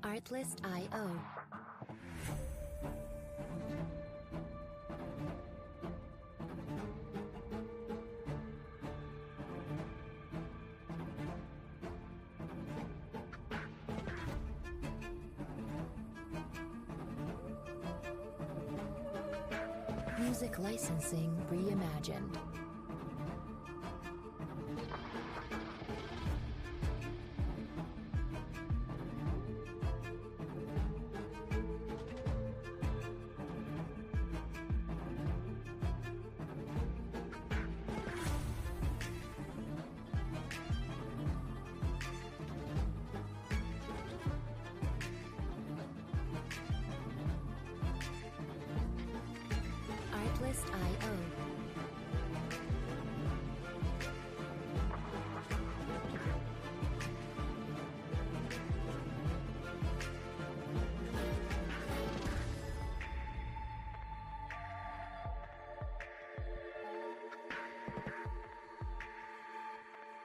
Artlist.io. Music licensing reimagined. Artlist.io.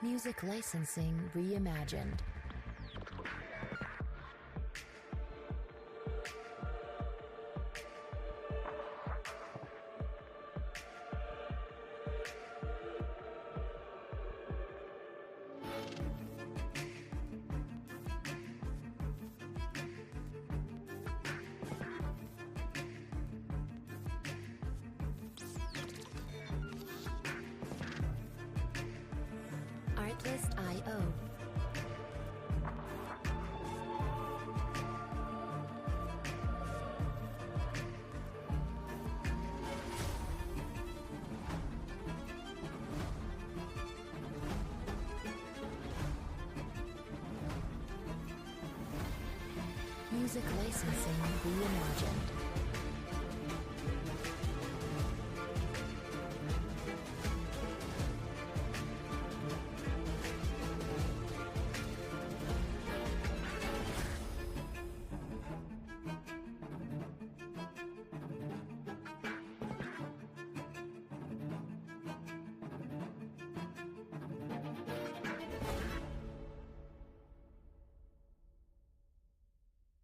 Music licensing reimagined. Artlist.io. Music licensing reimagined.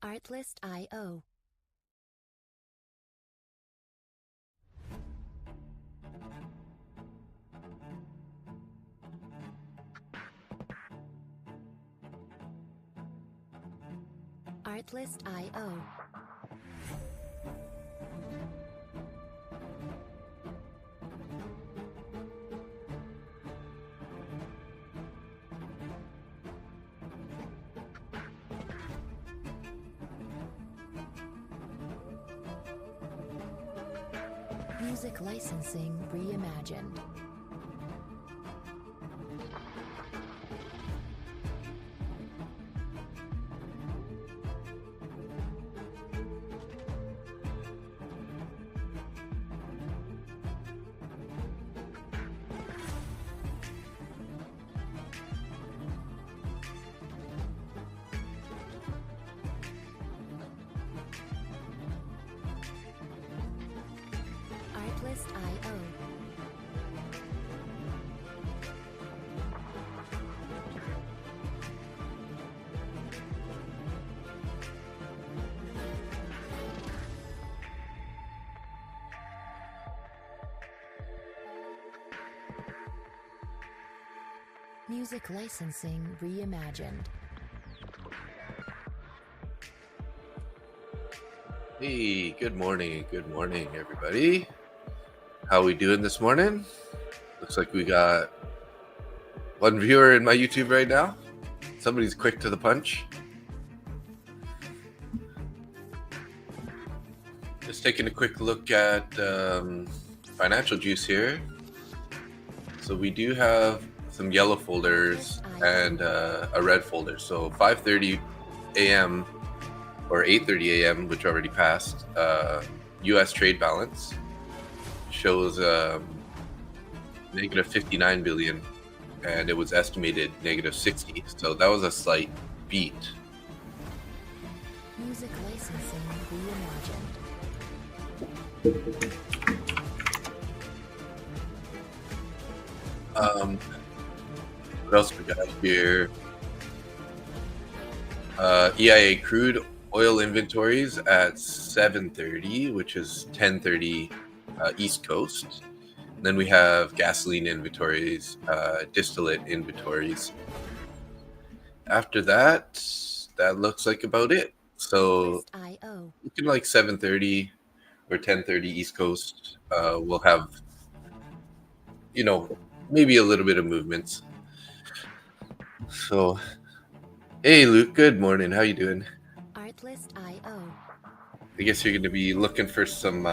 Artlist.io. Artlist.io. Music licensing reimagined. Artlist.io. Music licensing reimagined. Hey, good morning, everybody. How we doing this morning? Looks like we got one viewer in my YouTube right now. Somebody's quick to the punch. Just taking a quick look at financial juice here. So we do have some yellow folders and a red folder. So 5:30 a.m. or 8:30 a.m., which already passed, U.S. trade balance shows negative 59 billion, and it was estimated negative 60. So that was a slight beat. Music licensing reimagined. What else we got here? EIA crude oil inventories at 7:30, which is 10:30 East Coast. And then we have gasoline inventories, distillate inventories. After that, that looks like about it. So looking like 7:30 or 10:30 East Coast, we'll have, maybe a little bit of movements. So, hey Luke, good morning. How you doing? Artlist.io. I guess you're going to be looking for some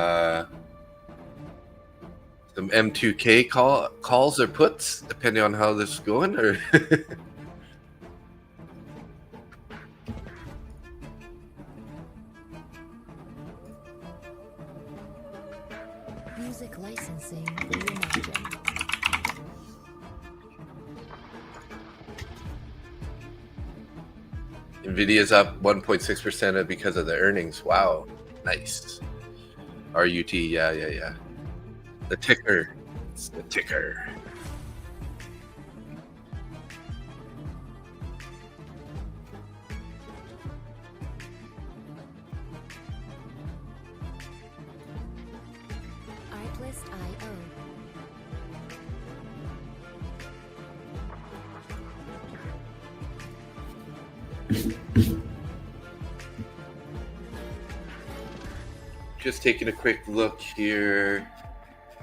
M2K calls or puts, depending on how this is going, or Music licensing reimagined. Nvidia's up 1.6% because of the earnings. Wow, nice. RUT, yeah. The ticker. It's the ticker. Artlist.io. Just taking a quick look here.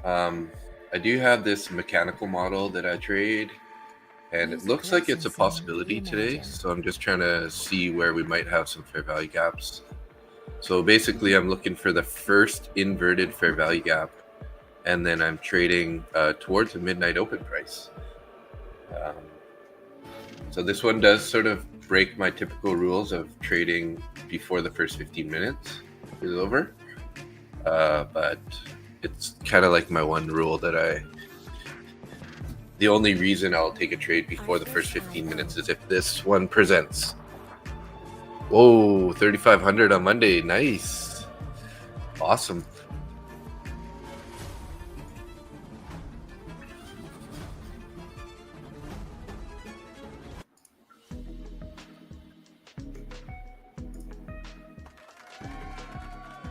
I do have this mechanical model that I trade, and it looks like it's a possibility today. So I'm just trying to see where we might have some fair value gaps. So basically, I'm looking for the first inverted fair value gap, and then I'm trading towards a midnight open price. So this one does sort of break my typical rules of trading before the first 15 minutes is over. But it's kind of like my one rule that the only reason I'll take a trade before the first 15 minutes is if this one presents. Whoa, 3,500 on Monday. Nice. Awesome.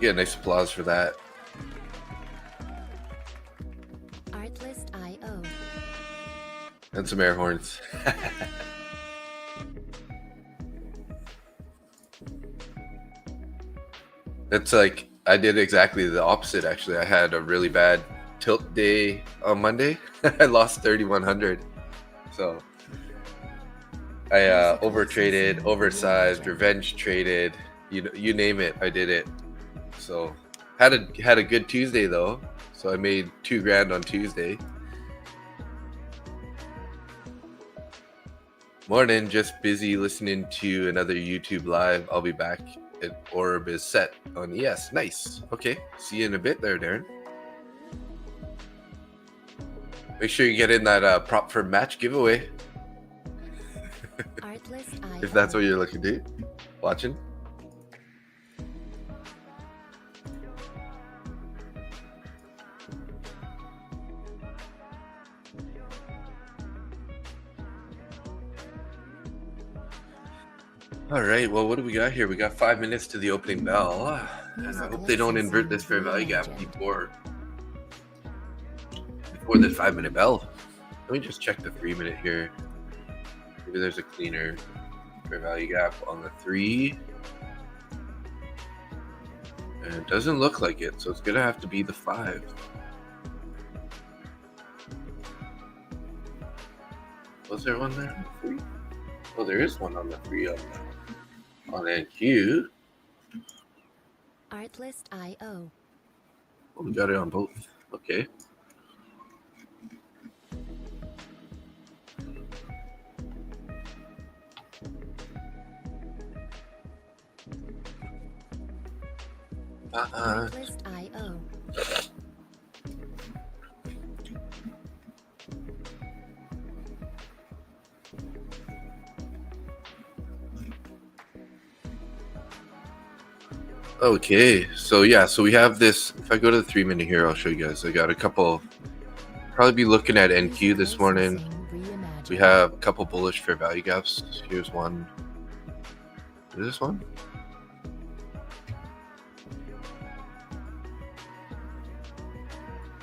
Yeah, nice applause for that. Artlist.io. And some air horns. It's like I did exactly the opposite. Actually, I had a really bad tilt day on Monday. I lost 3,100. So I overtraded, oversized, revenge traded. You name it, I did it. So had a good Tuesday though. So I made $2,000 on Tuesday. Morning, just busy listening to another YouTube live. I'll be back at Orb is set on ES. Nice. Okay, see you in a bit there, Darren. Make sure you get in that prop for match giveaway. If that's what you're looking to do. Watching. All right, well, what do we got here? We got 5 minutes to the opening bell. And I hope they don't invert this fair value gap before this 5-minute bell. Let me just check the 3-minute here. Maybe there's a cleaner fair value gap on the 3. And it doesn't look like it, so it's going to have to be the 5. Was there one there on the 3? Oh, there is one on the 3 on NQ. Artlist.io. Oh, we got it on both. Okay. Artlist.io. Okay, so yeah, so we have this. If I go to the 3-minute here, I'll show you guys. I got a couple. Probably be looking at NQ this morning. We have a couple bullish fair value gaps. Here's one. Is this one?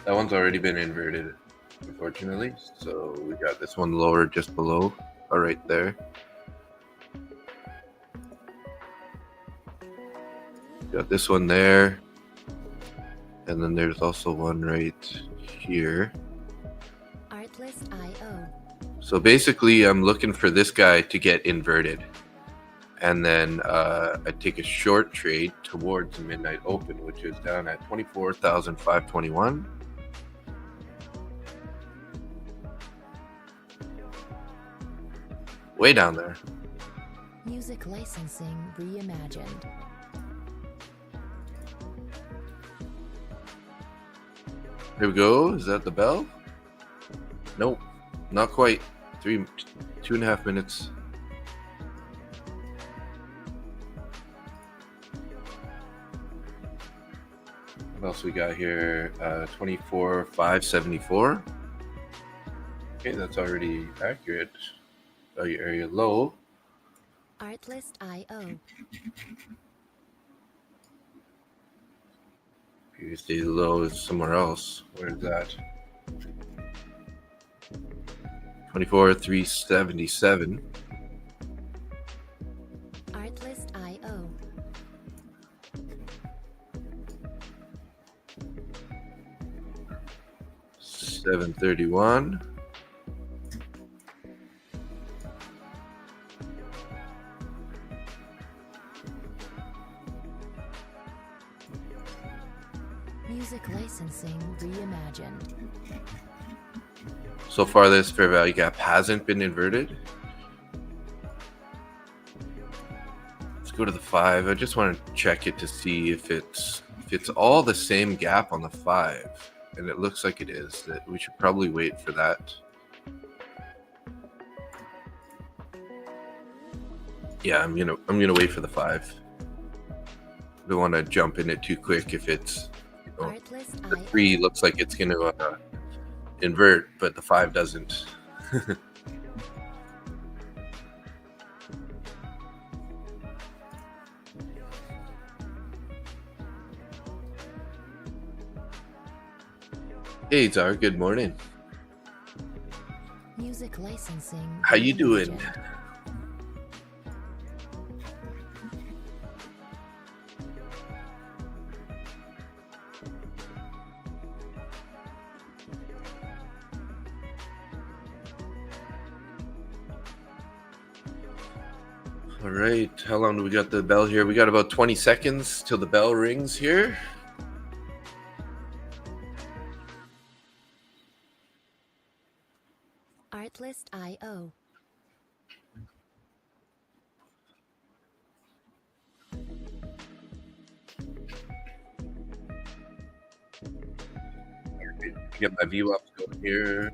That one's already been inverted, unfortunately. So we got this one lower just below, right there. Got this one there. And then there's also one right here. Artlist.io. So basically, I'm looking for this guy to get inverted. And then I take a short trade towards the midnight open, which is down at 24,521. Way down there. Music licensing reimagined. Here we go. Is that the bell? Nope, not quite. 2.5 minutes. What else we got here? 24,574. Okay, that's already accurate. Value area low. Artlist.io. Previous day low is somewhere else. Where is that? 24,377. Artlist.io. 731. Music licensing reimagined. So far, this fair value gap hasn't been inverted. Let's go to the 5. I just want to check it to see if it's all the same gap on the 5, and it looks like it is. That we should probably wait for that. Yeah, I'm gonna wait for the 5. I don't want to jump in it too quick if it's the 3 looks like it's going to invert, but the 5 doesn't. Hey, Zar, good morning. Music licensing. How you doing? All right, how long do we got the bell here? We got about 20 seconds till the bell rings here. Artlist.io. Get my view up going here.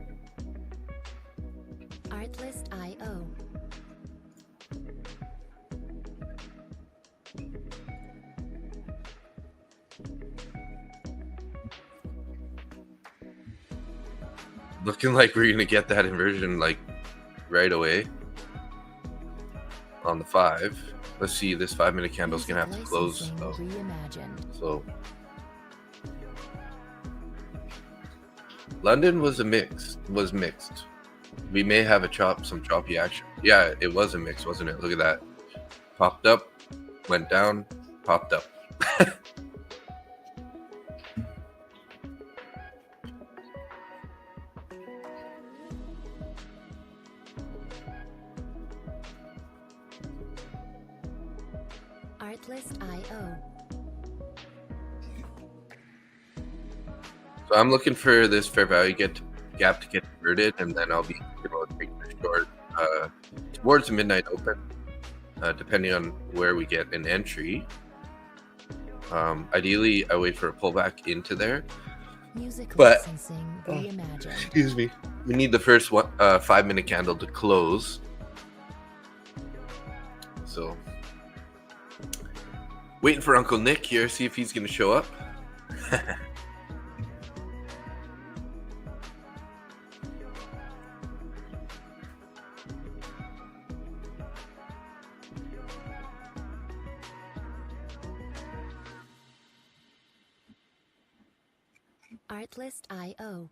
Artlist.io. Looking like we're gonna get that inversion like right away on the 5. Let's see, this 5-minute candle's gonna have to close though. Reimagined. So London was mixed. We may have some choppy action. Yeah, it was a mix, wasn't it? Look at that. Popped up, went down, popped up. Artlist.io. So I'm looking for this fair value gap to get inverted, and then I'll be taking a short towards the midnight open, depending on where we get an entry. Ideally, I wait for a pullback into there. Music But- licensing reimagined. Excuse me. We need the first 5-minute candle to close. So, waiting for Uncle Nick here, see if he's going to show up. Artlist.io.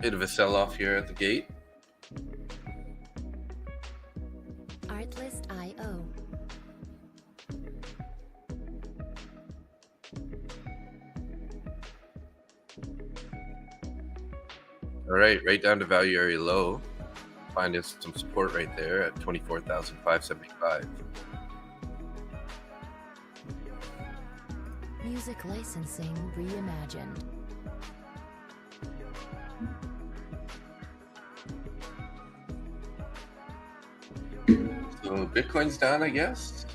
Bit of a sell-off here at the gate. Artlist.io. All right down to value area low. Finding some support right there at 24,575. Music licensing reimagined. So Bitcoin's down, I guess.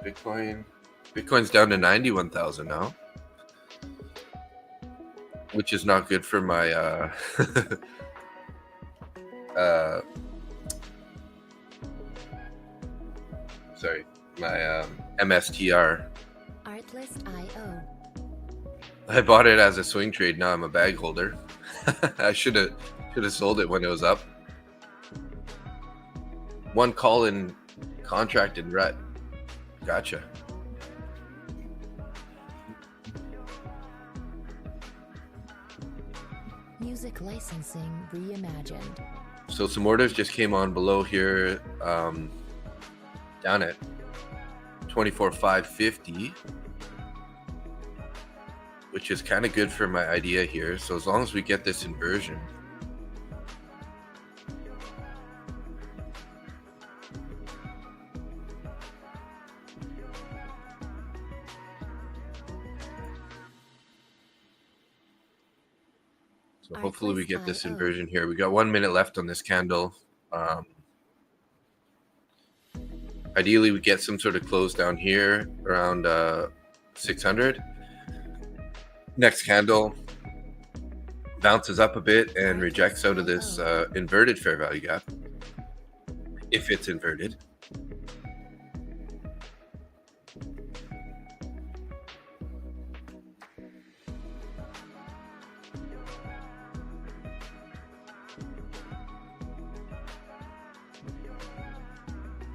Bitcoin's down to 91,000 now, which is not good for my my MSTR. Artlist.io. I bought it as a swing trade. Now I'm a bag holder. I should have sold it when it was up. One call in contract in rut. Gotcha. Music licensing reimagined. So some orders just came on below here, down at 24,550, which is kind of good for my idea here. So as long as we get this inversion, so hopefully we get this inversion here. We got 1 minute left on this candle. Ideally, we get some sort of close down here around 600. Next candle bounces up a bit and rejects out of this inverted fair value gap, if it's inverted.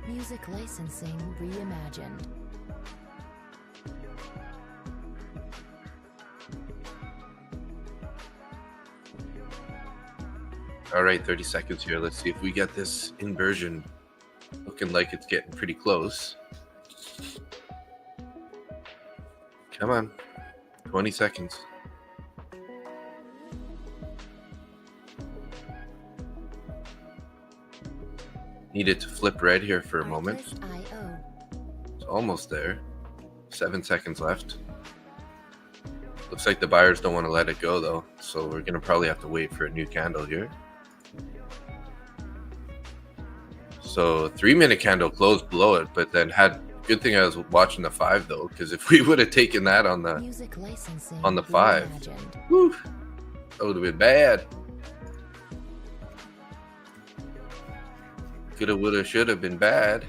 Music licensing reimagined. All right, 30 seconds here. Let's see if we get this inversion. Looking like it's getting pretty close. Come on, 20 seconds. Need it to flip red here for a moment. It's almost there. 7 seconds left. Looks like the buyers don't want to let it go though, so we're gonna probably have to wait for a new candle here. So 3 minute candle closed below it, but then had, good thing I was watching the 5 though, because if we would have taken that on the 5, whew, that would have been bad. Coulda, woulda, shoulda been bad.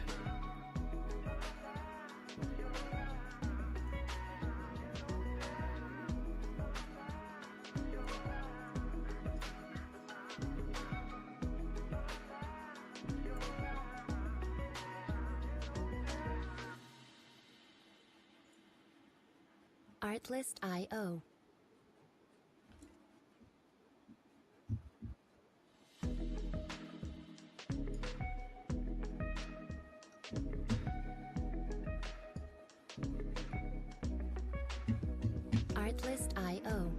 Artlist.io. Artlist.io.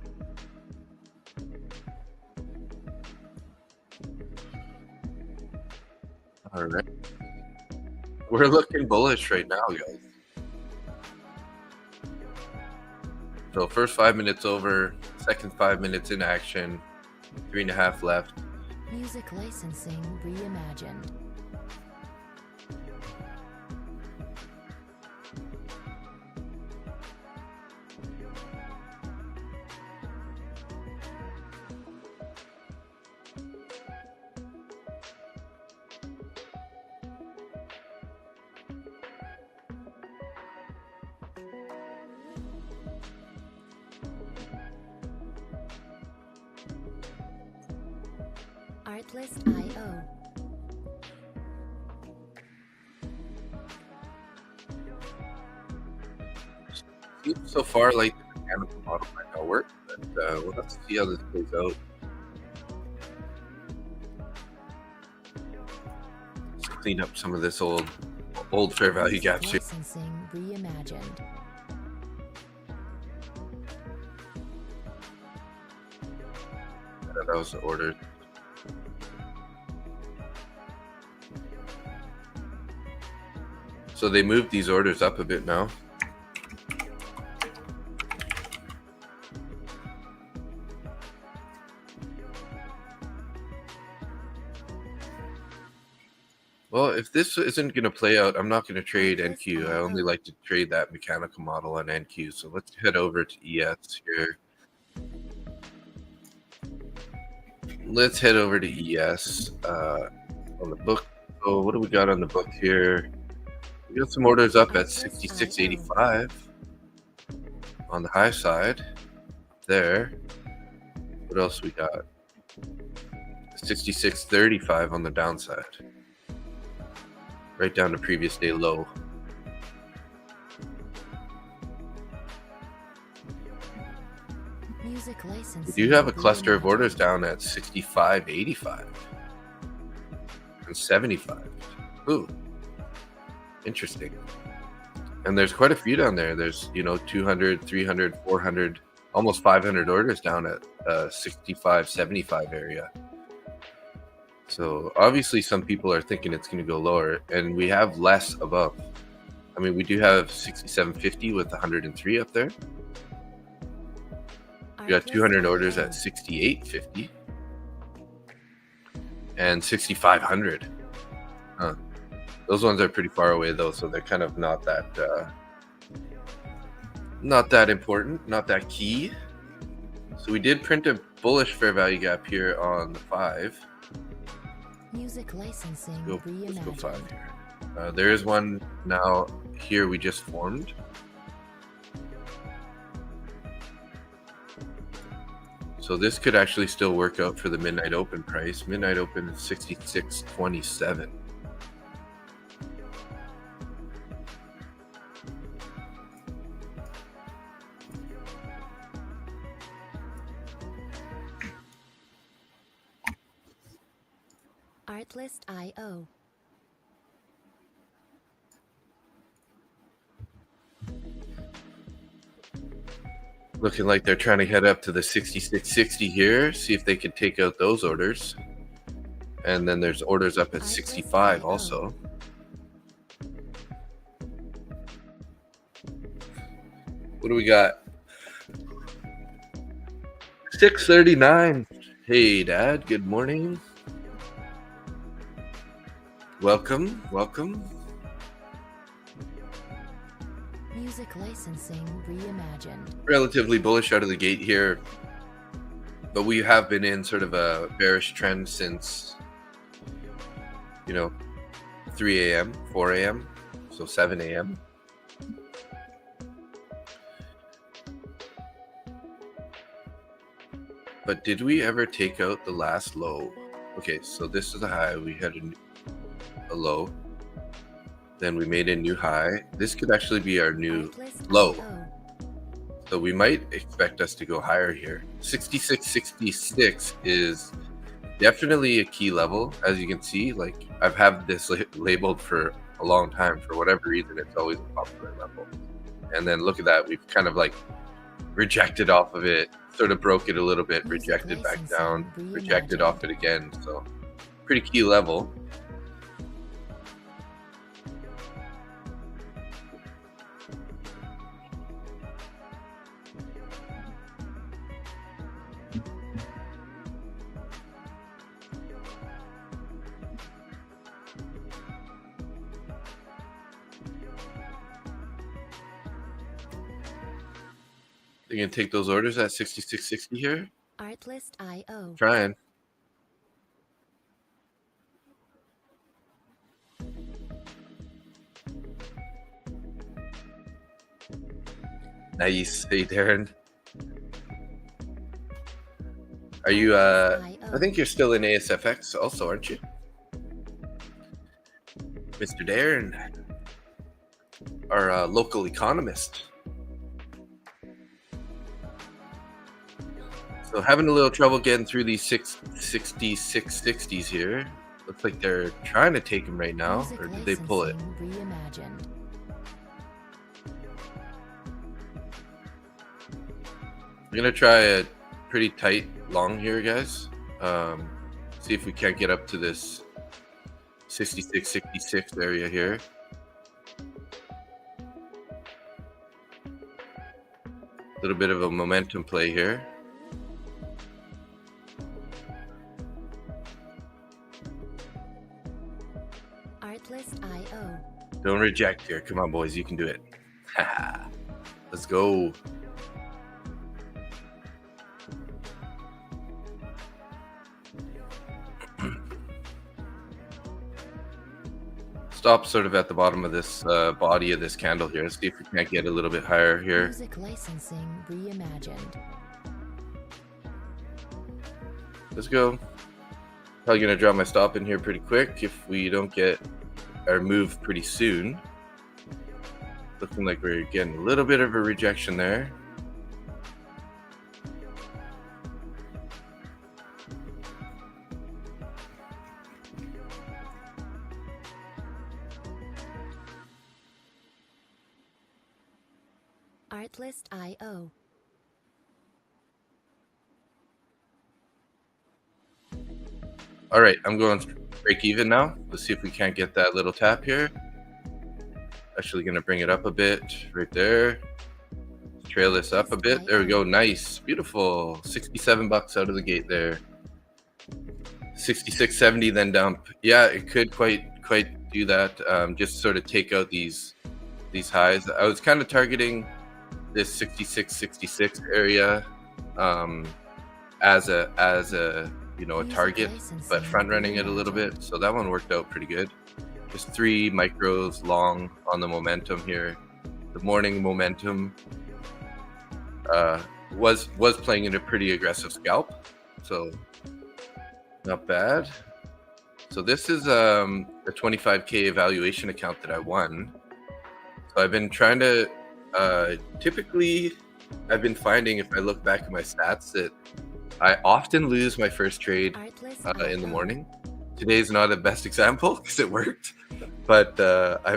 All right. We're looking bullish right now, guys. So first 5 minutes over, second 5 minutes in action, 3.5 left. Music licensing reimagined. Artlist.io. Seems so far like the mechanical model might not work, but we'll have to see how this plays out. Let's clean up some of this old fair value gaps here. Licensing reimagined. That was the order. So they moved these orders up a bit now. Well, if this isn't going to play out, I'm not going to trade NQ. I only like to trade that mechanical model on NQ. So let's head over to ES here. Let's head over to ES on the book. So what do we got on the book here? We got some orders up at 66.85 on the high side there. What else we got? 66.35 on the downside. Right down to previous day low. Music licensing. We do have a cluster of orders down at 65.85 and 75. Ooh, interesting. And there's quite a few down there. There's, 200, 300, 400, almost 500 orders down at 65, 75 area. So obviously some people are thinking it's going to go lower, and we have less above. I mean, we do have 67.50 with 103 up there. We got 200 orders at 68.50 and 6,500. Those ones are pretty far away though, so they're kind of not that important, not that key. So we did print a bullish fair value gap here on the 5. Music licensing Let's go 5 here. There is one now here we just formed. So this could actually still work out for the midnight open price. Midnight open is 66.27. Artlist.io. Looking like they're trying to head up to the 66.60 here, see if they can take out those orders. And then there's orders up at 65 also. What do we got? 6:39. Hey, Dad. Good morning. Welcome. Music licensing reimagined. Relatively bullish out of the gate here, but we have been in sort of a bearish trend since 3 a.m., 4 a.m., so 7 a.m. But did we ever take out the last low? Okay, so this is a high. We had a low. Then we made a new high. This could actually be our new low. So we might expect us to go higher here. 66.66 is definitely a key level. As you can see, like I've had this labeled for a long time. For whatever reason, it's always a popular level. And then look at that. We've kind of like rejected off of it, sort of broke it a little bit, rejected back down, rejected off it again. So pretty key level. You gonna take those orders at 66.60 here? Artlist.io. Trying. Nice. Hey, Darren. Are you, I think you're still in ASFX also, aren't you? Mr. Darren, our local economist. So having a little trouble getting through these 6660s here. Looks like they're trying to take them right now, Music or did they pull it? licensing reimagined. I'm gonna try a pretty tight long here, guys. See if we can't get up to this 66 area here. A little bit of a momentum play here. Artlist.io. Don't reject here. Come on, boys. You can do it. Let's go. Stop sort of at the bottom of this body of this candle here. Let's see if we can't get a little bit higher here. Music licensing reimagined. Let's go. Probably gonna draw my stop in here pretty quick if we don't get our move pretty soon. Looking like we're getting a little bit of a rejection there. Artlist.io. All right, I'm going break even now. Let's see if we can't get that little tap here. Actually gonna bring it up a bit right there. Trail this up a bit. There we go. Nice, beautiful. 67 bucks out of the gate there. 66.70 then dump. Yeah, it could quite do that. Just sort of take out these highs. I was kind of targeting this 66 area as a you know, a target, but front running it a little bit. So that one worked out pretty good. Just 3 micros long on the momentum here. The morning momentum was playing in a pretty aggressive scalp, so not bad. So this is a 25K evaluation account that I won. So I've been trying to typically I've been finding, if I look back at my stats, that I often lose my first trade in the morning. Today's not the best example because it worked, but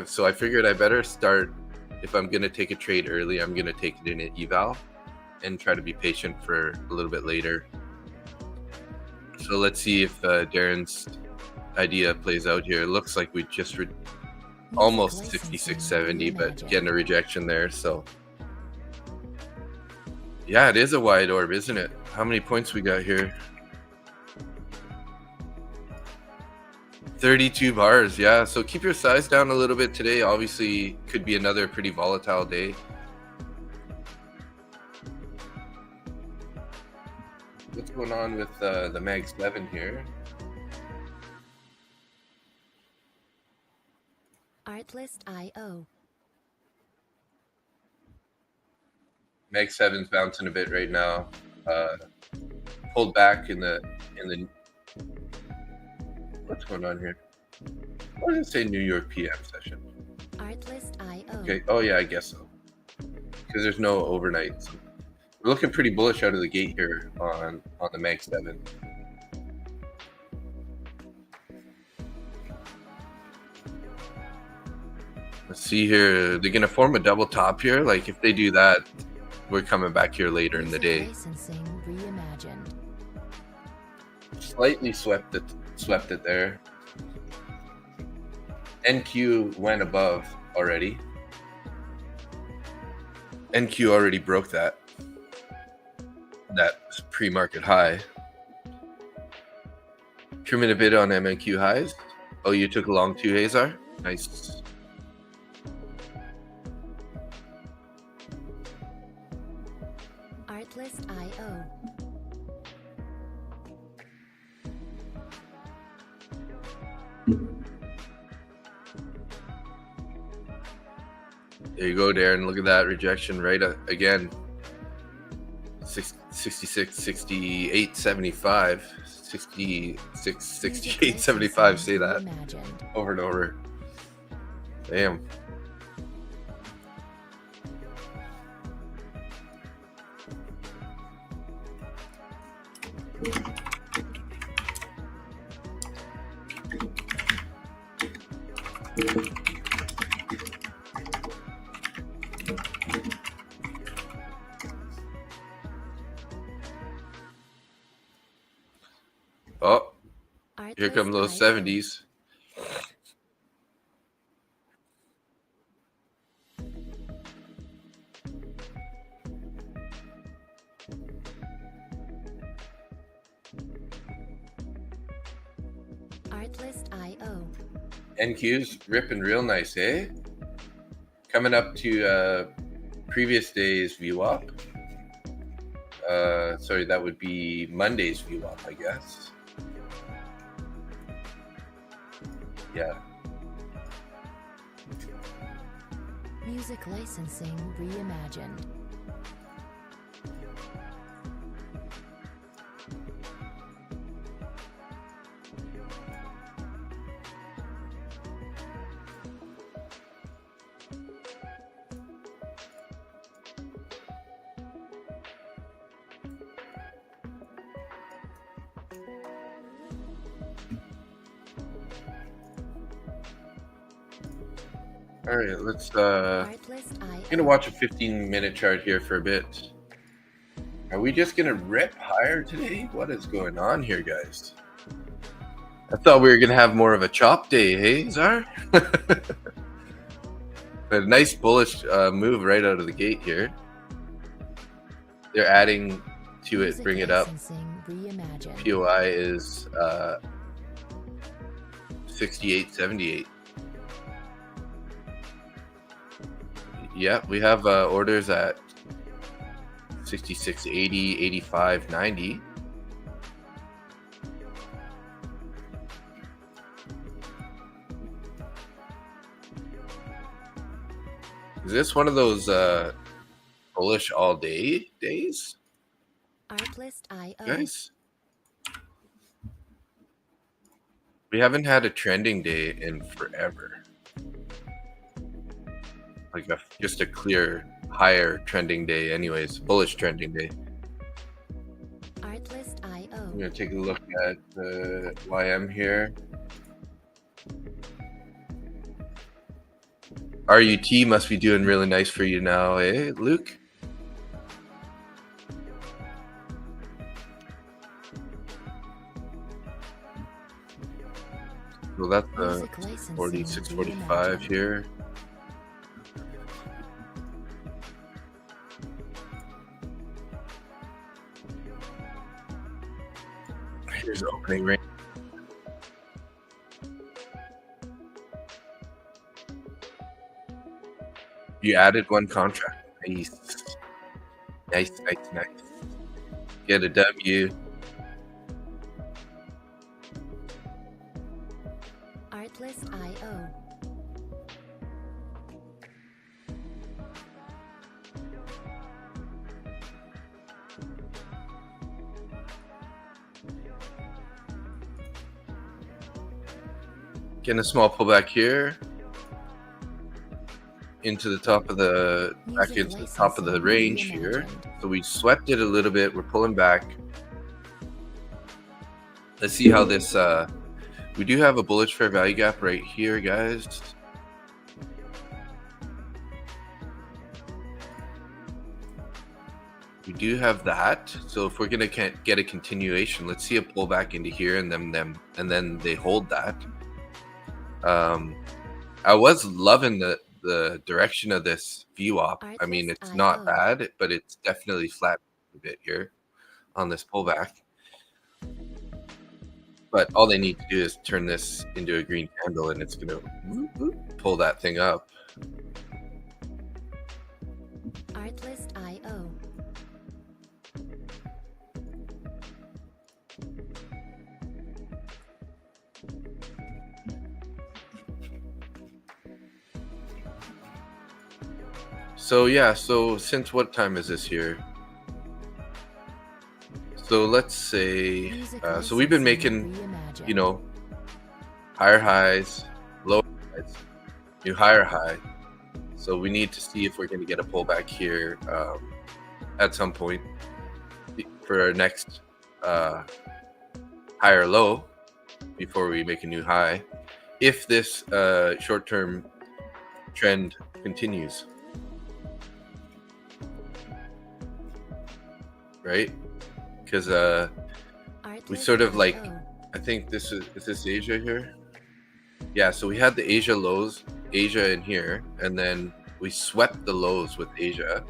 so I figured I better start. If I'm gonna take a trade early, I'm gonna take it in an eval and try to be patient for a little bit later. So let's see if Darren's idea plays out here. It looks like we just almost 66.70, but getting a rejection there. So yeah, it is a wide orb, isn't it? How many points we got here? 32 bars, yeah. So keep your size down a little bit today. Obviously, could be another pretty volatile day. What's going on with the Mag 7 here? Artlist.io. Mag 7's bouncing a bit right now. Pulled back in the what's going on here? Why does it say New York PM session? Artlist.io. Okay. Oh yeah, I guess so. Because there's no overnight. So we're looking pretty bullish out of the gate here on the Mag 7. Let's see here. They're gonna form a double top here. Like if they do that, we're coming back here later in the day. Licensing reimagined. Slightly swept it there. NQ went above already. NQ already broke that pre-market high. Trimming a bit on MNQ highs. Oh, you took a long too, Hazar? Nice. Artlist.io. There you go, Darren. Look at that rejection right again. 66, 68, 75. 66, 68, 75. Say that over and over. Damn. Oh, here Artlist come those IO. 70s. Artlist IO. NQ's ripping real nice, eh? Coming up to previous day's VWAP. Sorry, that would be Monday's VWAP, I guess. Yeah. Music licensing reimagined. All right, let's Artlist IO. gonna watch a 15-minute chart here for a bit. Are we just gonna rip higher today? What is going on here, guys? I thought we were gonna have more of a chop day, hey, Czar? But a nice bullish move right out of the gate here. They're adding to it, Music bring it up. licensing reimagined. POI is 68.78. Yeah, we have orders at 66.80, 85.90. Is this one of those bullish all day days, Artlist IO. guys? We haven't had a trending day in forever. Like just a clear higher trending day, anyways, bullish trending day. Artlist IO. I'm gonna take a look at the YM here. RUT must be doing really nice for you now, eh, Luke? Well, that's Music licensing 46.45 reimagined. here. Here's the opening range. You added one contract. Nice. Nice. Get a W. Artlist IO. Getting a small pullback here into the top of the back Music into the top of the licensing range here. reimagined. So we swept it a little bit. We're pulling back. Let's see how this we do have a bullish fair value gap right here, guys. We do have that. So if we're gonna get a continuation, let's see a pullback into here and then they hold that. I was loving the direction of this VWAP. I mean, it's not bad, but it's definitely flat a bit here on this pullback. But all they need to do is turn this into a green candle and it's going to pull that thing up. Artlist IO. So yeah, so since what time is this here? So let's say, Music so we've been licensing making, reimagined. you know, higher highs, lower highs, new higher high. So we need to see if we're going to get a pullback here at some point for our next higher low before we make a new high if this short-term trend continues, right? Because we sort of like, I think is this Asia here? Yeah, so we had the Asia lows, Asia in here, and then we swept the lows with Asia,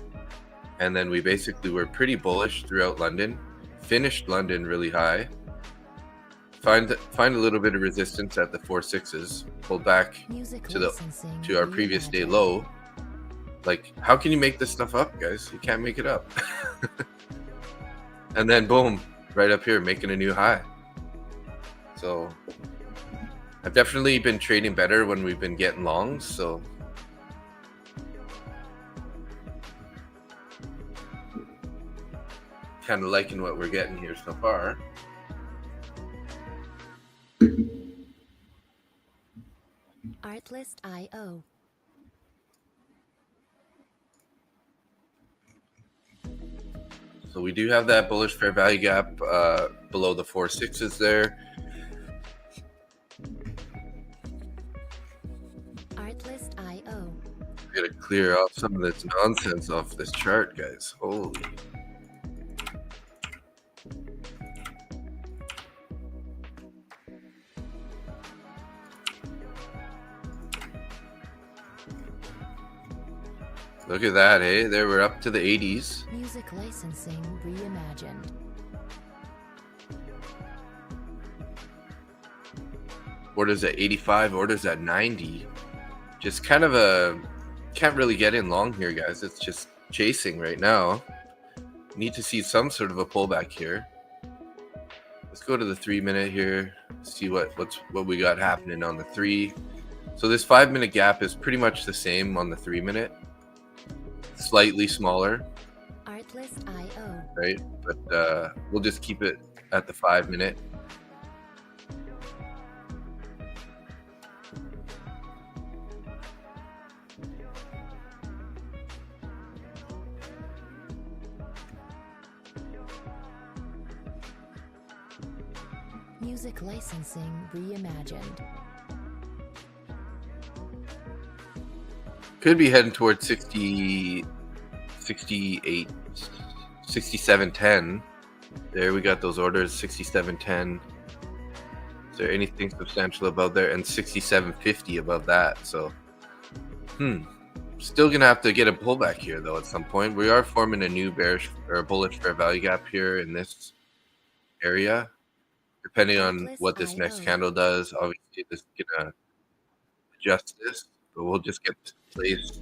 and then we basically were pretty bullish throughout London, finished London really high, find a little bit of resistance at the 4/6s, pull back to our previous day low. Like, how can you make this stuff up, guys? You can't make it up. And then boom, right up here, making a new high. So I've definitely been trading better when we've been getting longs, so kind of liking what we're getting here so far. Artlist.io. So we do have that bullish fair value gap below the 4/6s there. Artlist.io. We gotta clear off some of this nonsense off this chart, guys. Holy. Look at that, hey? There we're up to the 80s. Music licensing reimagined. Orders at 85, orders at 90. Just kind of a, can't really get in long here, guys. It's just chasing right now. Need to see some sort of a pullback here. Let's go to the 3-minute here. See what we got happening on the 3. So this 5-minute gap is pretty much the same on the 3-minute. Slightly smaller. Artlist.io. Right? But we'll just keep it at the 5-minute. Music licensing reimagined. Could be heading towards 60, 68, 67.10. There we got those orders, 67.10. Is there anything substantial above there? And 67.50 above that. So, still gonna have to get a pullback here though at some point. We are forming a new bearish or bullish fair value gap here in this area. Depending on what this next candle does, obviously this is gonna adjust this, but we'll just get this in place.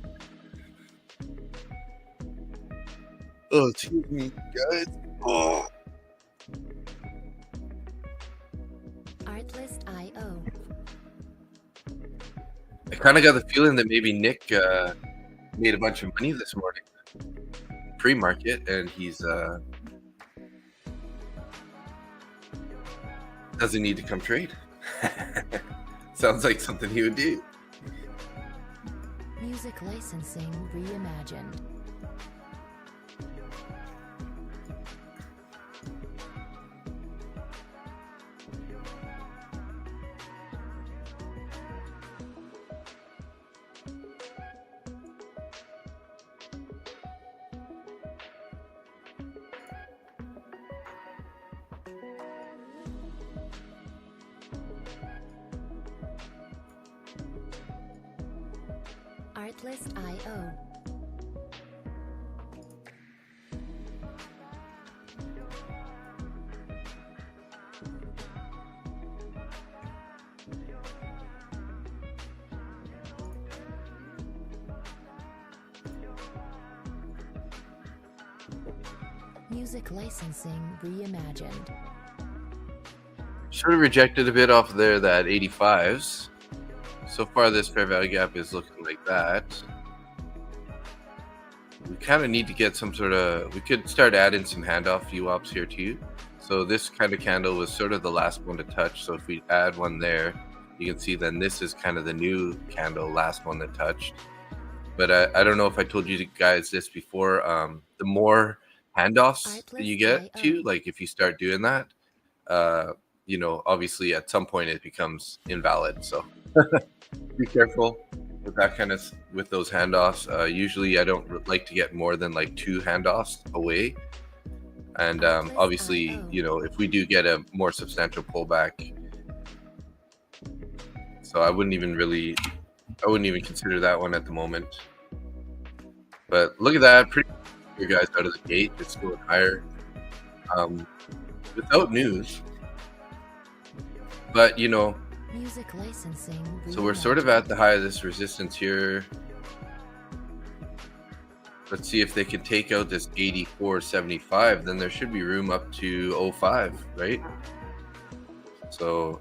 Oh, excuse me, guys. Oh. Artlist.io. I kind of got the feeling that maybe Nick made a bunch of money this morning, pre-market, and he's doesn't need to come trade. Sounds like something he would do. Music licensing reimagined. Artlist.io. Music licensing reimagined. Sort of rejected a bit off there, that 85s. So far, this fair value gap is looking like that. We kind of need to get some sort of, we could start adding some handoff VWAPs here too. So this kind of candle was sort of the last one to touch. So if we add one there, you can see then this is kind of the new candle, last one that touched. But I don't know if I told you guys this before. The more handoffs that you get to. Artlist.io. Like if you start doing that, you know, obviously at some point it becomes invalid. So be careful with that kind of with those handoffs. Usually I don't like to get more than like 2 handoffs away. And obviously, you know, if we do get a more substantial pullback, so I wouldn't even consider that one at the moment. But look at that, pretty good guys out of the gate. It's going higher without news. But you know, Music licensing. so we're sort of at the high of this resistance here. Let's see if they can take out this 84.75, then there should be room up to 05, right? So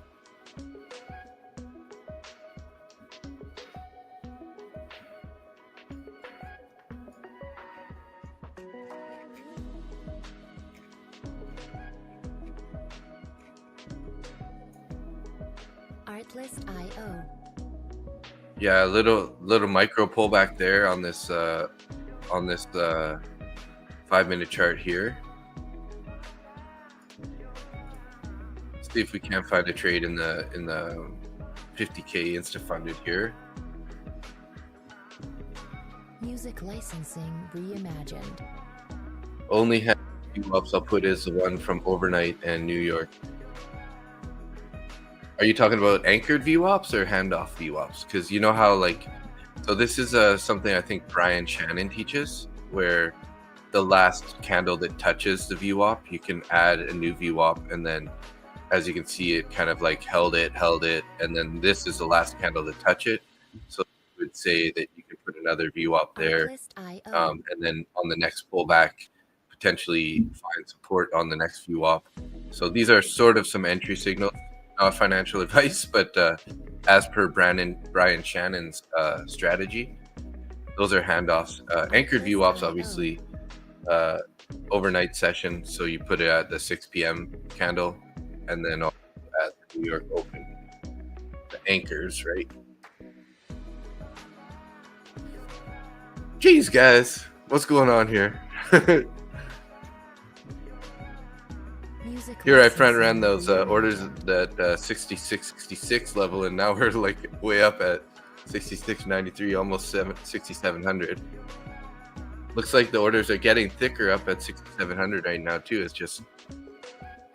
Artlist.io. yeah, a little micro pullback there on this 5-minute chart here. Let's see if we can find a trade in the 50K insta funded here. Music licensing reimagined. Only few ups I'll put is the one from overnight and New York. Are you talking about anchored VWAPs or handoff VWAPs? Because you know how like, so this is something I think Brian Shannon teaches, where the last candle that touches the VWAP, you can add a new VWAP, and then as you can see, it kind of like held it, and then this is the last candle to touch it. So you would say that you could put another VWAP there, and then on the next pullback, potentially find support on the next VWAP. So these are sort of some entry signals. Not financial advice, but as per Brian Shannon's strategy, those are handoffs. Anchored VWAPs, obviously, overnight session. So you put it at the 6 p.m. candle, and then at the New York Open, the anchors, right? Jeez, guys, what's going on here? Here I front ran those orders at that 66.66 level, and now we're like way up at 66.93, almost 6,700. Looks like the orders are getting thicker up at 6,700 right now too. It's just,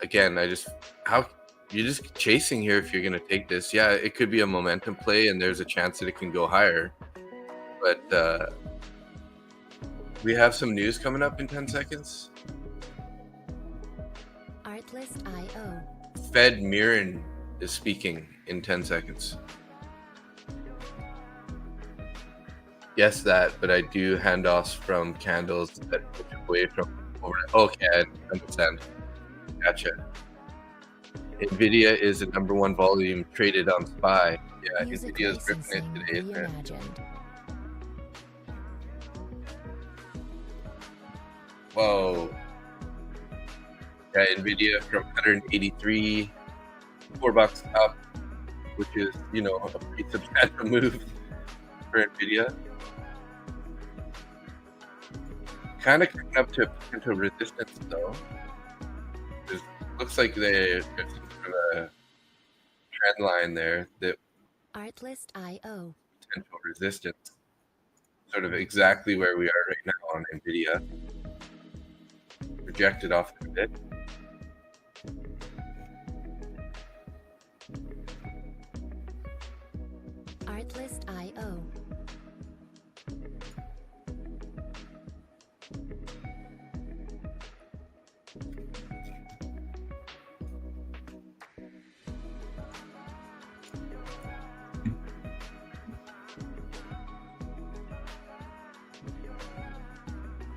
again, how you're just chasing here if you're gonna take this. Yeah, it could be a momentum play, and there's a chance that it can go higher. But we have some news coming up in 10 seconds. Artlist.io. Fed Mirren is speaking in 10 seconds. Guess that, but I do handoffs from candles that push away from over. Okay, I understand. Gotcha. Nvidia is the #1 volume traded on SPY. Yeah, Nvidia is ripping it today, isn't it? Whoa. Yeah, Nvidia from 183, $4 up, which is, you know, a pretty substantial move for Nvidia. Kind of coming up to potential resistance though. It looks like there's some sort of trend line there that Artlist.io. potential resistance, sort of exactly where we are right now on Nvidia. Projected off the bit. Artlist.io.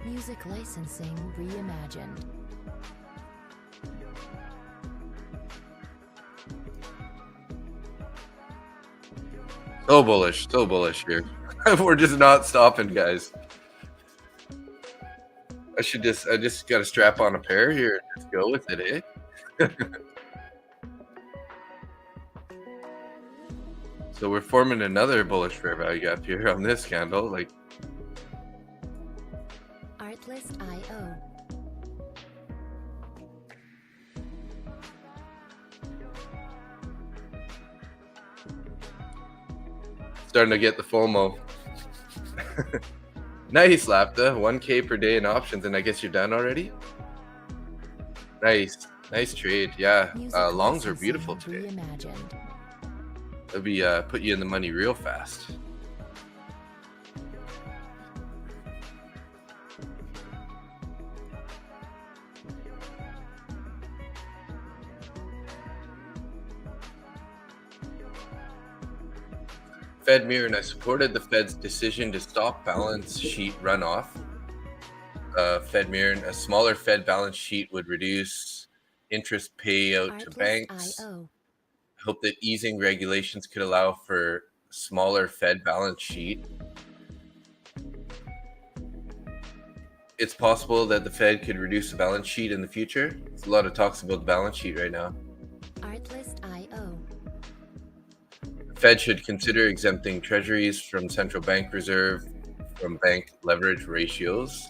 Music licensing reimagined. So bullish here. We're just not stopping, guys. I just got to strap on a pair here and just go with it, eh? So we're forming another bullish fair value gap here on this candle. Like, Artlist.io. Starting to get the FOMO. Nice, Lapta. 1K per day in options, and I guess you're done already? Nice. Nice trade. Yeah. Longs are beautiful today. It'll be put you in the money real fast. Fed Mirror, and I supported the Fed's decision to stop balance sheet runoff. Fed Mirror, a smaller Fed balance sheet would reduce interest payout to banks. Hope that easing regulations could allow for smaller Fed balance sheet. It's possible that the Fed could reduce the balance sheet in the future. There's a lot of talks about the balance sheet right now. Artlist.io. Fed should consider exempting treasuries from central bank reserve from bank leverage ratios.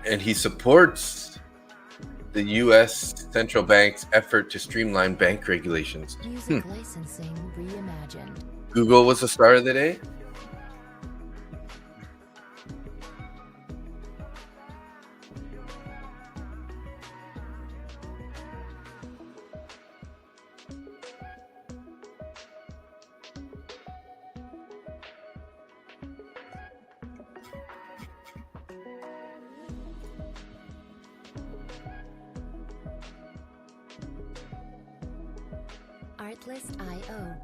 And he supports the U.S. central bank's effort to streamline bank regulations. Music licensing reimagined. Google was the star of the day. Artlist.io.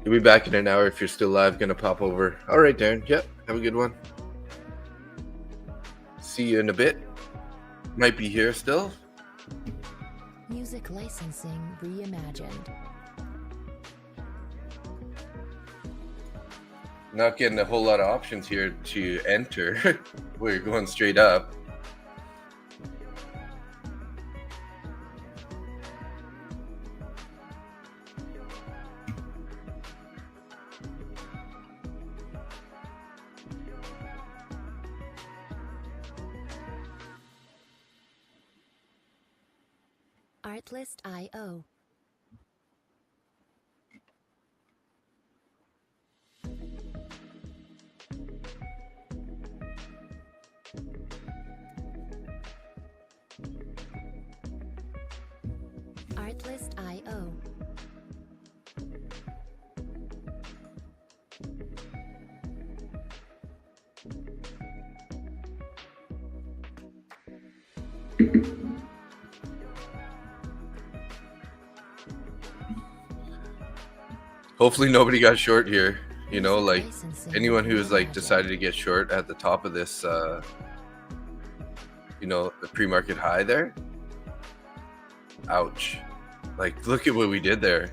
You'll be back in an hour if you're still live. Gonna pop over. All right, Darren. Yep. Have a good one. See you in a bit. Might be here still. Music licensing reimagined. Not getting a whole lot of options here to enter. We're going straight up. Artlist.io. Artlist.io. Hopefully nobody got short here. You know, like anyone who was like decided to get short at the top of this, you know, the pre-market high there. Ouch. Like, look at what we did there.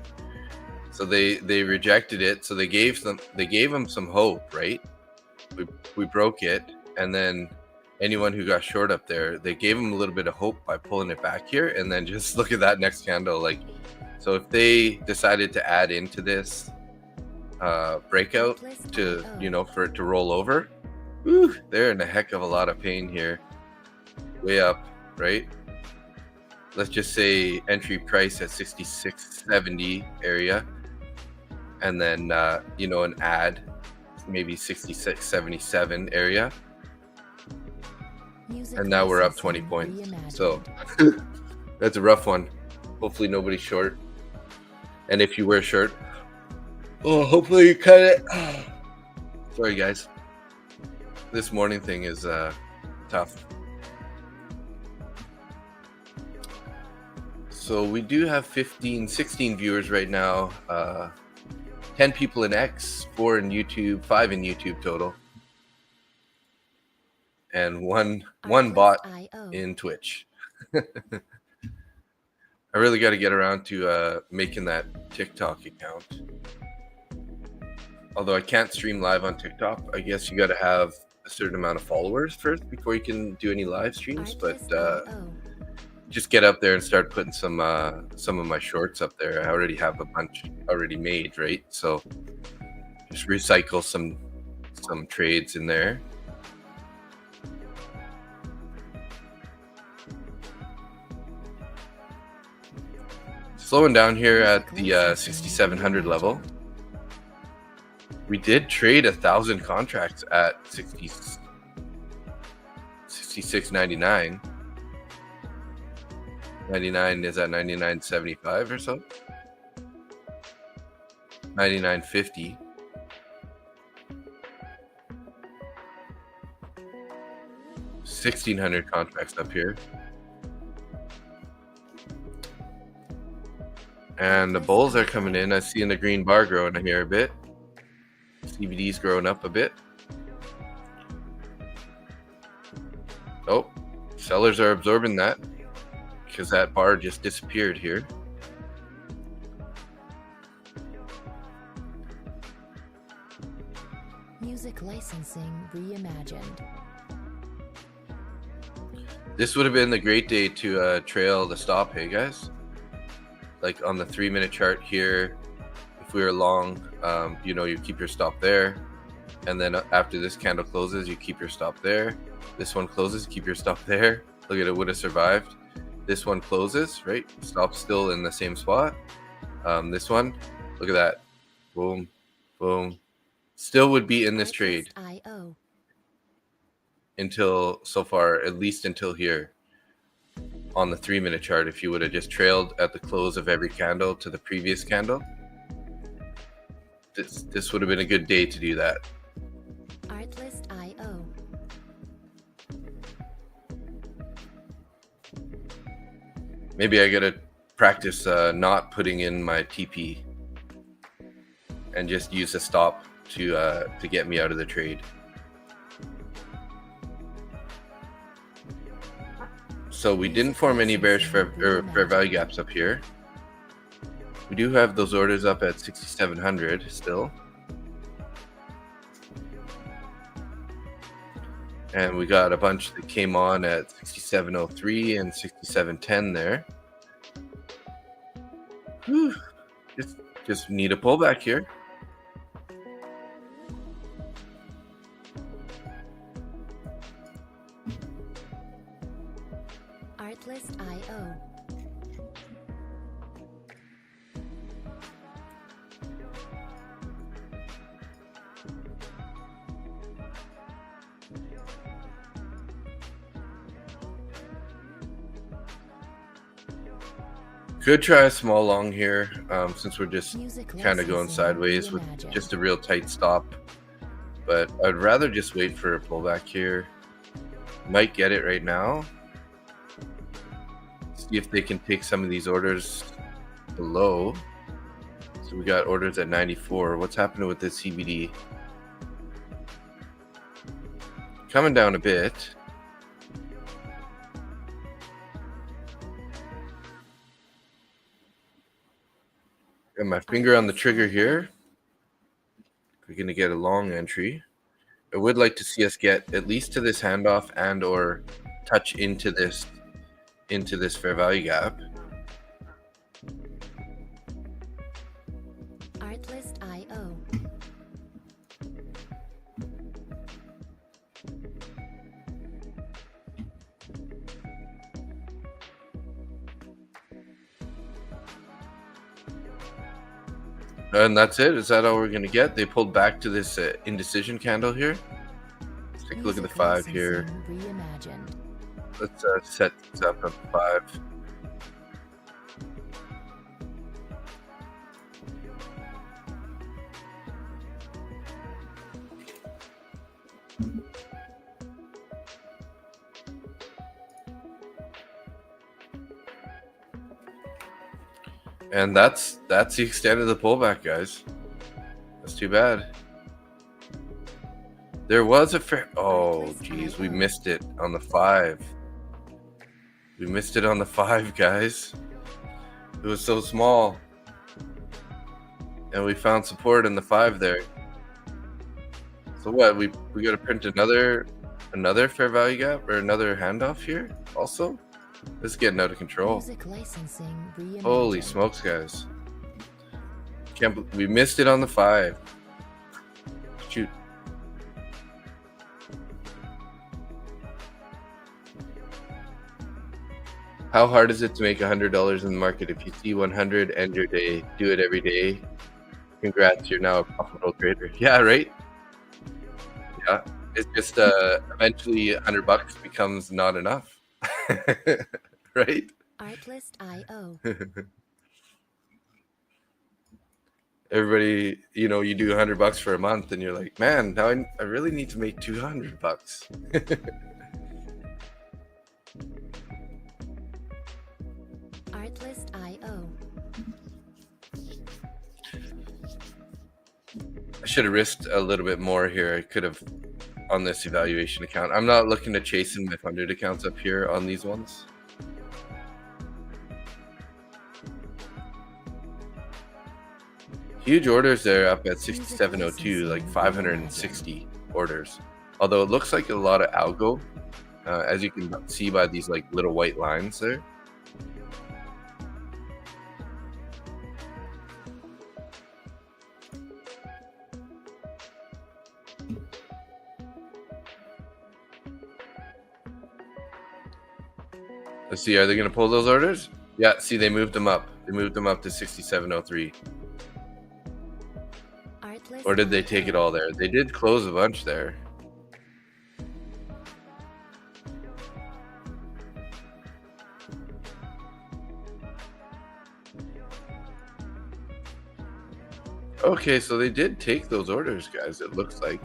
So they rejected it. So they gave them some hope, right? We broke it, and then anyone who got short up there, they gave them a little bit of hope by pulling it back here, and then just look at that next candle. Like, so if they decided to add into this breakout to, you know, for it to roll over, whew, they're in a heck of a lot of pain here. Way up, right? Let's just say entry price at 66.70 area, and then you know, an add maybe 66.77 area, and now we're up 20 points. So that's a rough one. Hopefully nobody's short, and if you were short, oh, hopefully you cut it. Sorry guys, this morning thing is tough. So we do have 16 viewers right now, 10 people in X, 4 in YouTube, 5 in YouTube total, and one bot in Twitch. I really got to get around to making that TikTok account. Although I can't stream live on TikTok, I guess you got to have a certain amount of followers first before you can do any live streams. But just get up there and start putting some of my shorts up there. I already have a bunch already made, right? So just recycle some trades in there. slowing down here at Music the licensing 6,700 level. reimagined. We did trade 1,000 contracts at 66.99. 99 is at 99.75 or so. 99.50. $1,600 contracts up here. And the bulls are coming in. I see in the green bar growing here a bit. CBD's growing up a bit. Oh, sellers are absorbing that because that bar just disappeared here. Music licensing reimagined. This would have been the great day to trail the stop, hey guys? Like on the 3-minute chart here, if we were long, you keep your stop there. And then after this candle closes, you keep your stop there. This one closes, keep your stop there. Look at it, would have survived. This one closes, right? Stop's still in the same spot. This one, look at that. Boom, boom. Still would be in this trade IO. until so far, at least until here on the 3-minute chart. If you would have just trailed at the close of every candle to the previous candle, this would have been a good day to do that. Artlist IO. Maybe I gotta practice not putting in my TP and just use a stop to get me out of the trade. So we didn't form any bearish fair value gaps up here. We do have those orders up at 6,700 still. And we got a bunch that came on at 67.03 and 67.10 there. Whew. Just need a pullback here. Artlist IO. Could try a small long here, since we're just Music kind of going licensing sideways with reimagined. just a real tight stop. But I'd rather just wait for a pullback here. Might get it right now. See if they can take some of these orders below. So we got orders at 94. What's happening with this CBD? Coming down a bit. Got my finger on the trigger here. We're going to get a long entry. I would like to see us get at least to this handoff and or touch into this fair value gap. Artlist IO. And that's it. Is that all we're going to get? They pulled back to this indecision candle here. Let's take a look at the 5 here. Reimagined. Let's set this up at 5. And that's the extent of the pullback, guys. That's too bad. There was a fair... Oh, geez. We missed it on the 5. We missed it on the 5, guys. It was so small. And we found support in the 5 there. So what? We got to print another fair value gap or another handoff here also? This is getting out of control. Music licensing reimagined. Holy smokes, guys. We missed it on the 5. Shoot. How hard is it to make $100 in the market? If you see 100, end your day. Do it every day. Congrats, you're now a profitable trader. Yeah, right? Yeah. It's just eventually $100 becomes not enough. Right? Artlist.io. Everybody, you know, you do $100 for a month and you're like, man, now I really need to make $200. Artlist.io. I should have risked a little bit more here. I could have on this evaluation account. I'm not looking to chase in my funded accounts up here on these ones. Huge orders there up at 6702, like 560 orders. Although it looks like a lot of algo, as you can see by these like little white lines there. Let's see, are they going to pull those orders? Yeah, see, they moved them up. They moved them up to 6703. Or did they take it all there? They did close a bunch there. Okay, so they did take those orders, guys, it looks like.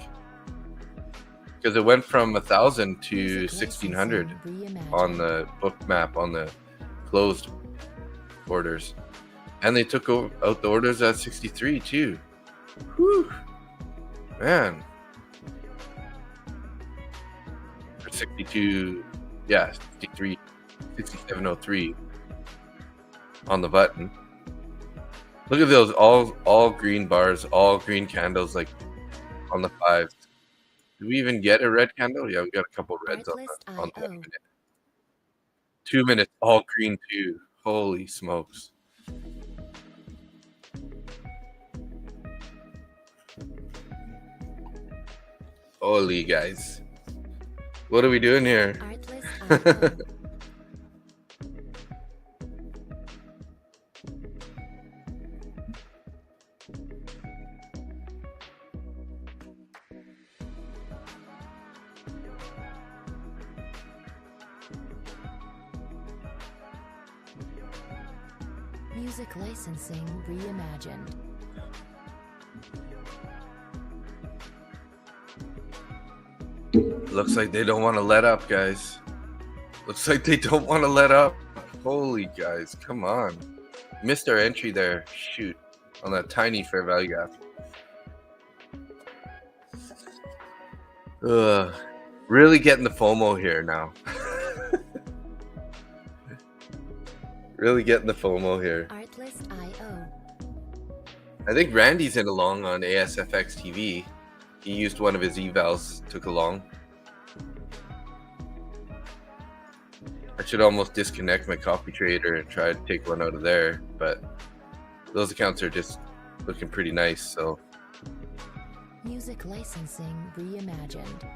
Because it went from 1,000 to 1,600 on the book map, on the closed orders. And they took out the orders at 63 too. Whew. Man. Or 62, yeah, 63, 6703 on the button. Look at those all green bars, all green candles like on the fives. Did we even get a red candle? Yeah, we got a couple reds on the 1 minute. 2 minutes, all green too. Holy smokes. Holy guys. What are we doing here? Music licensing reimagined. Looks like they don't want to let up, guys. Looks like they don't want to let up. Holy guys, come on. Missed our entry there. Shoot. On that tiny fair value gap. Ugh. Really getting the FOMO here now. Really getting the FOMO here. Artlist.io. I think Randy's in along on ASFX TV. He used one of his evals, took along. I should almost disconnect my copy trader and try to take one out of there, but those accounts are just looking pretty nice, so. Music licensing reimagined.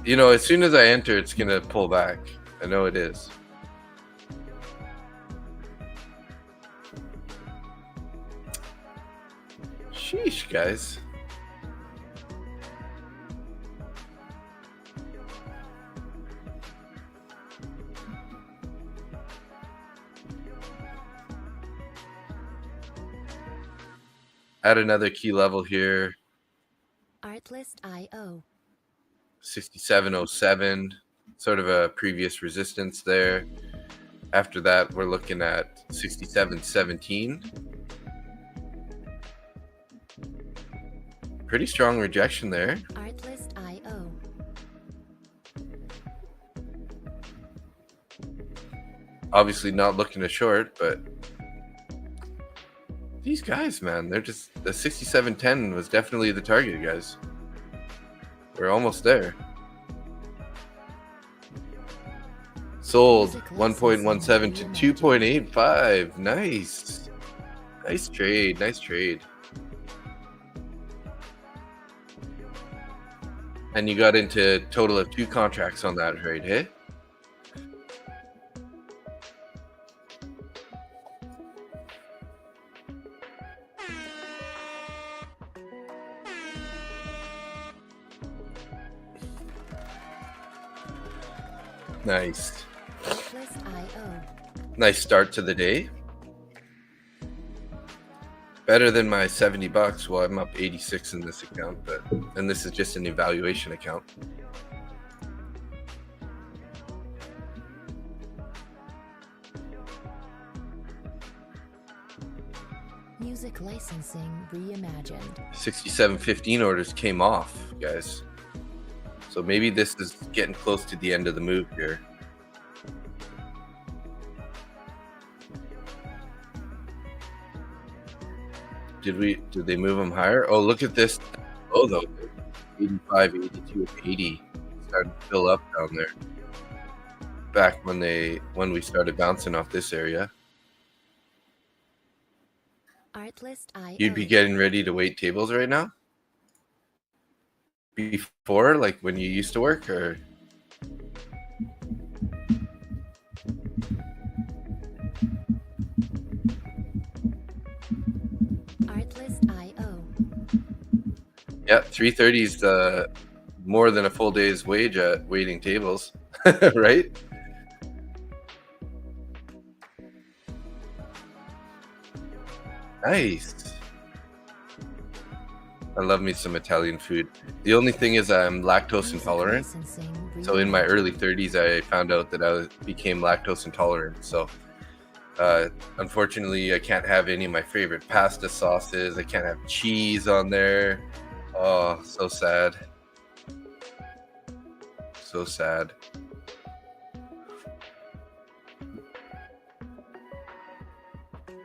You know, as soon as I enter, it's gonna pull back. I know it is. Sheesh, guys. At another key level here. Artlist.io. 6707, sort of a previous resistance there. After that, we're looking at 6717. Pretty strong rejection there. Artlist.io. Obviously not looking to short, but these guys, man, they're just, the 6710 was definitely the target, guys. We're almost there. Sold 1.17 to 2.85. Nice. Nice trade. Nice trade. And you got into a total of 2 contracts on that trade, hey? Nice. Artlist.io. Nice start to the day. Better than my 70 bucks. Well, I'm up 86 in this account, and this is just an evaluation account. Music licensing reimagined. 67.15 orders came off, guys. So maybe this is getting close to the end of the move here. Did they move them higher? Oh, look at this. Oh, though. 85, 82, 80. Starting to fill up down there. Back when we started bouncing off this area. Artlist.io. You'd be getting ready to wait tables right now? Before, like when you used to work, or? Artlist.io. Yeah, 3:30 is more than a full day's wage at waiting tables, right? Nice. I love me some Italian food. The only thing is I'm lactose intolerant. So in my early 30s, I found out that I became lactose intolerant. So unfortunately, I can't have any of my favorite pasta sauces. I can't have cheese on there. Oh, so sad. So sad.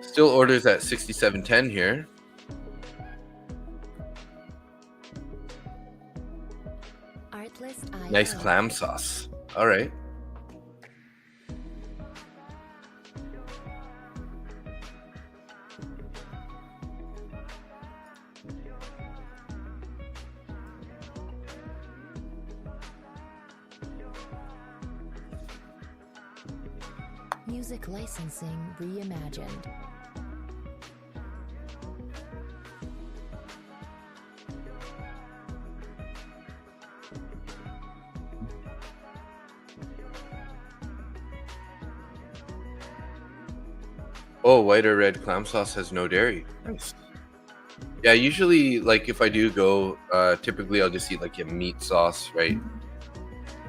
Still orders at 67.10 here. Artlist.io. Nice clam sauce. All right. Music licensing reimagined. Oh, white or red clam sauce has no dairy. Nice. Yeah, usually, like if I do go, typically I'll just eat like a meat sauce, right?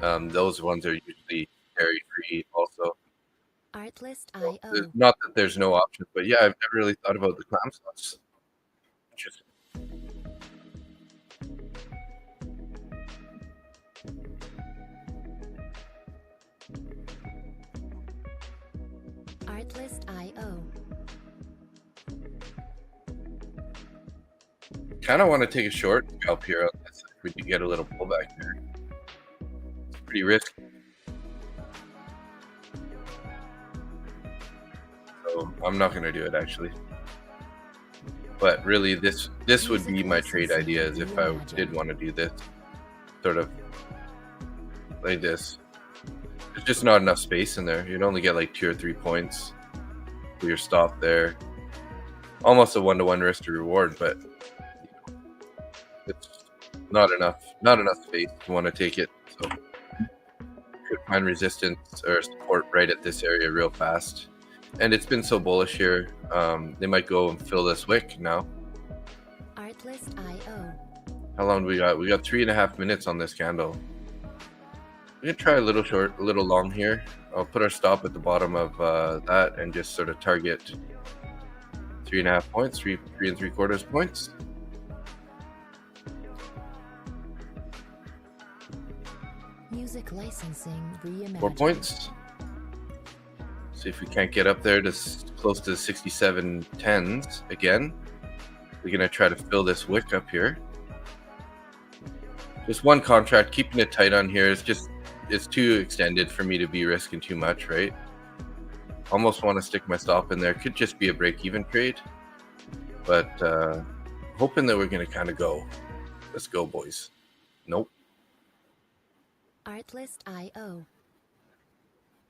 Those ones are usually dairy free also. Artlist.io. Not that there's no option, but yeah, I've never really thought about the clam sauce. Interesting. Artlist.io. Kind of want to take a short scalp here on this if we do get a little pullback here. It's pretty risky. So I'm not going to do it actually. But really, this would be my trade idea, is if I did want to do this, sort of like this. There's just not enough space in there. You'd only get like 2 or 3 points for your stop there. Almost a 1-to-1 risk to reward, but it's not enough space to want to take it. So could find resistance or support right at this area real fast. And it's been so bullish here. They might go and fill this wick now. Artlist.io. How long do we got? We got 3.5 minutes on this candle. We can try a little short, a little long here. I'll put our stop at the bottom of that and just sort of target 3.5 points, 3 3/4 points. Music licensing reimagined. 4 points. See if we can't get up there to close to 67.10s again. We're gonna try to fill this wick up here. Just one contract, keeping it tight on here. It's too extended for me to be risking too much, right? Almost want to stick my stop in there. Could just be a break-even trade, but hoping that we're gonna kind of go. Let's go, boys. Nope. Artlist.io.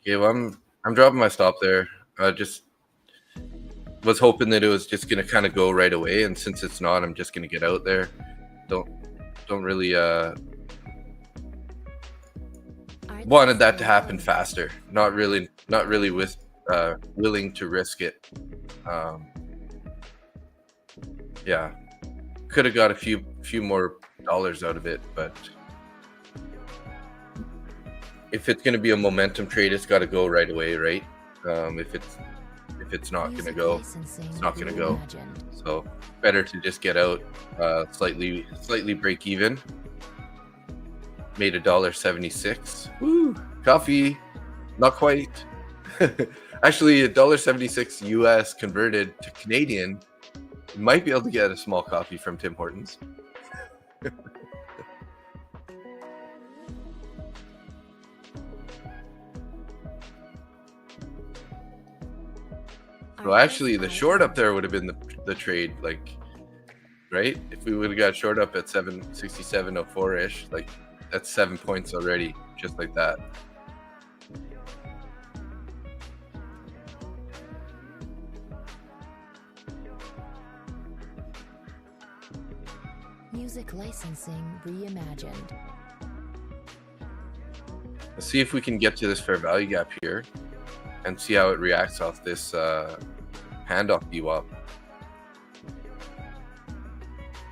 Okay, well, I'm dropping my stop there. I just was hoping that it was just gonna kind of go right away, and since it's not, I'm just gonna get out there. Don't really wanted that to happen faster. Not really with willing to risk it. Yeah, could have got a few more dollars out of it, but if it's going to be a momentum trade, it's got to go right away, right? If it's not going to go, it's not going to go. So better to just get out, slightly break even. Made $1.76. Woo! Coffee, not quite. Actually, $1.76 US converted to Canadian. You might be able to get a small coffee from Tim Hortons. Well, actually, the short up there would have been the trade, like, right? If we would have got short up at 767.04 ish, like, that's 7 points already, just like that. Music licensing reimagined. Let's see if we can get to this fair value gap here and see how it reacts off this handoff VWAP.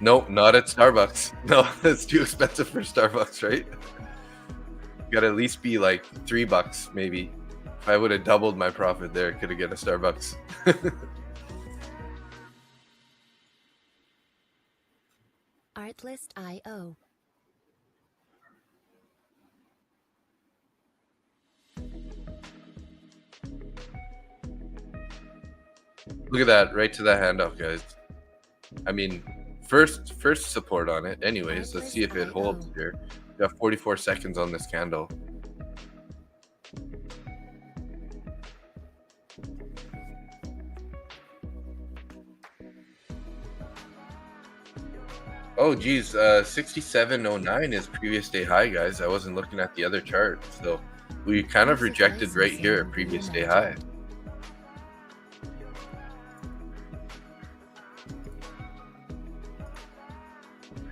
Nope, not at Starbucks. No, that's too expensive for Starbucks, right? Got to at least be like $3 maybe. If I would have doubled my profit there, could have get a Starbucks. Artlist.io. Look at that, right to that handoff, guys. I mean, first support on it. Anyways, let's see if it holds here. We got 44 seconds on this candle. Oh, geez, 67.09 is previous day high, guys. I wasn't looking at the other chart, so we kind of rejected right here at previous day high.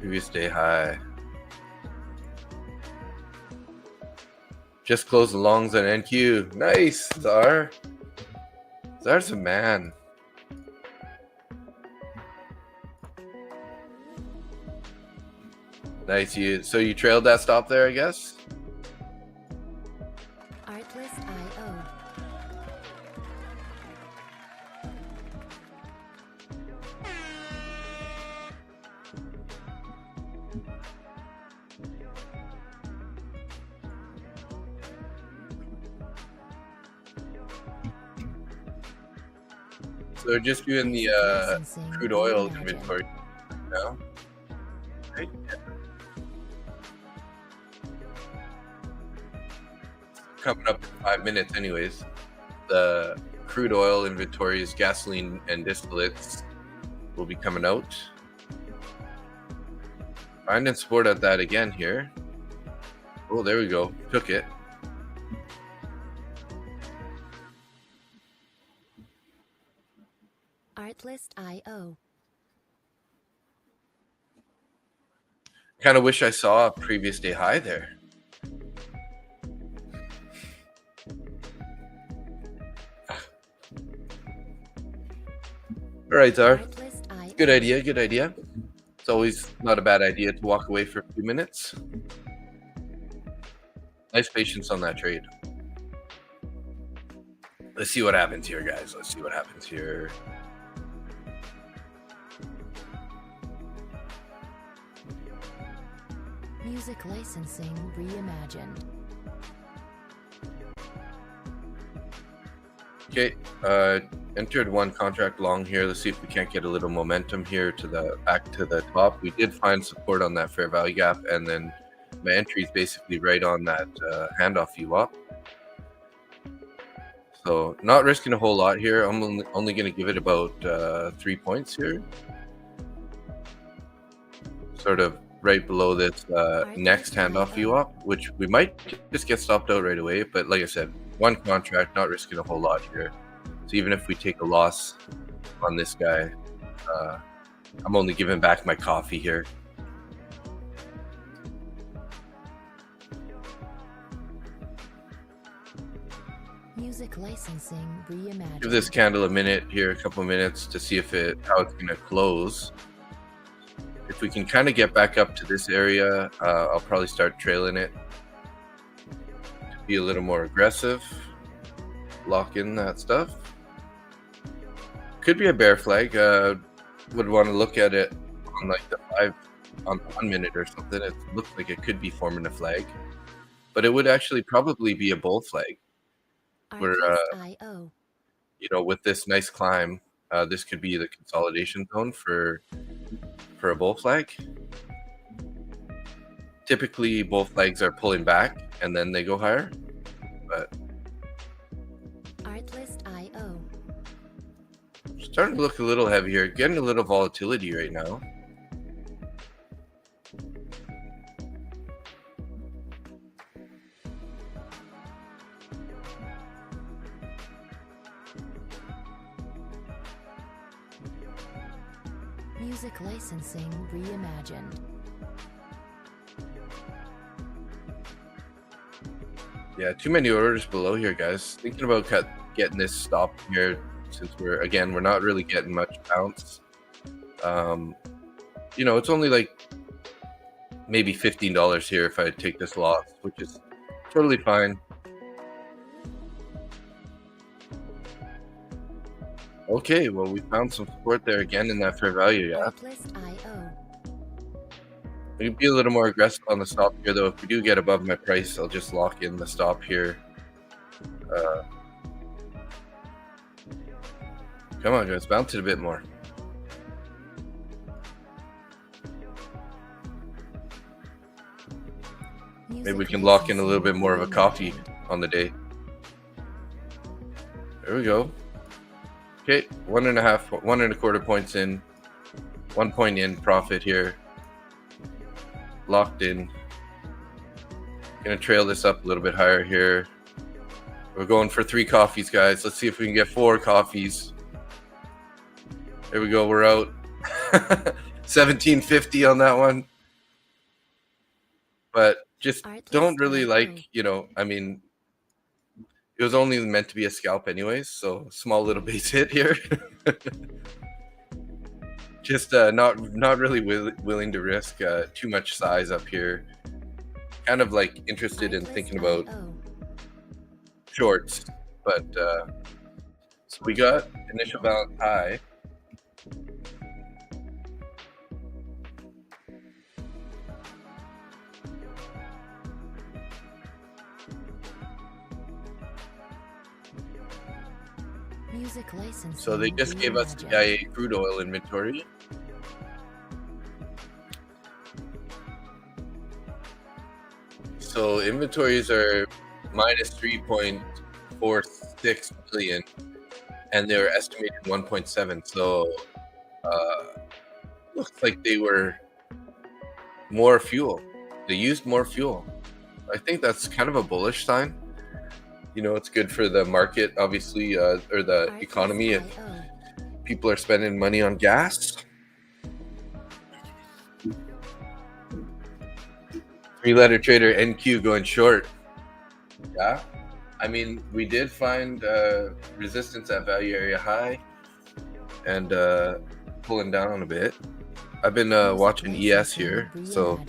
Previous day high. Just closed the longs on NQ. Nice, Czar. Czar's a man. Nice. So you trailed that stop there, I guess? Artlist.io. So they're just doing the crude oil inventory now. Right? Coming up in 5 minutes anyways. The crude oil inventories, gasoline and distillates will be coming out. Finding support at that again here. Oh, there we go. Took it. Artlist.io. Kind of wish I saw a previous day high there. All right, Czar. Good idea, good idea. It's always not a bad idea to walk away for a few minutes. Nice patience on that trade. Let's see what happens here, guys. Let's see what happens here. Music licensing reimagined. Okay, entered one contract long here. Let's see if we can't get a little momentum here to the back to the top. We did find support on that fair value gap, and then my entry is basically right on that handoff VWAP. So not risking a whole lot here. I'm only going to give it about 3 points here. Sort of right below this next handoff VWAP, which we might just get stopped out right away. But like I said, one contract, not risking a whole lot here. So even if we take a loss on this guy, I'm only giving back my coffee here. Music licensing reimagined. Give this candle a minute here, a couple minutes to see how it's going to close. If we can kind of get back up to this area, I'll probably start trailing it to be a little more aggressive. Lock in that stuff. Could be a bear flag. Would want to look at it on like the 1 minute or something. It looks like it could be forming a flag, but it would actually probably be a bull flag. Where with this nice climb, this could be the consolidation zone for a bull flag. Typically, bull flags are pulling back and then they go higher, but Artlist.io. Starting to look a little heavier, getting a little volatility right now. Music licensing reimagined. Yeah, too many orders below here, guys. Thinking about getting this stop here, since we're not really getting much bounce. It's only like maybe $15 here if I take this loss, which is totally fine. Okay, well, we found some support there again in that fair value, yeah. We can be a little more aggressive on the stop here, though. If we do get above my price, I'll just lock in the stop here. Come on, guys, bounce it a bit more. Maybe we can lock in a little bit more of a coffee on the day. There we go. Okay, 1.25 points in, 1 point in profit here. Locked in. Gonna trail this up a little bit higher here. We're going for 3 coffees, guys. Let's see if we can get 4 coffees. There we go. We're out. 1750 on that one. But just don't really like, it was only meant to be a scalp anyways, so small little base hit here. Just not really willing to risk too much size up here. Kind of like interested in thinking about shorts, but so we got initial balance high. Music licensing. So they just gave us the IA crude oil inventory. So inventories are minus 3.46 billion, and they're estimated 1.7. So looks like they were more fuel. They used more fuel. I think that's kind of a bullish sign. It's good for the market, obviously, or the economy if people are spending money on gas. 3-letter trader NQ going short. Yeah. We did find resistance at value area high and pulling down a bit. I've been watching ES here, so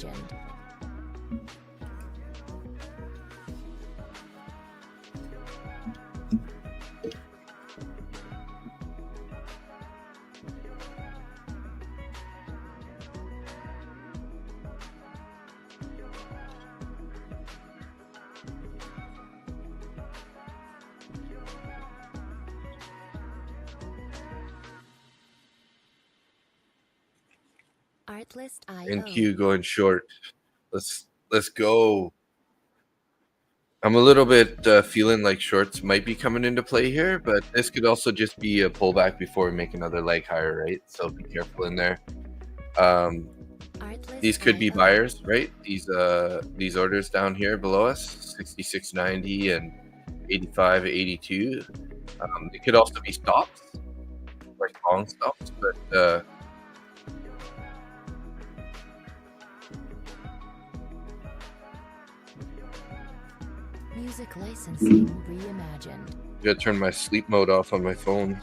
NQ going short. Let's go. I'm a little bit feeling like shorts might be coming into play here, but this could also just be a pullback before we make another leg higher, right? So be careful in there. These could be buyers, right? These orders down here below us, 66.90 and 85.82. They could also be stops, like long stops, but Music licensing reimagined. I gotta turn my sleep mode off on my phone.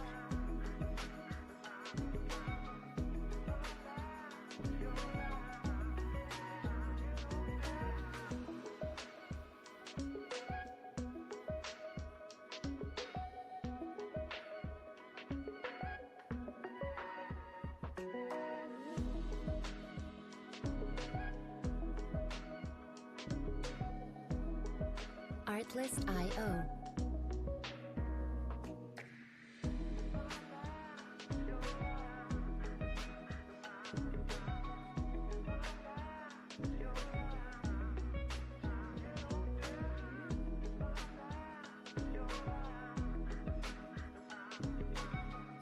Artlist IO.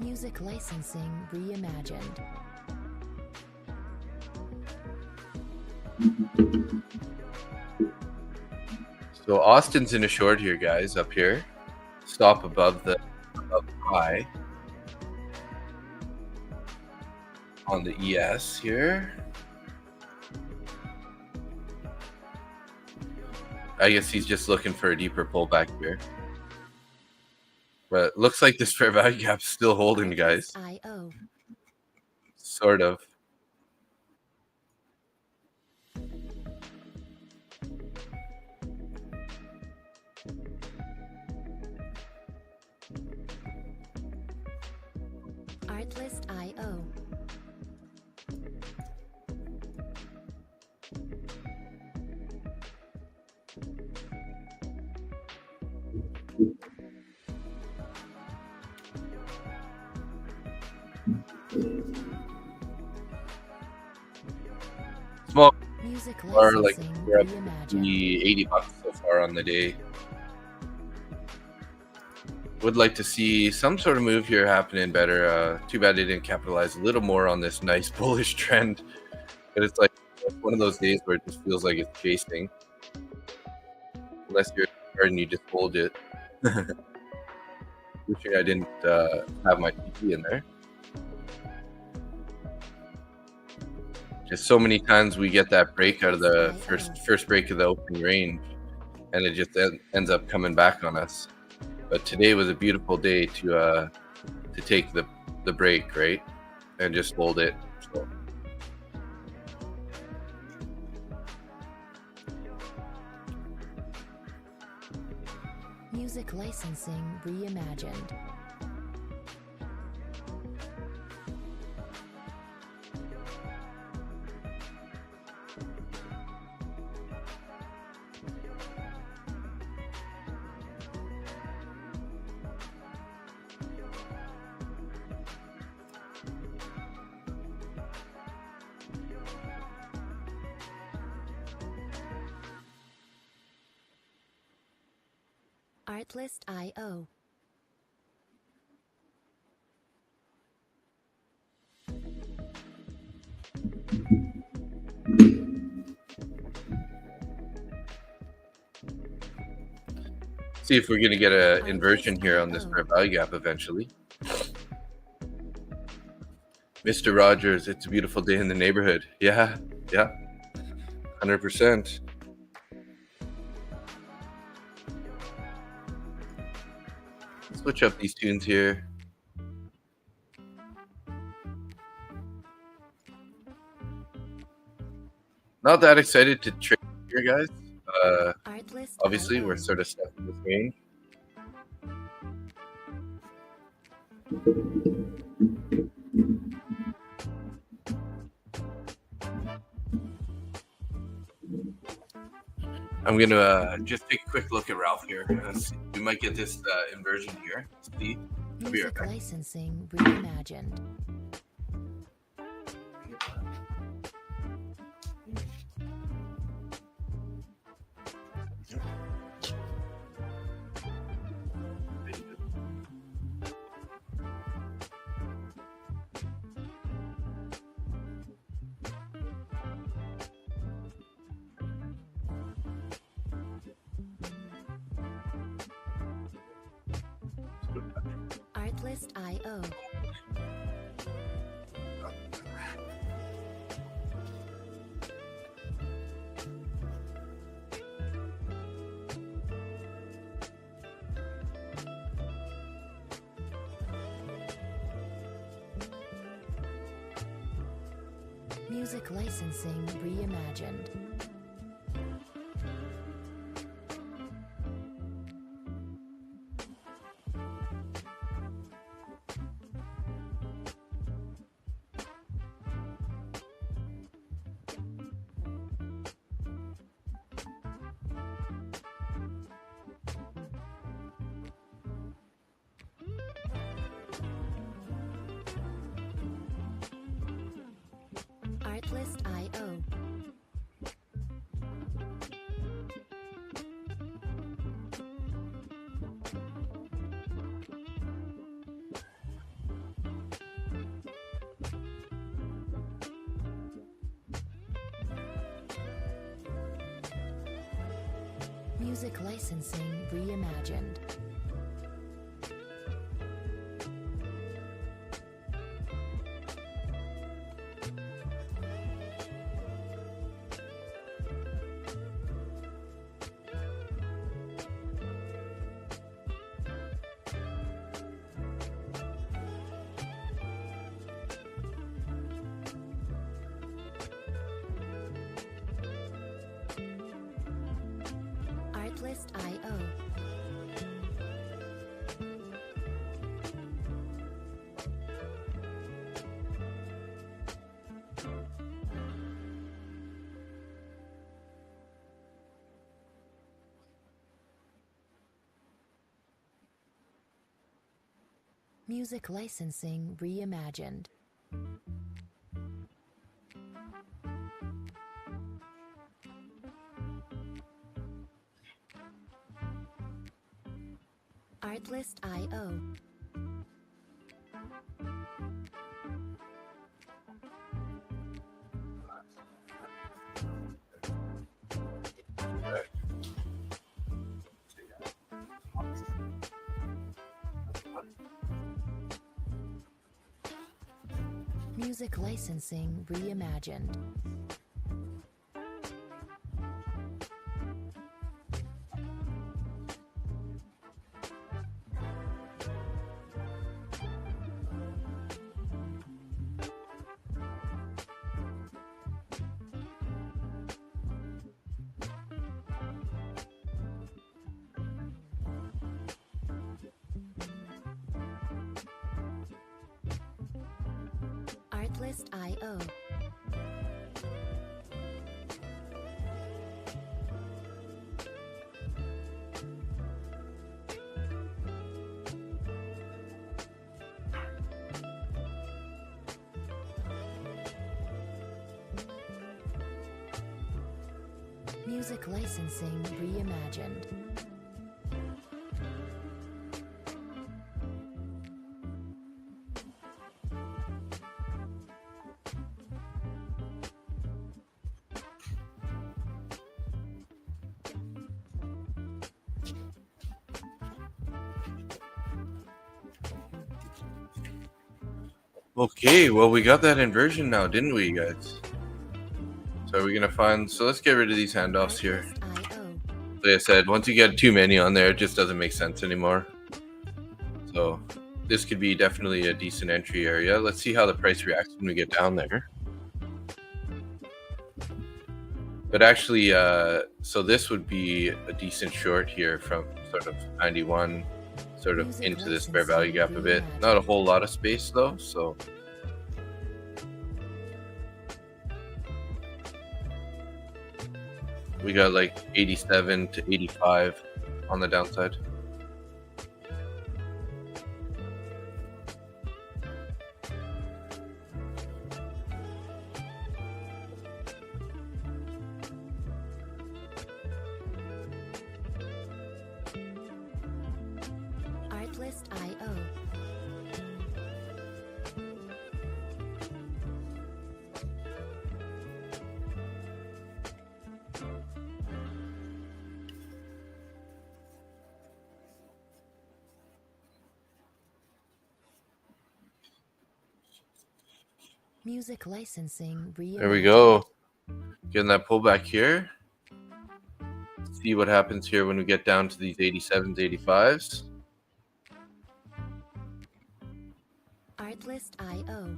Music licensing reimagined. So Austin's in a short here, guys, up here. Stop above the high on the ES here. I guess he's just looking for a deeper pullback here. But looks like this fair value gap's still holding, guys. IO. Sort of. Artlist IO. Small Music are like licensing we're up reimagined. the 80 bucks so far on the day. Would like to see some sort of move here happening better. Too bad they didn't capitalize a little more on this nice bullish trend. But it's like one of those days where it just feels like it's chasing. Unless you're and you just hold it. Wishing I didn't have my TP in there. Just so many times we get that break out of the first break of the opening range, and it just ends up coming back on us. But today was a beautiful day to take the break, right, and just hold it. So. Music licensing reimagined. Artlist IO. See if we're going to get an inversion here on this fair value gap eventually. Mr. Rogers, it's a beautiful day in the neighborhood. Yeah, 100%. Switch up these tunes here. Not that excited to trade here, guys. Obviously, we're sort of stuck in this range. I'm gonna just take a quick look at Ralph here. We might get this inversion here. See, Music licensing reimagined. Artlist IO. Music licensing reimagined. Artlist.io. Music licensing reimagined. Artlist.io. Music licensing reimagined. Artlist.io. Music licensing reimagined. Artlist.io. Music licensing reimagined. Okay, well, we got that inversion now, didn't we, guys? So are we gonna find? So let's get rid of these handoffs here. Artlist.io. Like I said, once you get too many on there, it just doesn't make sense anymore. So this could be definitely a decent entry area. Let's see how the price reacts when we get down there. But actually, so this would be a decent short here from sort of 91, sort of into this fair value gap a bit. Not a whole lot of space though, so. We got like 87 to 85 on the downside. Artlist.io. Music licensing reimagined. There we go. Getting that pullback here. See what happens here when we get down to these 87s, 85s. Artlist.io.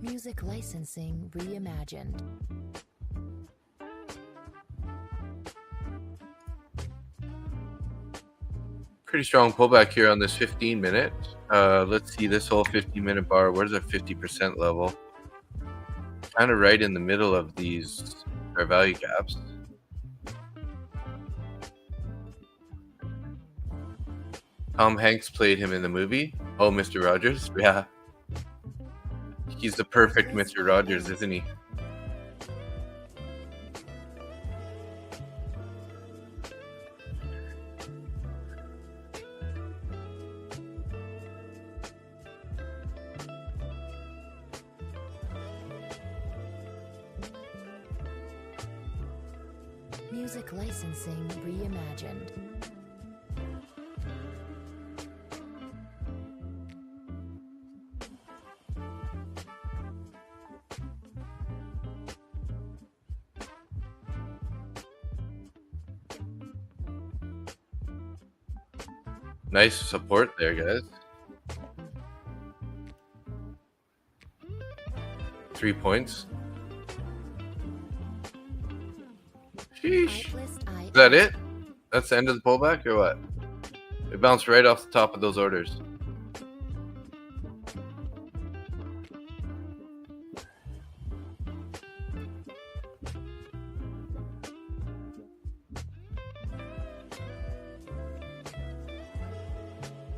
Music licensing reimagined. Pretty strong pullback here on this 15-minute. Let's see this whole 15-minute bar. Where's our 50% level? Kind of right in the middle of these fair value gaps. Tom Hanks played him in the movie. Oh, Mr. Rogers? Yeah. He's the perfect Mr. Rogers, isn't he? Music licensing reimagined. Nice support there, guys. 3 points. Sheesh. Is that it? That's the end of the pullback or what? It bounced right off the top of those orders.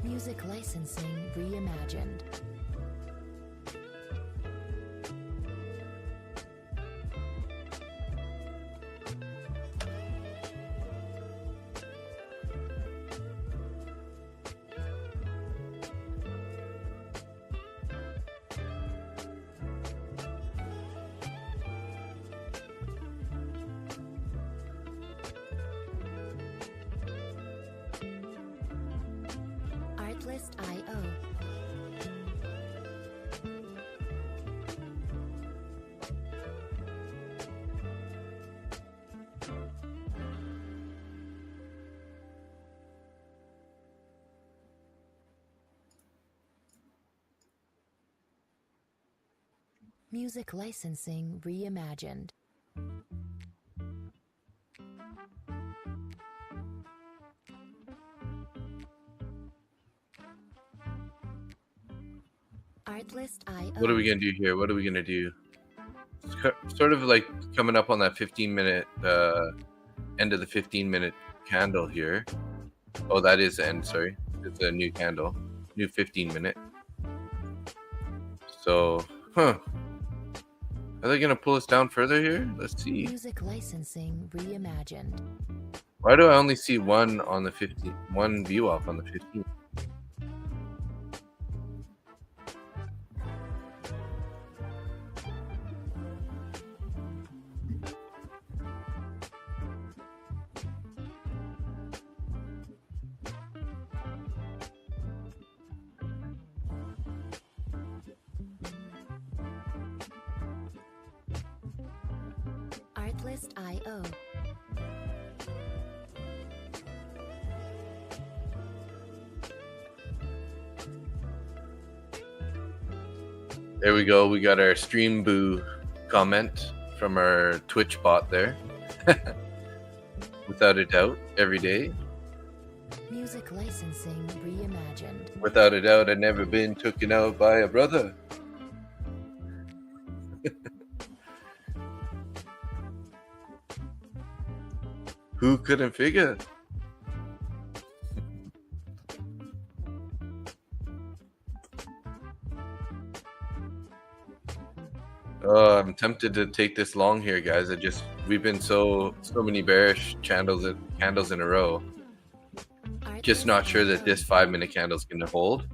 Music licensing reimagined. Artlist.io. Music licensing reimagined. Artlist.io. What are we going to do here? What are we going to do? Sort of like coming up on that 15-minute, end of the 15-minute candle here. Oh, that is the end, sorry. It's a new candle. New 15-minute. So, Are they going to pull us down further here? Let's see. Music licensing reimagined. Why do I only see one on the 15? One view off on the 15? Artlist.io. There we go. We got our stream boo comment from our Twitch bot there. Without a doubt, every day. Music licensing reimagined. Without a doubt, I've never been taken out by a brother. Who couldn't figure? Oh, I'm tempted to take this long here, guys. We've been so many bearish candles in a row. Just not sure that this 5-minute candle is going to hold.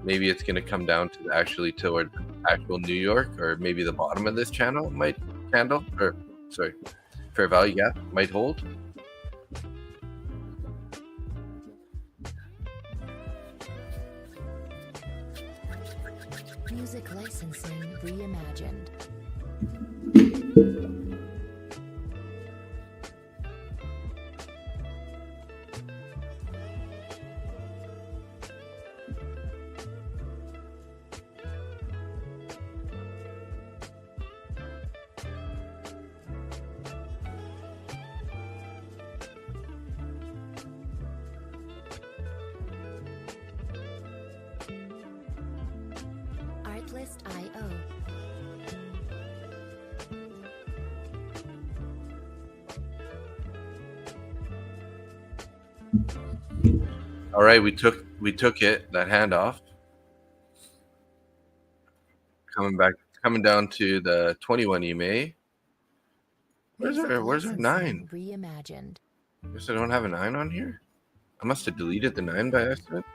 Maybe it's going to come down to toward actual New York, or maybe the bottom of this fair value gap might hold. Music licensing reimagined. Artlist.io. All right, we took it, that handoff. Coming down to the 21 EMA. Where's our 9? Reimagined. Guess I don't have a 9 on here. I must have deleted the 9 by accident.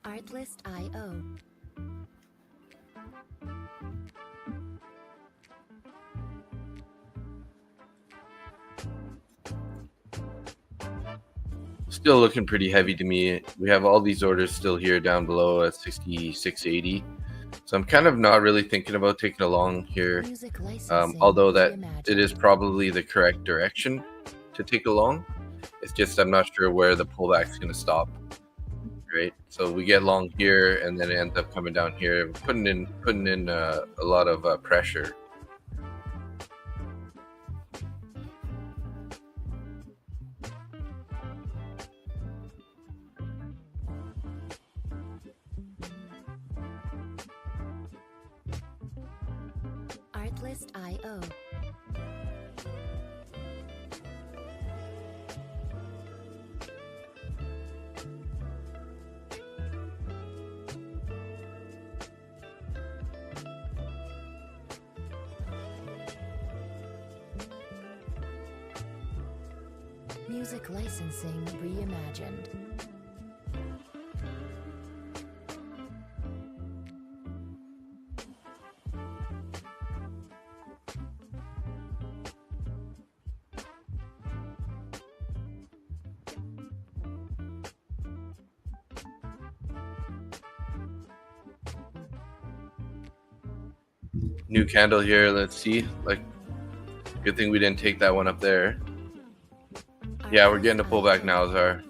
Artlist.io. Still looking pretty heavy to me. We have all these orders still here down below at 66.80. So I'm kind of not really thinking about taking a long here. Although that it is probably the correct direction to take a long. It's just I'm not sure where the pullback's going to stop. Right, so we get long here, and then it ends up coming down here, putting in a lot of pressure. Artlist.io. Music licensing reimagined. New candle here. Let's see. Like, good thing we didn't take that one up there. Yeah, we're getting a pullback now, Zar.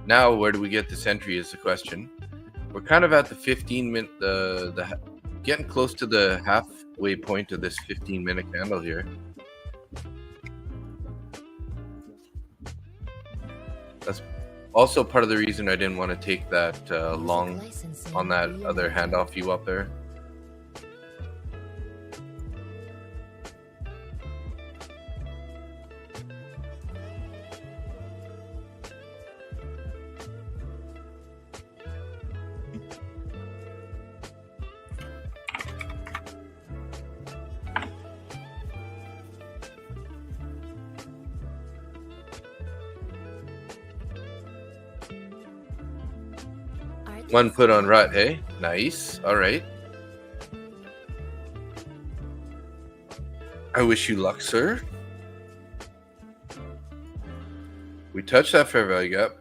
Now, where do we get this entry is the question. We're kind of at the 15-minute, getting close to the halfway point of this 15-minute candle here. That's also part of the reason I didn't want to take that long on that other handoff view up there. One put on rut, hey? Nice. All right. I wish you luck, sir. We touched that fair value gap.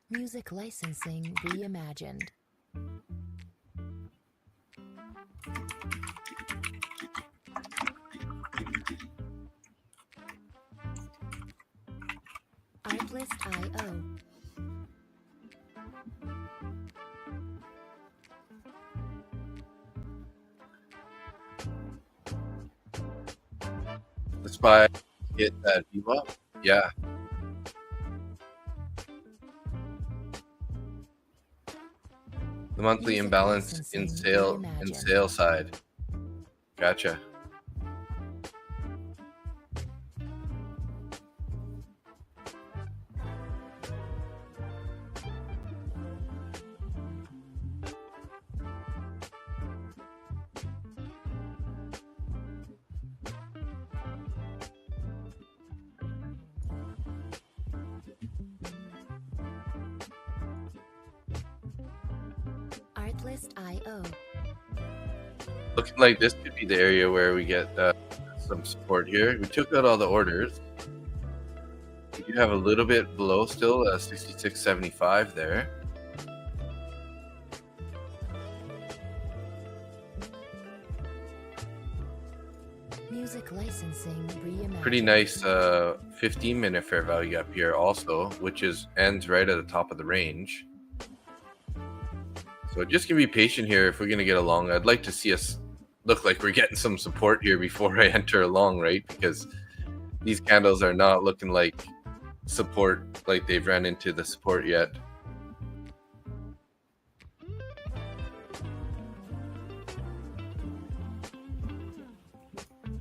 Music licensing reimagined. Artlist.io. Let's buy, get that view up. Yeah. The monthly Music imbalance in licensing sale reimagined. side. Gotcha. Artlist.io. Looking like this could be the area where we get some support here. We took out all the orders. We do have a little bit below still, 66.75 there. Music licensing reimagined. Pretty nice 15-minute fair value gap here also, which ends right at the top of the range. So just gonna be patient here if we're gonna get along. I'd like to see us look like we're getting some support here before I enter along, right? Because these candles are not looking like support, like they've ran into the support yet.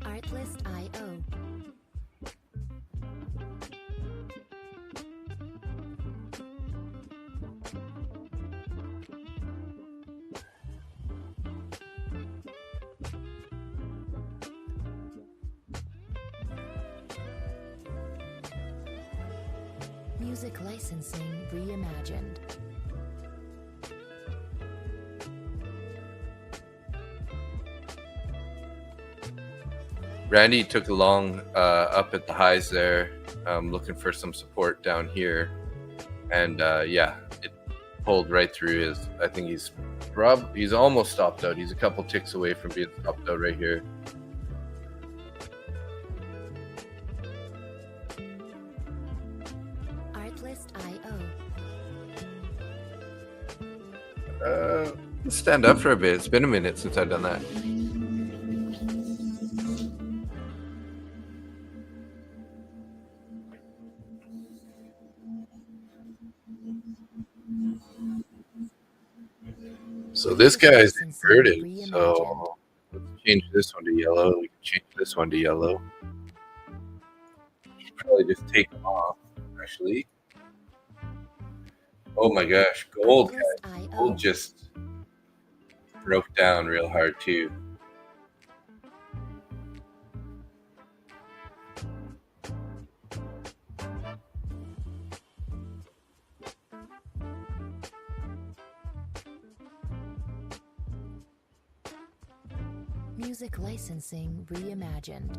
Artlist.io. Music licensing reimagined. Randy took a long up at the highs there, looking for some support down here, and yeah, it pulled right through his. I think he's almost stopped out. He's a couple ticks away from being stopped out right here. Let's stand up for a bit. It's been a minute since I've done that. So this guy's inverted. So let's change this one to yellow. We can change this one to yellow. Should probably just take them off, actually. Oh my gosh, gold, guys. Gold just broke down real hard too. Music licensing reimagined.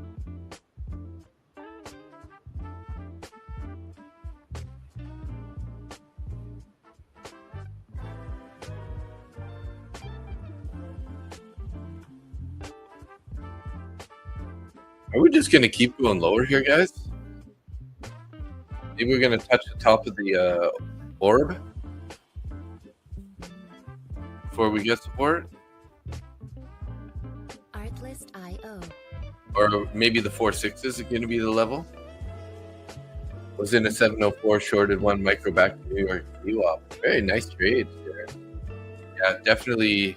Are we just going to keep going lower here, guys? Maybe we're going to touch the top of the orb before we get support? Artlist.io. Or maybe the 4.6 is going to be the level? Was in a 704, shorted one micro back to New York VWAP. Very nice trade there. Yeah, definitely.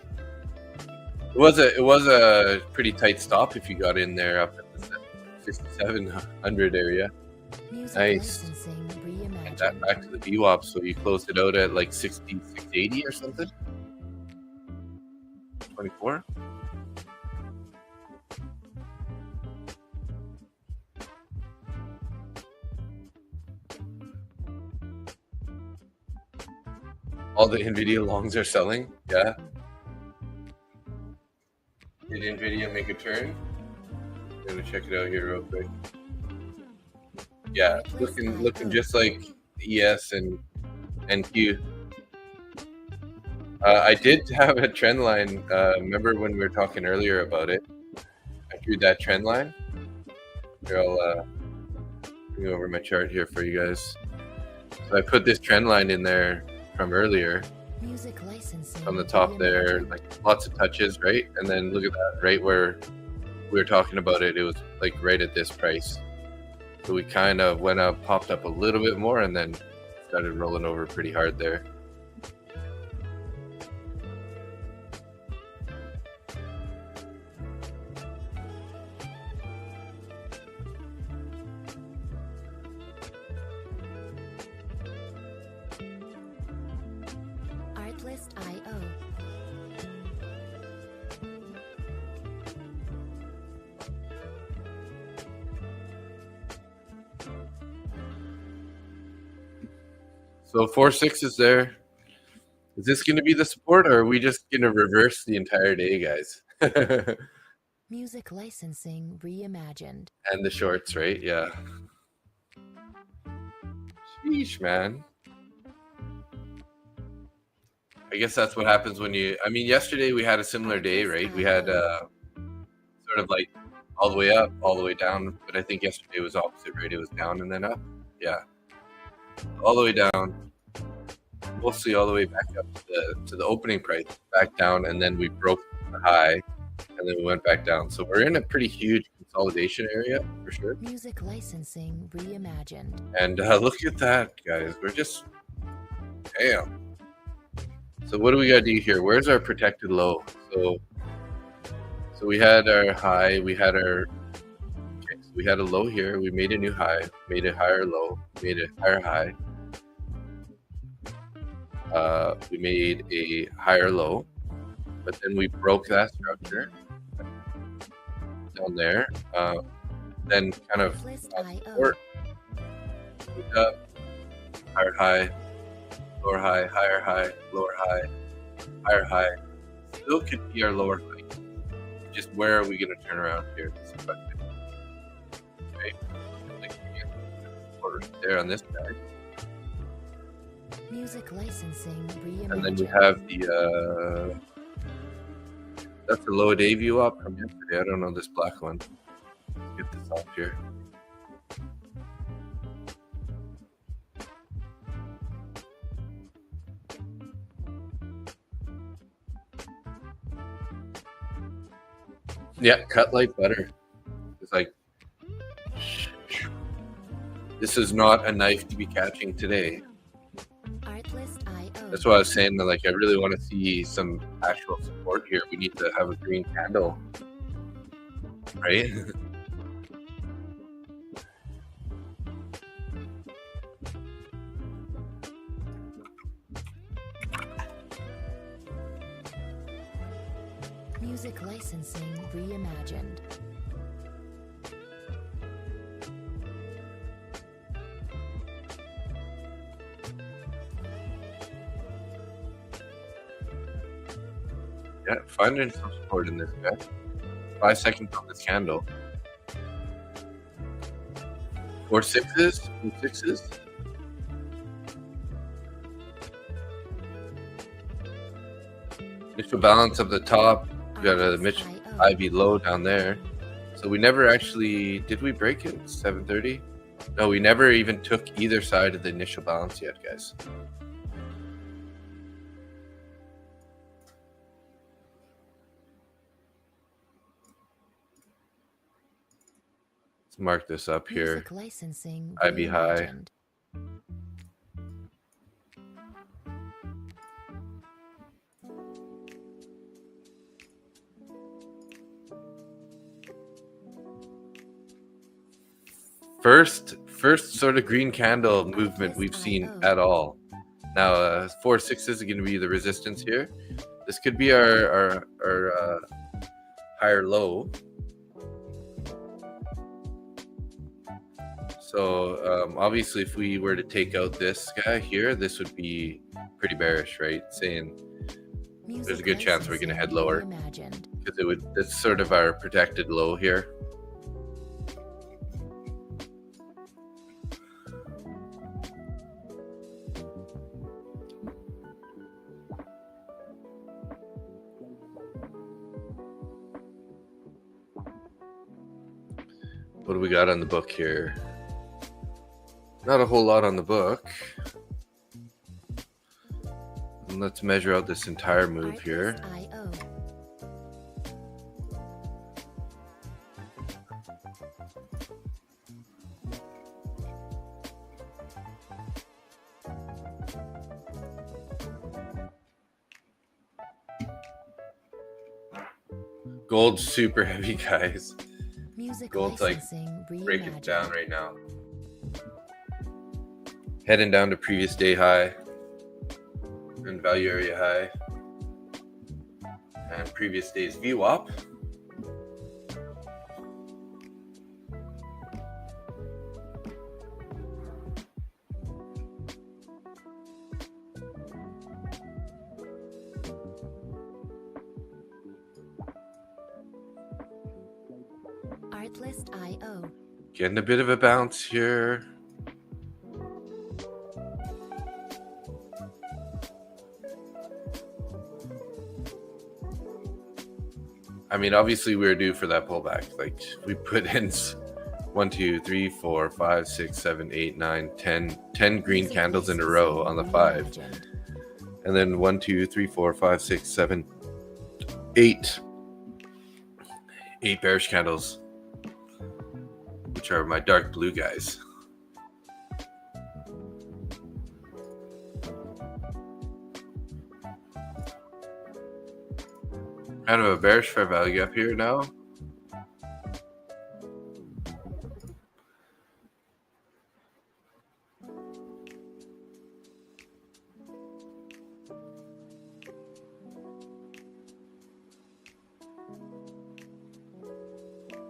It was a pretty tight stop if you got in there up at the 6,700 area. Music Nice. licensing reimagined. And that back to the VWAP, so you closed it out at like 60, 680 or something. 24. All the NVIDIA longs are selling. Yeah. Did NVIDIA make a turn? I'm gonna check it out here real quick. Yeah, looking just like ES and NQ. I did have a trend line. Remember when we were talking earlier about it? I drew that trend line. Here, I'll bring over my chart here for you guys. So I put this trend line in there from earlier. Music licensing On the top there, like lots of touches, right? And then look at that, right where we were talking about it, it was like right at this price. So we kind of went up, popped up a little bit more, and then started rolling over pretty hard there. Artlist.io. So 4.6 is there. Is this going to be the support, or are we just going to reverse the entire day, guys? Music licensing reimagined. And the shorts, right? Yeah. Sheesh, man. I guess that's what happens when you. I mean, yesterday we had a similar day, right? We had sort of like all the way up, all the way down. But I think yesterday was opposite, right? It was down and then up. Yeah. All the way down, mostly all the way back up to the opening price, back down, and then we broke the high, and then we went back down. So we're in a pretty huge consolidation area for sure. Music licensing reimagined. And look at that, guys. We're just damn. So what do we gotta do here? Where's our protected low? So we had our high. We had our so we had a low here. We made a new high. Made a higher low. Made a higher high. We made a higher low, but then we broke that structure down there. Then kind of support, moved up, higher high, lower high, higher high, lower high, higher high. Still could be our lower high. Just where are we going to turn around here? This is the question. Okay, like right there on this guy. Music licensing reimagined. And then we have the that's the low day view up from yesterday. I don't know this black one. Let's get this off here. Yeah, cut like butter. It's like this is not a knife to be catching today. That's why I was saying that, like, I really want to see some actual support here. We need to have a green candle, right? Music licensing reimagined. Yeah, finding some support in this guy. 5 seconds on this candle. 4 sixes, 4 sixes. Initial balance up the top. We got a Ivy low down there. So we never actually, did we break it? 730? No, we never even took either side of the initial balance yet, guys. Let's mark this up here. Licensing Ivy high. First sort of green candle movement we've seen at all. Now 4 sixes are going to be the resistance here. This could be our higher low. So obviously, if we were to take out this guy here, this would be pretty bearish, right? Saying there's a good chance we're going to head lower because it would. That's sort of our protected low here. What do we got on the book here? Not a whole lot on the book. And let's measure out this entire move here. Gold's super heavy, guys. Gold's like breaking down right now. Heading down to previous day high and value area high and previous day's VWAP. Artlist.io. Getting a bit of a bounce here. I mean, obviously we're due for that pullback. Like, we put in 1, 2, 3, 4, 5, 6, 7, 8, 9, 10 green candles in a row on the 5. And then 1, 2, 3, 4, 5, 6, 7, 8 8 bearish candles, which are my dark blue guys. Kind of a bearish fair value gap here now.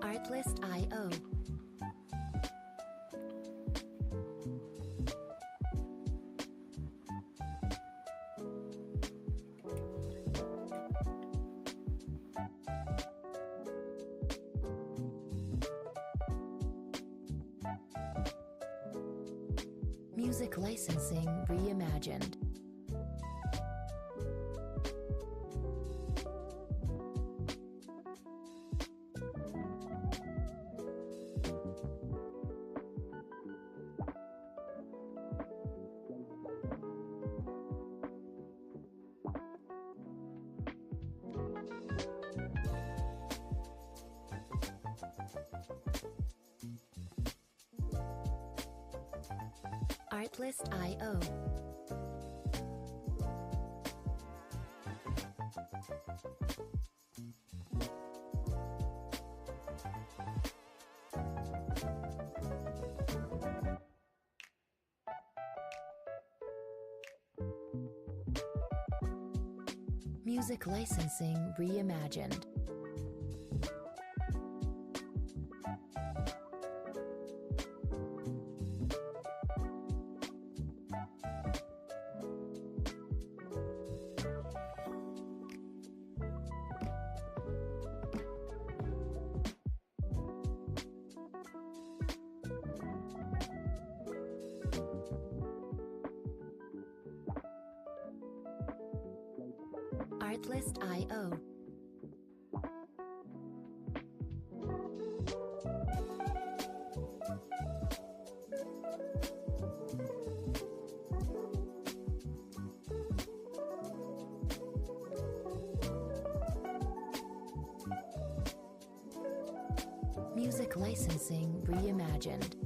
Artlist.io. Music licensing reimagined. Artlist.io. Music licensing reimagined. Artlist.io. Music licensing reimagined.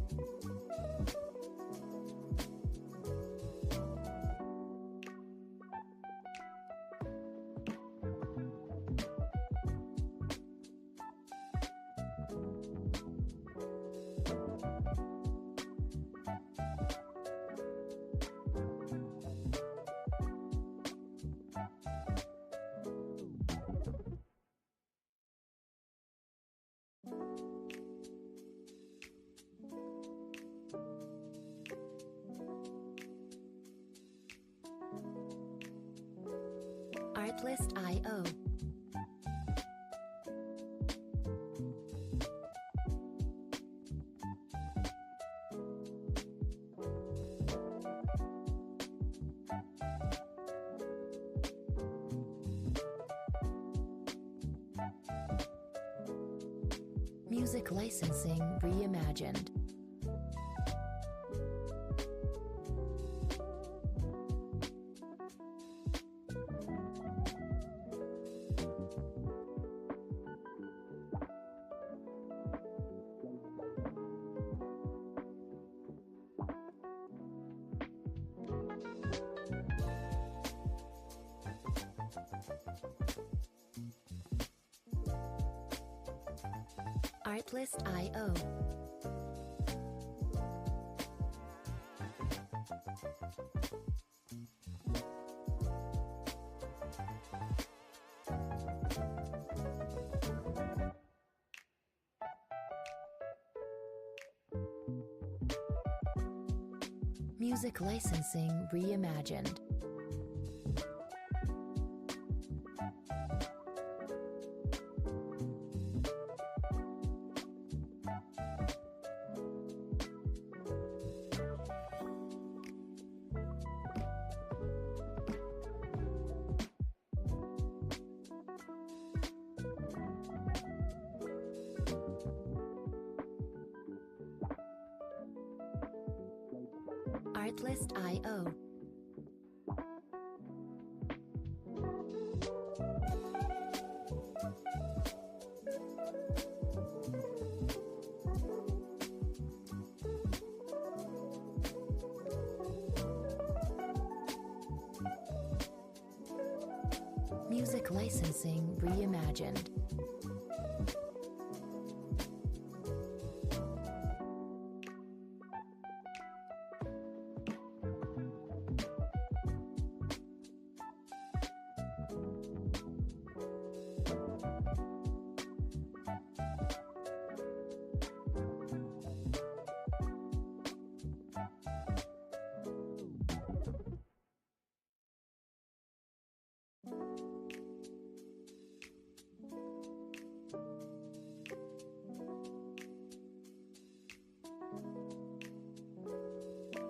Artlist.io. Music licensing reimagined. Artlist.io. Music licensing reimagined. Artlist.io. Music licensing reimagined.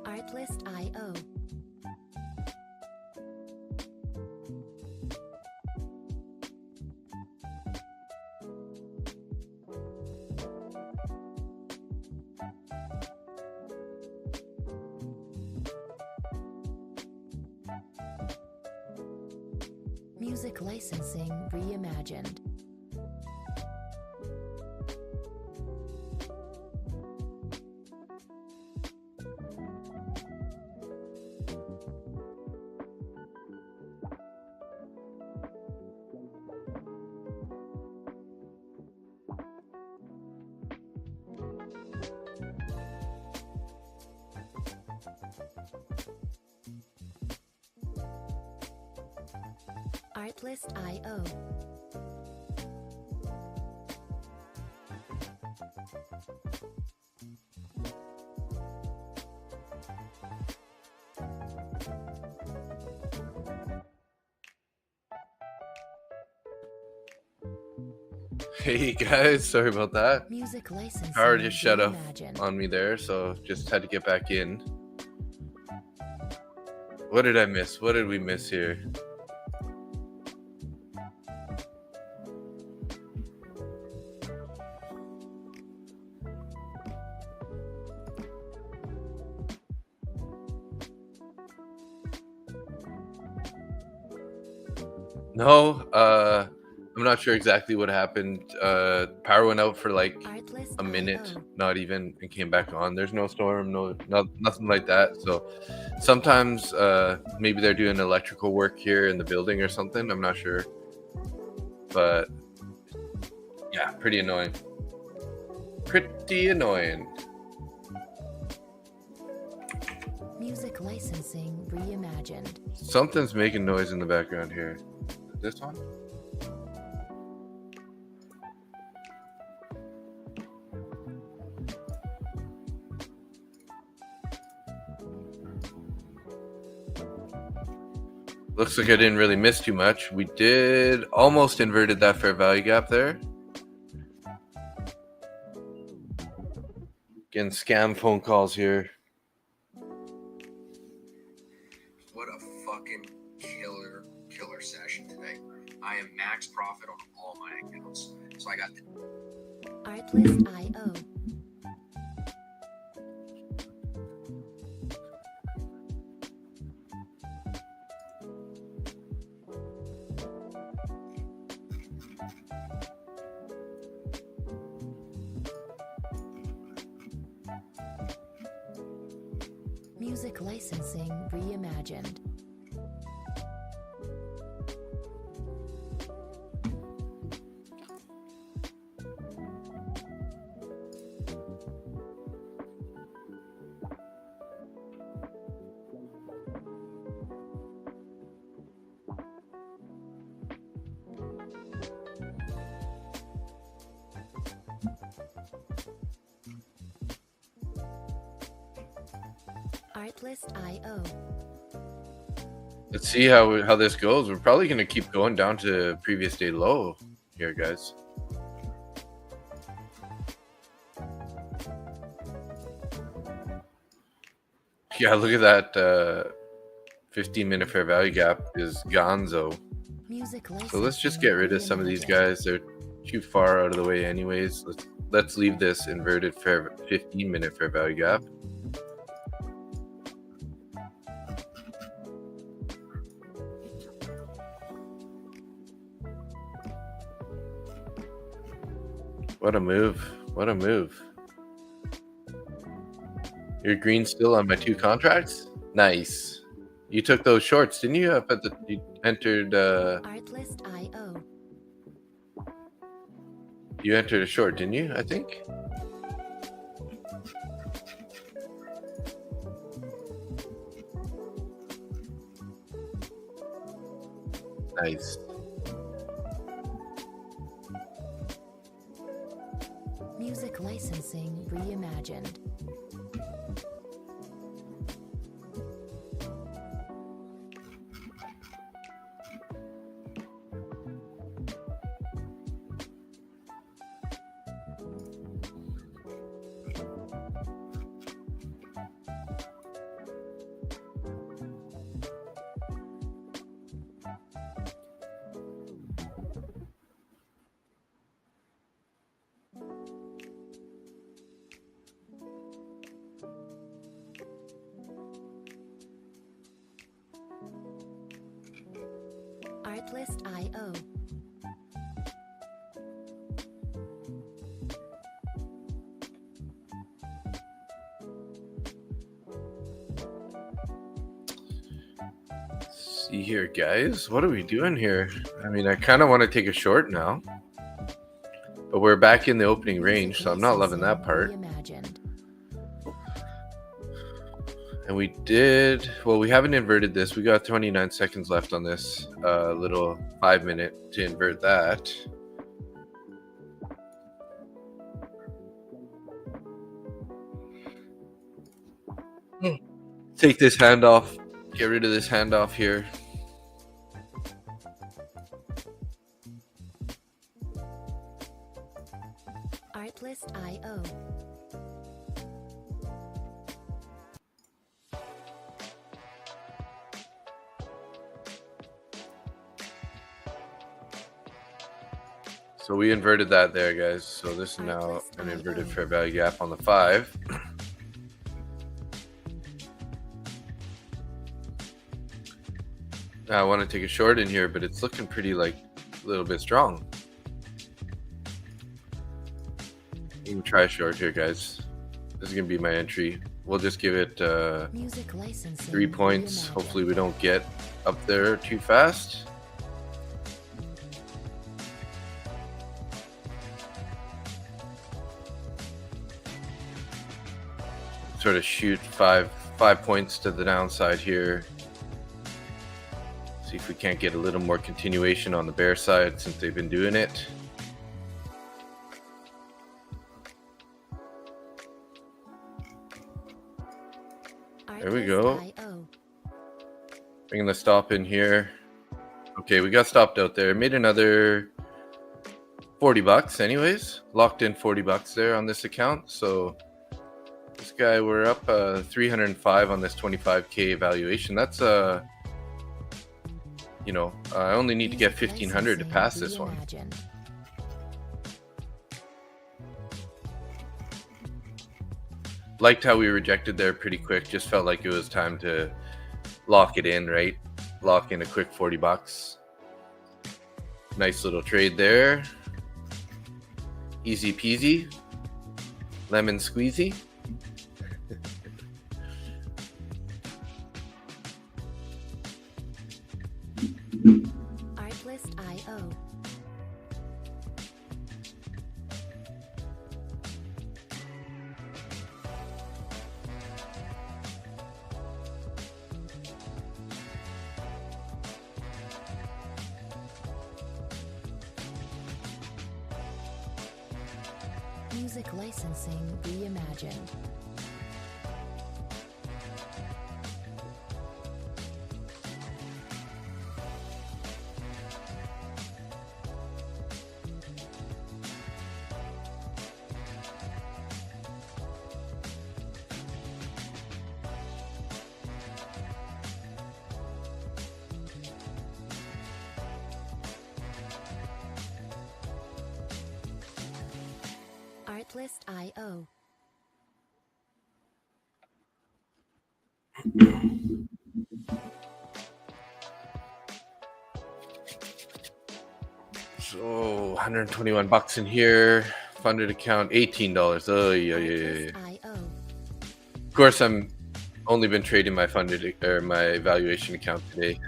Artlist.io. Music licensing reimagined. Artlist.io. Hey guys, sorry about that. Music licensing Power just shut off reimagined. on me there, so just had to get back in. What did I miss? What did we miss here? No, I'm not sure exactly what happened. Power went out for like Artlist.io. a minute, not even, and came back on. There's no storm, nothing like that. So sometimes maybe they're doing electrical work here in the building or something. I'm not sure, but yeah, pretty annoying. Pretty annoying. Music licensing reimagined. Something's making noise in the background here. This one? Looks like I didn't really miss too much. We did almost inverted that fair value gap there. Getting scam phone calls here. What a fucking killer session today. I am max profit on all my accounts. So I got Artlist.io. Music licensing reimagined. Artlist.io. Let's see how this goes. We're probably going to keep going down to previous day low here, guys. Yeah, look at that 15-minute fair value gap is gonzo. Music So let's just get rid of some of these guys. They're too far out of the way anyways. Let's leave this inverted 15-minute fair value gap. What a move. What a move. You're green still on my 2 contracts? Nice. You took those shorts, didn't you? Up at the you entered. Artlist.io. You entered a short, didn't you? I think. Nice. Music licensing reimagined. Artlist.io. See here, guys. What are we doing here? I mean, I kind of want to take a short now, but we're back in the opening range, so I'm not loving that part. Reimagined. And we did, well, we haven't inverted this. We got 29 seconds left on this little 5-minute to invert that. Take this handoff, get rid of this handoff here. Artlist.io. So we inverted that there, guys. So this is now an inverted fair value gap on the 5. Now I want to take a short in here, but it's looking pretty like a little bit strong. We can try a short here, guys. This is gonna be my entry. We'll just give it Music licensing 3 points. reimagined. Hopefully we don't get up there too fast. Sort of shoot five points to the downside here. See if we can't get a little more continuation on the bear side since they've been doing it. There we go. Artlist.io. Bringing the stop in here. Okay, we got stopped out there. Made another 40 bucks anyways. Locked in 40 bucks there on this account. So this guy, we're up 305 on this 25k valuation. That's you know, I only need to get 1500 to pass this one. Reimagined. Liked how we rejected there pretty quick. Just felt like it was time to lock it in, right? Lock in a quick 40 bucks. Nice little trade there. Easy peasy. Lemon squeezy. Artlist.io. Music licensing reimagined. Artlist.io. So 121 bucks in here. Funded account $18. Oh yeah. Artlist.io. Of course, I'm only been trading my funded or my valuation account today.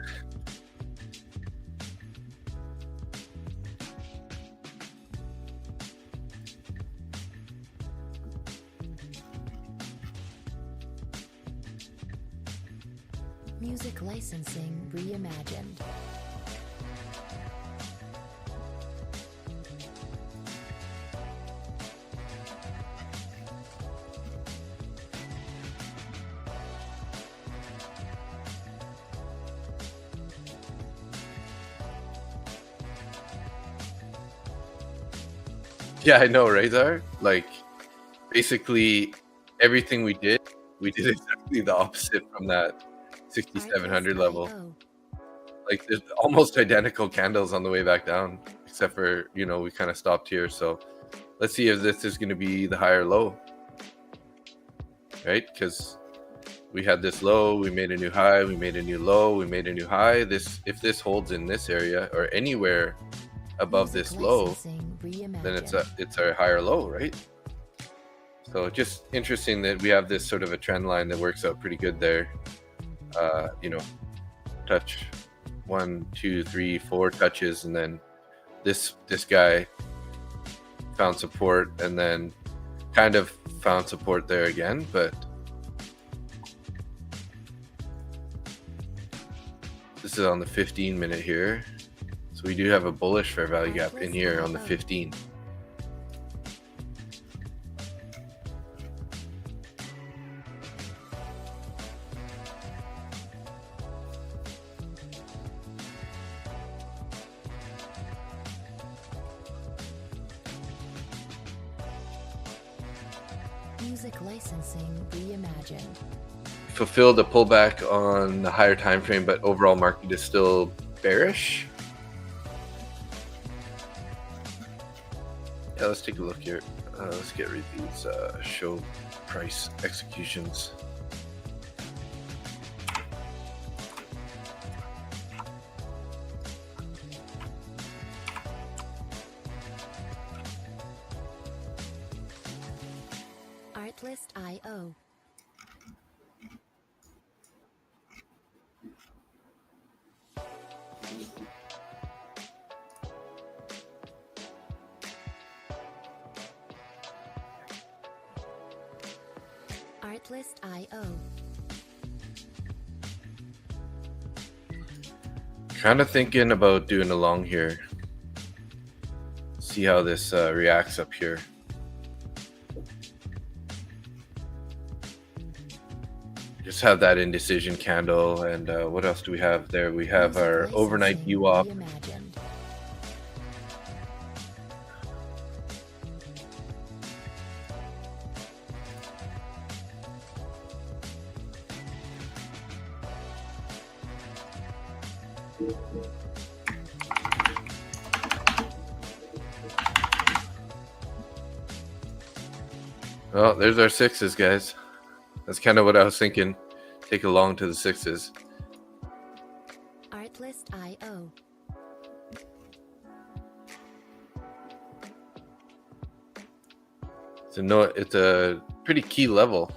Music licensing reimagined. Yeah, I know, right, Zar? Like, basically, everything we did exactly the opposite from that 6,700 level. Like, there's almost identical candles on the way back down, except for, you know, we kind of stopped here. So let's see if this is going to be the higher low, right? Because we had this low, we made a new high, we made a new low, we made a new high. If this holds in this area or anywhere above this low, then it's our higher low, right? So just interesting that we have this sort of a trend line that works out pretty good there. You know, touch 1, 2, 3, 4 touches, and then this guy found support and then kind of found support there again, but this is on the 15-minute here. So we do have a bullish fair value gap in here on the 15. Music licensing reimagined. Fulfilled a pullback on the higher time frame, but overall market is still bearish. Yeah, let's take a look here. Let's get rid of these show price executions. Artlist.io. Artlist.io. Kind of thinking about doing a long here. See how this reacts up here. Just have that indecision candle, and what else do we have there? We have our overnight VWAP. Well, there's our sixes, guys. That's kind of what I was thinking. Take a long to the sixes. Artlist.io. So no, it's a pretty key level.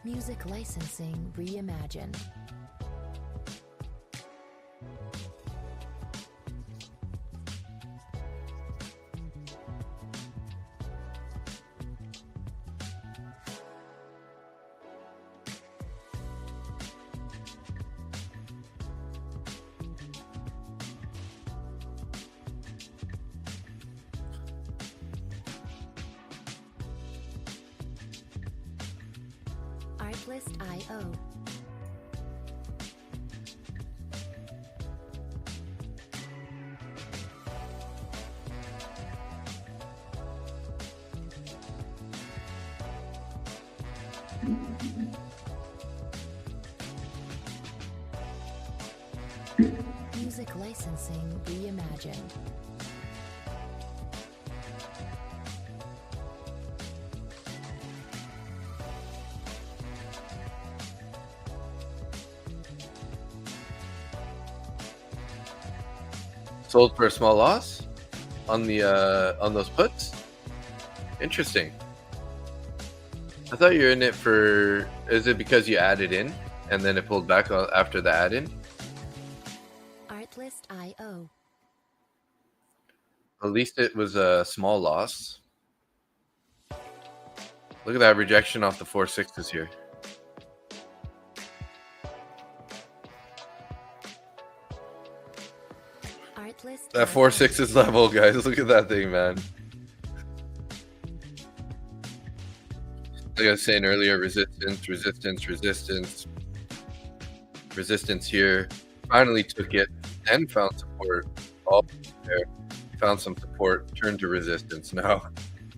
Music licensing reimagined. Artlist.io. Music licensing reimagined. sold for a small loss on the on those puts. Interesting. I thought you were in it for. Is it because you added in and then it pulled back after the add in? Artlist.io. At least it was a small loss. Look at that rejection off the 4/6s here. Artlist. That 4/6s level, guys. Look at that thing, man. Like I was saying earlier, resistance, resistance, resistance, resistance here. Finally took it and found support. All there, found some support. Turned to resistance. Now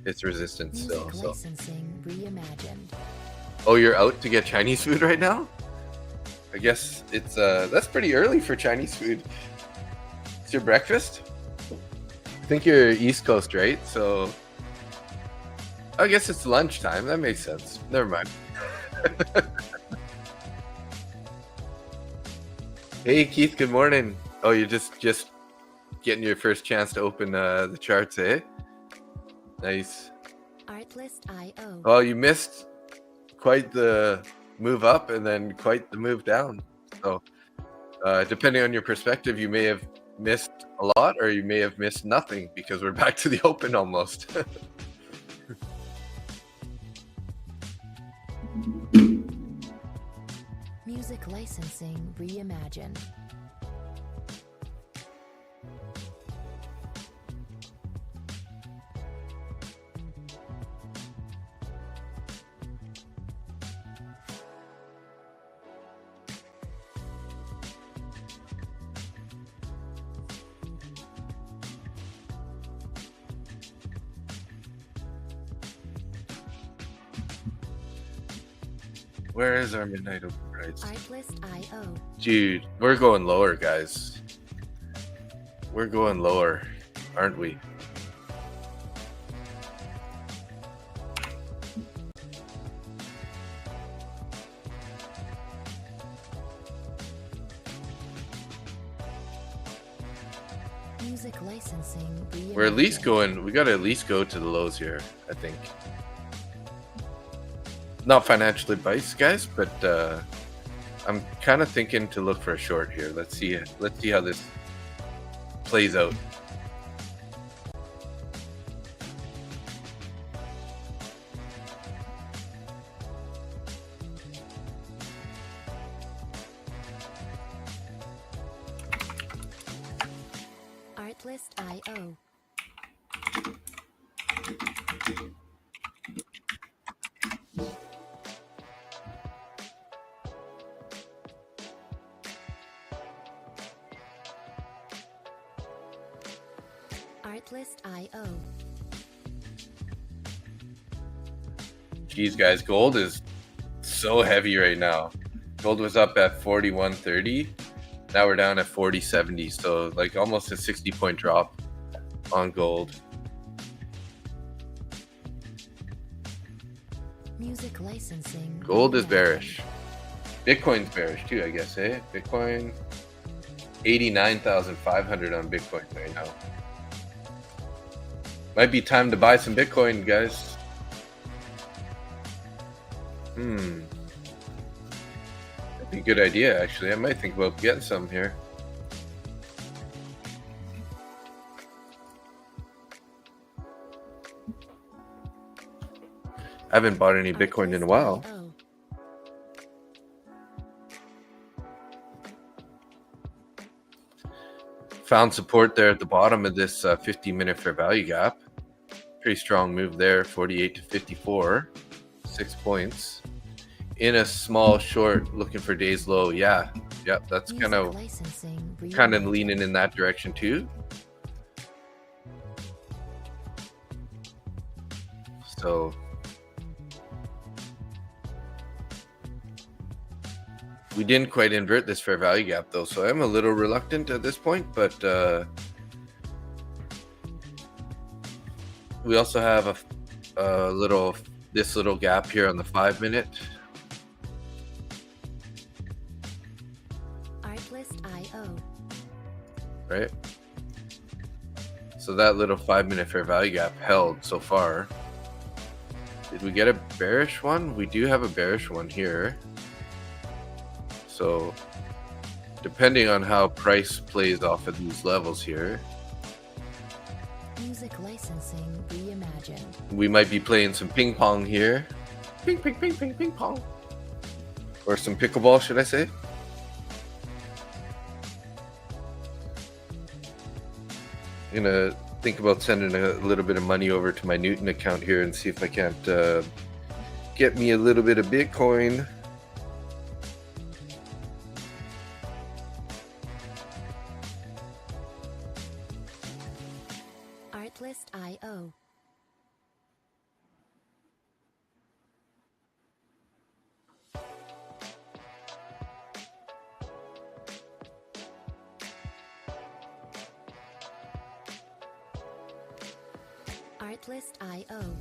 it's resistance still. Music So. licensing reimagined. Oh, you're out to get Chinese food right now? I guess it's that's pretty early for Chinese food. It's your breakfast? I think you're East Coast, right? So I guess it's lunchtime. That makes sense. Never mind. Hey Keith, good morning. Oh, you're just getting your first chance to open the charts, eh? Nice. Artlist.io. Well, you missed quite the move up and then quite the move down. So depending on your perspective, you may have missed a lot or you may have missed nothing because we're back to the open almost. Music licensing reimagined. Where is our midnight open price? Artlist.io. Dude, we're going lower, guys. We're going lower, aren't we? Music licensing reimagined. We're at least going, we gotta at least go to the lows here, I think. Not financial advice, guys, but I'm kind of thinking to look for a short here. Let's see how this plays out. Artlist.io. Artlist.io. Geez, guys, gold is so heavy right now. Gold was up at 41.30. Now we're down at 40.70. So like almost a 60-point drop on gold. Music licensing. Gold is reimagined. bearish. Bitcoin's bearish too, I guess, eh? Bitcoin, 89,500 on Bitcoin right now. Might be time to buy some Bitcoin, guys. That'd be a good idea, actually. I might think about getting some here. I haven't bought any Bitcoin in a while. Artlist.io. Found support there at the bottom of this 50-minute fair value gap. Pretty strong move there, 48 to 54, 6 points. In a small short, looking for days low. Yeah, that's Music kind of licensing reimagined. leaning in that direction too. So we didn't quite invert this fair value gap though, so I'm a little reluctant at this point, but we also have a little gap here on the 5-minute. Artlist.io. Right? So that little 5-minute fair value gap held so far. Did we get a bearish one? We do have a bearish one here. So depending on how price plays off of these levels here, Music licensing reimagined. we might be playing some ping pong here. Ping, ping, ping, ping, ping pong. Or some pickleball, should I say? I'm gonna think about sending a little bit of money over to my Newton account here and see if I can't get me a little bit of Bitcoin. Artlist.io. Artlist.io.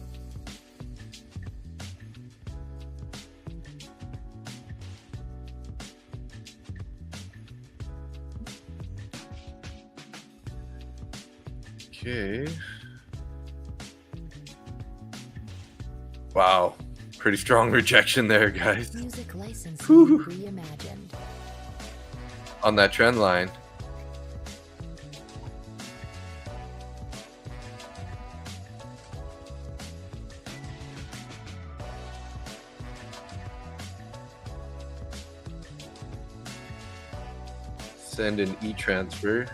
Okay. Wow. Pretty strong rejection there, guys. Music licensing Whew. reimagined. On that trend line. Send an e-transfer.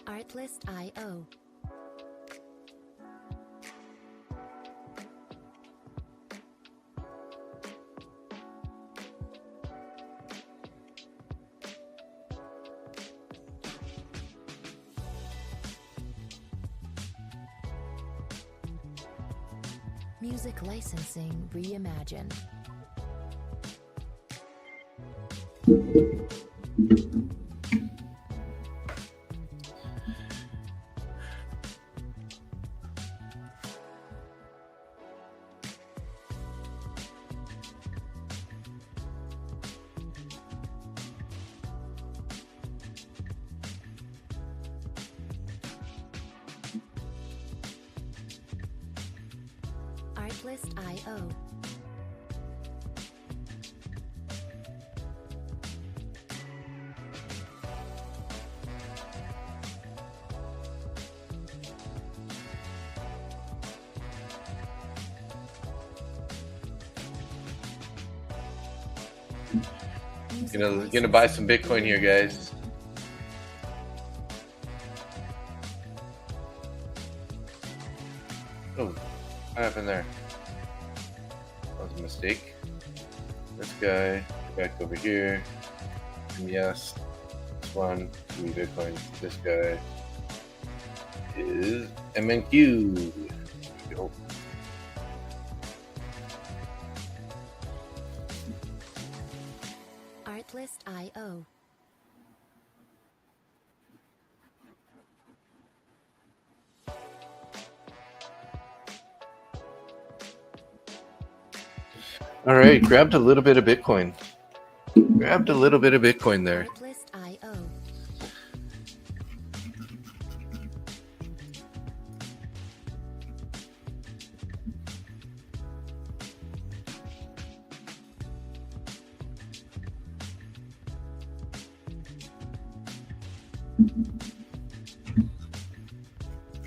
Artlist.io. Music licensing reimagined. Artlist.io. Gonna buy some Bitcoin here, guys. Oh, what happened there? That was a mistake. This guy, back over here. MES, this one, 2 Bitcoin. This guy is MNQ. Go. Artlist.io. All right, grabbed a little bit of Bitcoin. Grabbed a little bit of Bitcoin there. Artlist.io.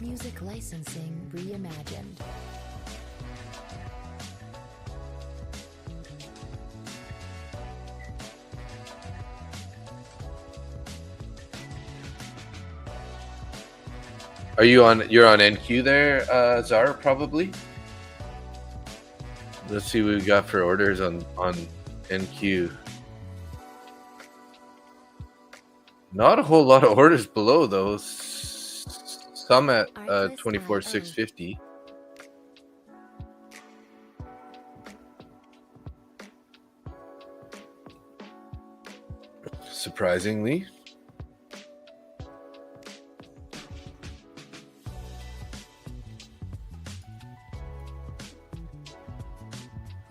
Music licensing reimagined. Are you on? You're on NQ there, Zara, probably. Let's see what we got for orders on NQ. Not a whole lot of orders below those. Some at 24,650. Surprisingly.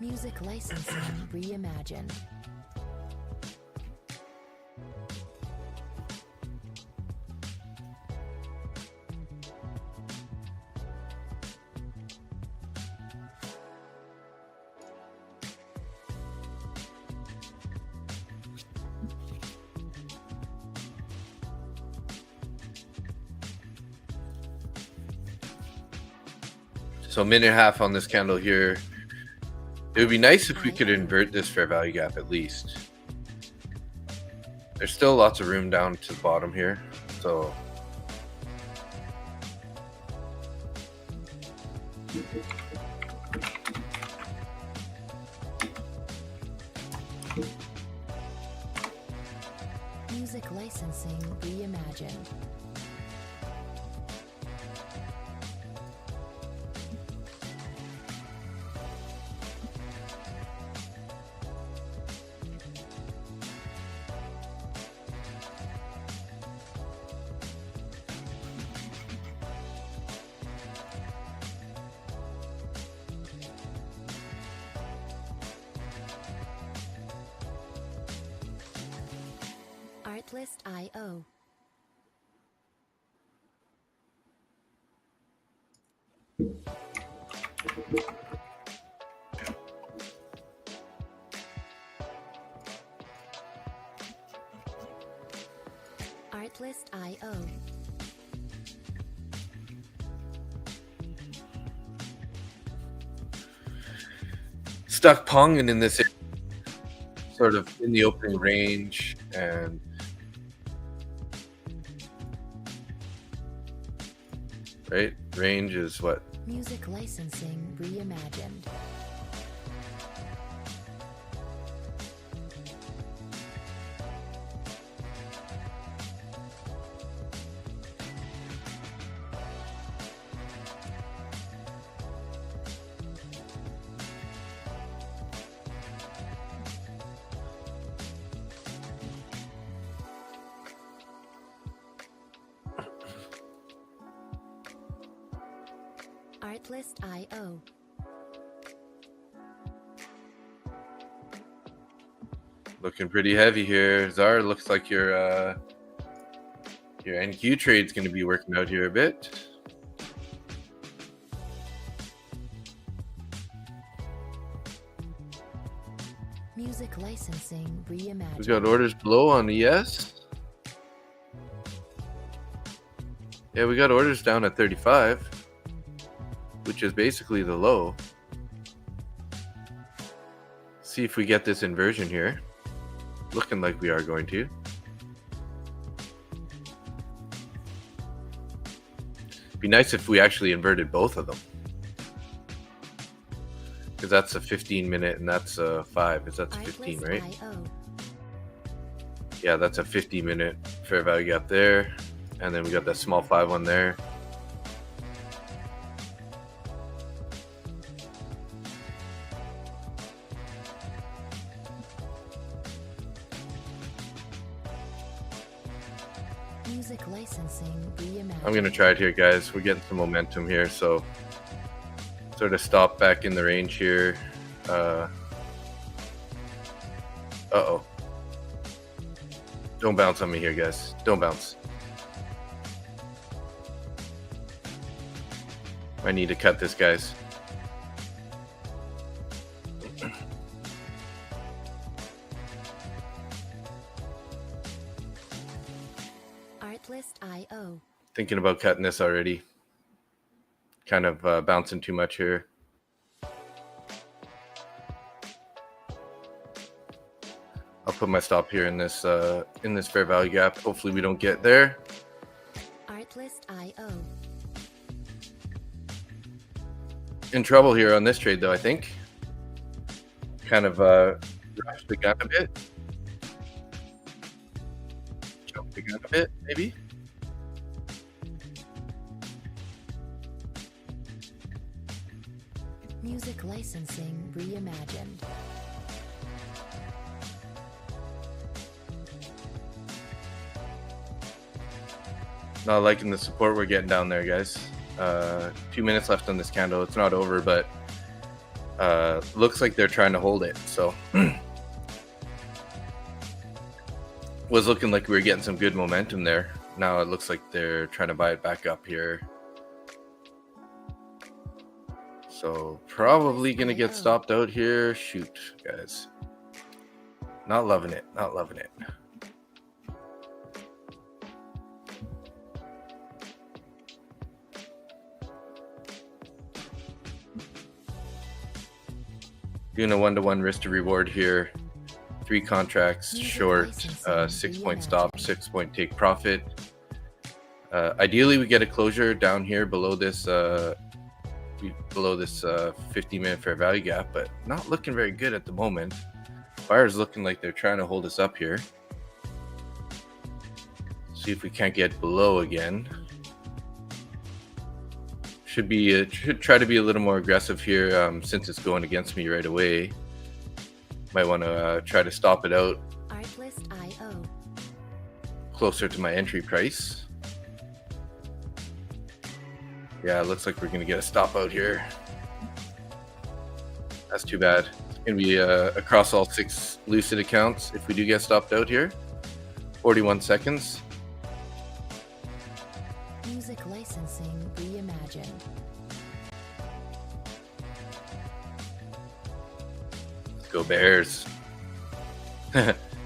Music licensing reimagined. So a minute and a half on this candle here. It would be nice if we could invert this fair value gap at least. There's still lots of room down to the bottom here. So Music licensing reimagined. Artlist.io. Artlist.io. stuck ponging in this sort of in the opening range, and right range is what? Music licensing reimagined. Artlist.io. Looking pretty heavy here. Zara, looks like your NQ trade's going to be working out here a bit. Music licensing reimagined. We got orders below on ES. Yeah, we got orders down at 35, which is basically the low. See if we get this inversion here. Looking like we are going to. Be nice if we actually inverted both of them, because that's a 15-minute and that's a 5. Is that 15, right? Artlist.io. Yeah, that's a 50-minute fair value gap there, and then we got that small 5 one there. Music licensing reimagined. I'm gonna try it here, guys. We're getting some momentum here, so sort of stop back in the range here. Uh-oh. Don't bounce on me here, guys. Don't bounce. I need to cut this, guys. Artlist.io. Thinking about cutting this already. Kind of bouncing too much here. I'll put my stop here in this fair value gap. Hopefully we don't get there. Artlist.io. In trouble here on this trade, though, I think. Kind of rushed the gun a bit. Jumped the gun a bit, maybe. Music licensing reimagined. Not liking the support we're getting down there, guys. 2 minutes left on this candle. It's not over, but Looks like they're trying to hold it. So was looking like we were getting some good momentum there. Now it looks like they're trying to buy it back up here. So probably gonna get stopped out here. Shoot, guys. Not loving it. Not loving it. Doing a 1-to-1 risk to reward here. 3 contracts short, 6-point stop, 6-point take profit. Ideally, we get a closure down here below this 50-minute fair value gap, but not looking very good at the moment. Buyers looking like they're trying to hold us up here. See if we can't get below again. Should try to be a little more aggressive here since it's going against me right away. Might want to try to stop it out closer to my entry price. Yeah, it looks like we're going to get a stop out here. That's too bad. It's going to be across all 6 Lucid accounts if we do get stopped out here. 41 seconds. Music licensing reimagined. Let's go Bears.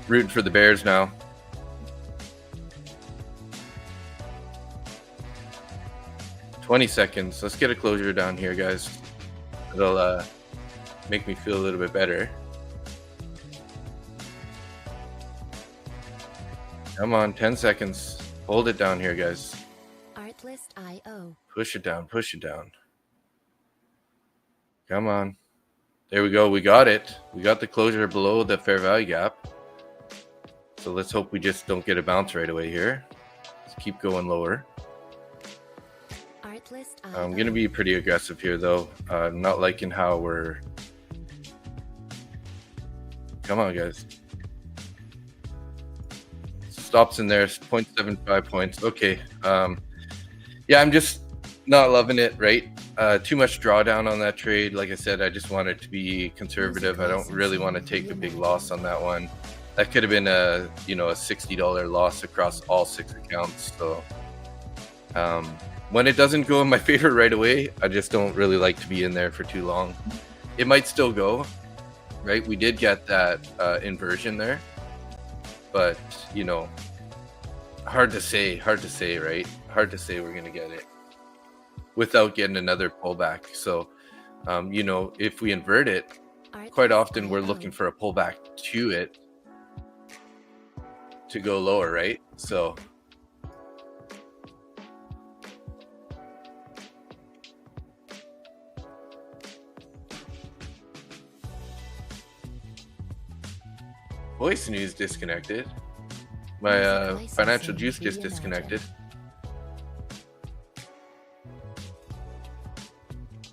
Rooting for the Bears now. $20 seconds. Let's get a closure down here, guys. It'll make me feel a little bit better. Come on, 10 seconds. Hold it down here, guys. Artlist.io. Push it down, push it down. Come on. There we go. We got it. We got the closure below the fair value gap. So let's hope we just don't get a bounce right away here. Let's keep going lower. I'm going to be pretty aggressive here, though. Not liking how we're... Come on, guys. Stops in there. 0.75 points. Okay. Yeah, I'm just not loving it, right? Too much drawdown on that trade. Like I said, I just want it to be conservative. I don't really want to take a big loss on that one. That could have been a $60 loss across all 6 accounts. So when it doesn't go in my favor right away, I just don't really like to be in there for too long. It might still go, right? We did get that inversion there, but hard to say, right? Hard to say we're gonna get it without getting another pullback. So if we invert it, quite often we're looking for a pullback to it to go lower, right? So voice news disconnected. My financial juice just disconnected.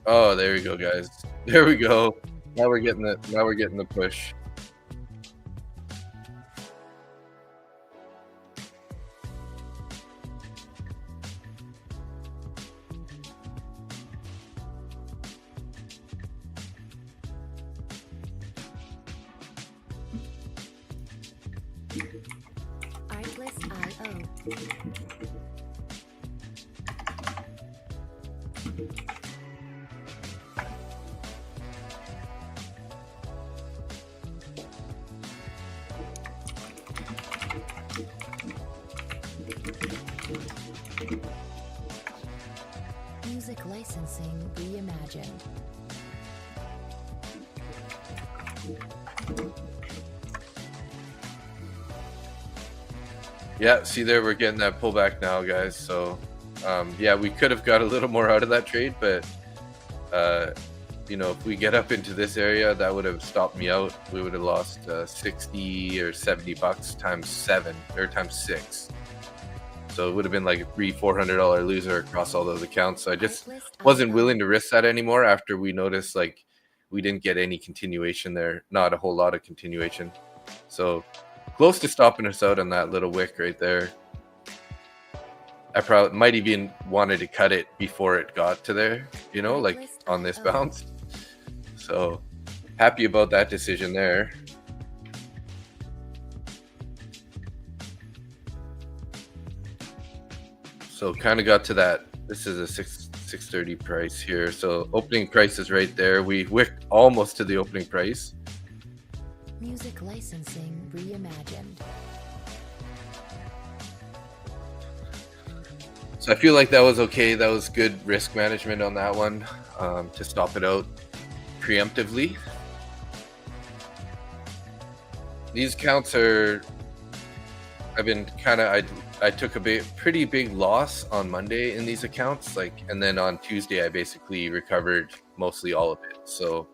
Oh, there we go, guys. There we go. Now we're getting the push. Artlist.io. Music licensing reimagined. Yeah, see there, we're getting that pullback now, guys. So yeah, we could have got a little more out of that trade, but if we get up into this area, that would have stopped me out. We would have lost 60 or 70 bucks times 7 or times 6. So it would have been like a $300-400 loser across all those accounts. So I just wasn't willing to risk that anymore after we noticed like we didn't get any continuation there, not a whole lot of continuation. So close to stopping us out on that little wick right there. I probably might even wanted to cut it before it got to there, like on this bounce. So happy about that decision there. So kind of got to that. This is a 630 price here. So opening price is right there. We wicked almost to the opening price. Music licensing reimagined. So I feel like that was okay. That was good risk management on that one, to stop it out preemptively. These counts are, I've been kind of, I took a pretty big loss on Monday in these accounts, and then on Tuesday I basically recovered mostly all of it. So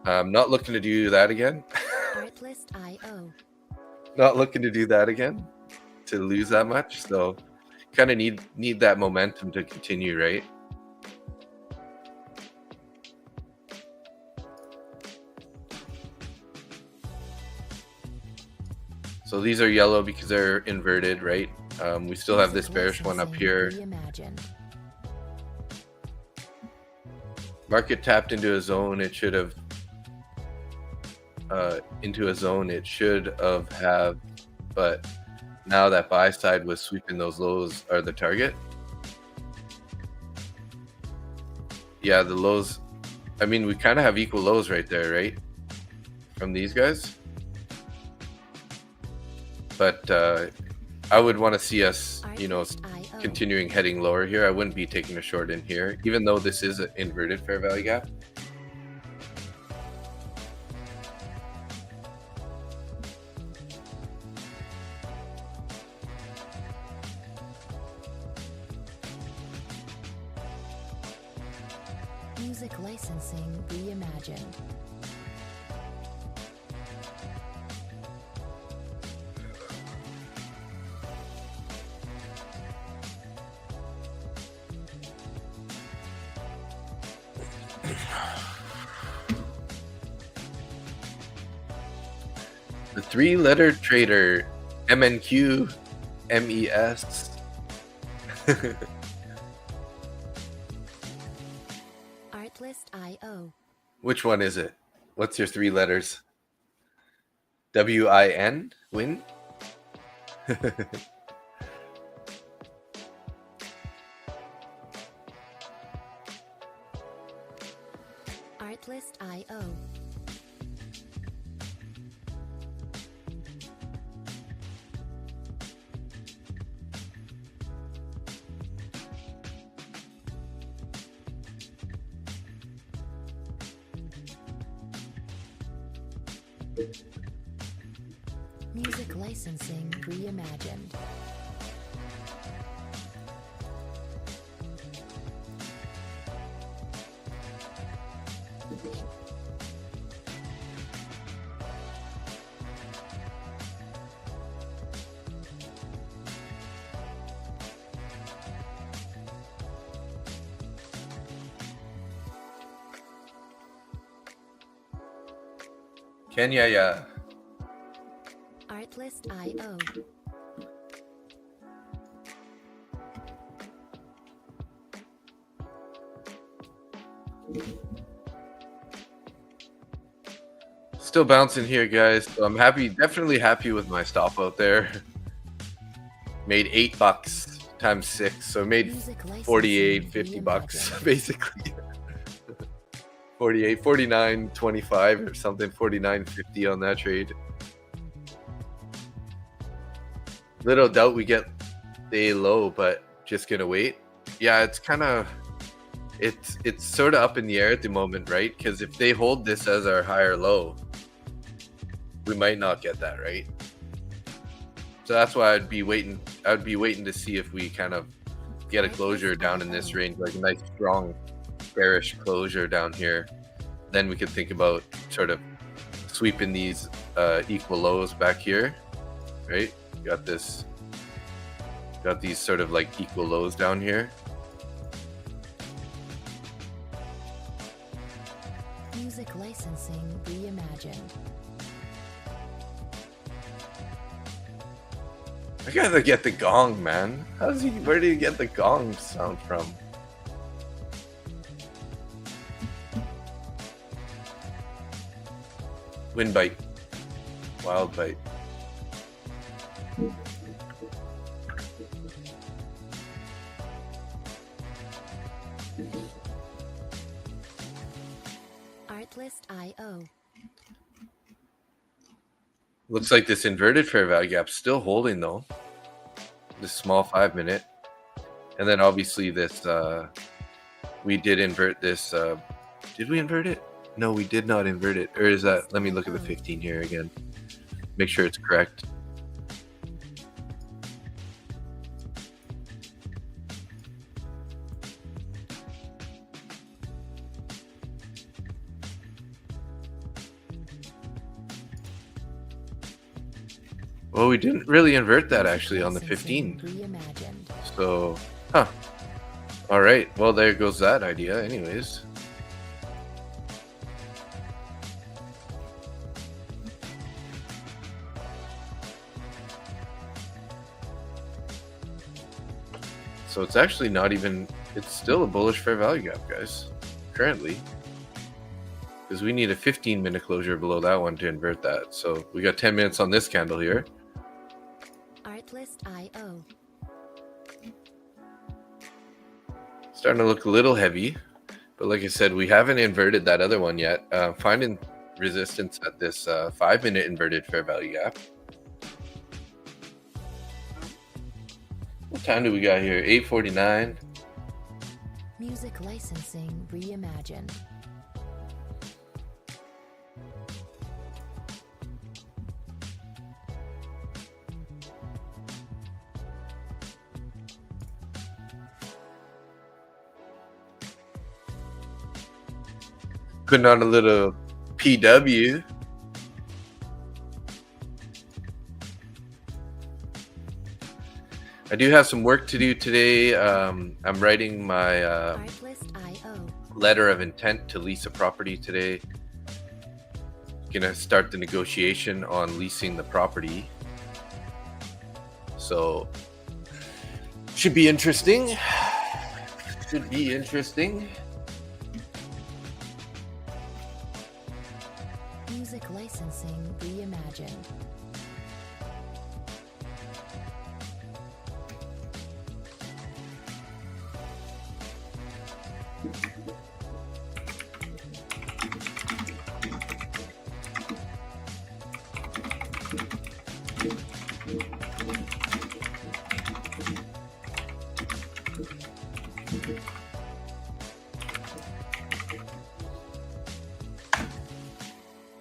I'm not looking to do that again. Artlist.io. Not looking to do that again, to lose that much. So kind of need that momentum to continue, right? So these are yellow because they're inverted, right? We still have this bearish one up here. Reimagined. Market tapped into a zone. It should have but now that buy side was sweeping those lows are the target. Yeah, the lows, I mean, we kind of have equal lows right there, right? From these guys. But I would want to see us, continuing heading lower here. I wouldn't be taking a short in here, even though this is an inverted fair value gap. Music licensing reimagined. The three-letter trader, MNQ, MES. Artlist.io. Which one is it? What's your three letters? WIN? Win? Artlist.io. Music licensing reimagined. Kenya, yeah. Artlist.io. Still bouncing here, guys. So I'm happy, definitely happy with my stop out there. Made $8 times 6, so made Music licensing 48, 50 bucks reimagined. basically. 48, 49, 25 or something, 49.50 on that trade. Little doubt we get the low, but just gonna wait. Yeah, it's kind of, it's sort of up in the air at the moment, right? Because if they hold this as our higher low, we might not get that, right? So that's why I'd be waiting to see if we kind of get a closure down in this range, like a nice strong bearish closure down here. Then we could think about sort of sweeping these equal lows back here, right? Got these sort of like equal lows down here. Music licensing reimagined. I gotta get the gong, man. Where did he get the gong sound from? Wind bite. Wild bite. Artlist.io. Looks like this inverted fair value gap still holding though. This small 5 minute. And then obviously this, we did invert this. Did we invert it? No, we did not invert it. Or is that, let me look at the 15 here again. Make sure it's correct. Well, we didn't really invert that actually on the 15. Reimagined. So, huh. All right. Well, there goes that idea anyways. So it's actually not even, it's still a bullish fair value gap, guys, currently. Because we need a 15-minute closure below that one to invert that. So we got 10 minutes on this candle here. Artlist.io. Starting to look a little heavy. But like I said, we haven't inverted that other one yet. Finding resistance at this 5-minute inverted fair value gap. What time do we got here? 8:49. Music licensing reimagined. Putting on a little PW. I do have some work to do today. I'm writing my Artlist.io. letter of intent to lease a property today. Gonna start the negotiation on leasing the property. So should be interesting. Should be interesting. Music licensing reimagined.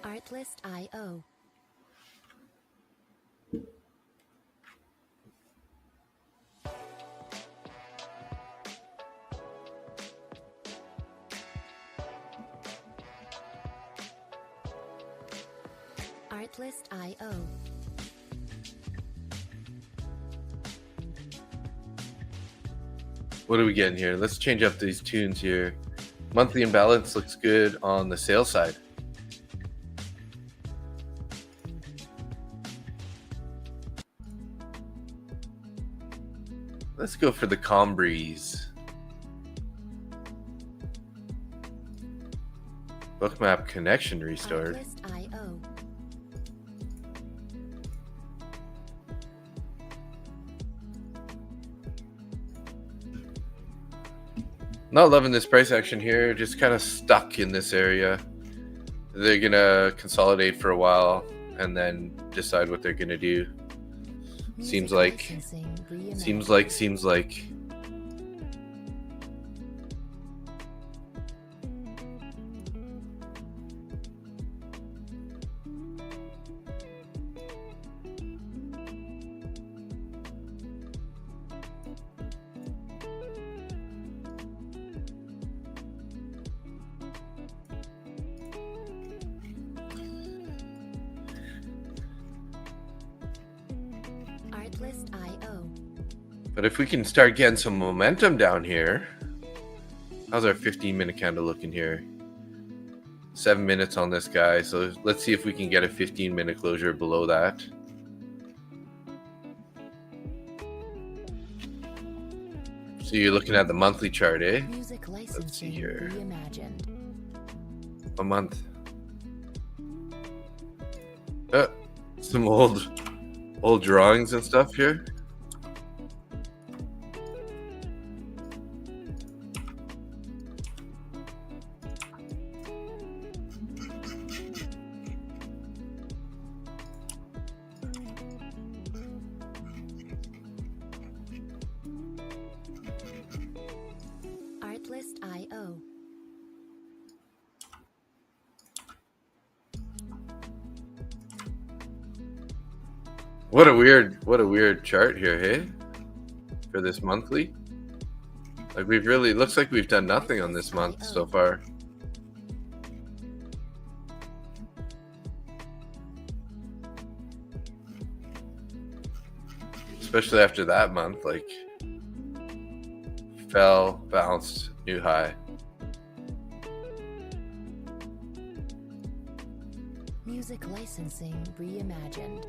Artlist.io. Artlist.io. What are we getting here? Let's change up these tunes here. Monthly imbalance looks good on the sales side. Let's go for the calm breeze. Bookmap connection restored. Artlist.io. Not loving this price action here. Just kind of stuck in this area. They're gonna consolidate for a while and then decide what they're gonna do. Seems like. Seems like. Artlist.io. But if we can start getting some momentum down here. How's our 15-minute candle looking here? 7 minutes on this guy. So let's see if we can get a 15-minute closure below that. So you're looking at the monthly chart, eh? Music Let's see licensing here. reimagined. A month. Some old drawings and stuff here. Artlist.io. What a weird chart here, hey? For this monthly. Like looks like we've done nothing on this month so far. Especially after that month, like fell, bounced, new high. Music licensing reimagined.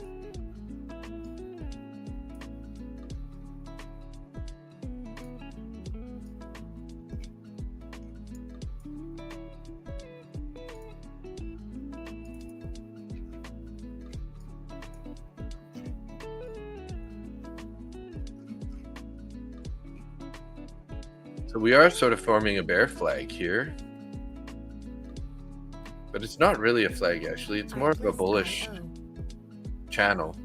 So we are sort of forming a bear flag here. But it's not really a flag, actually. It's more of a bullish channel.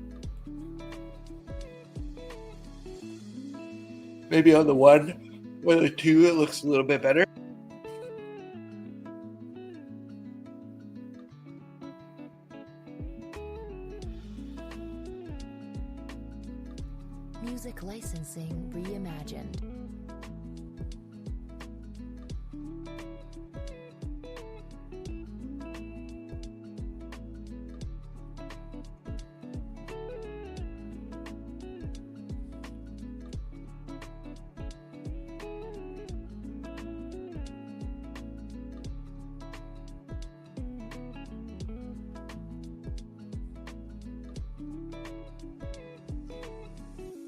Maybe on the 1 or the 2, it looks a little bit better. Music licensing reimagined.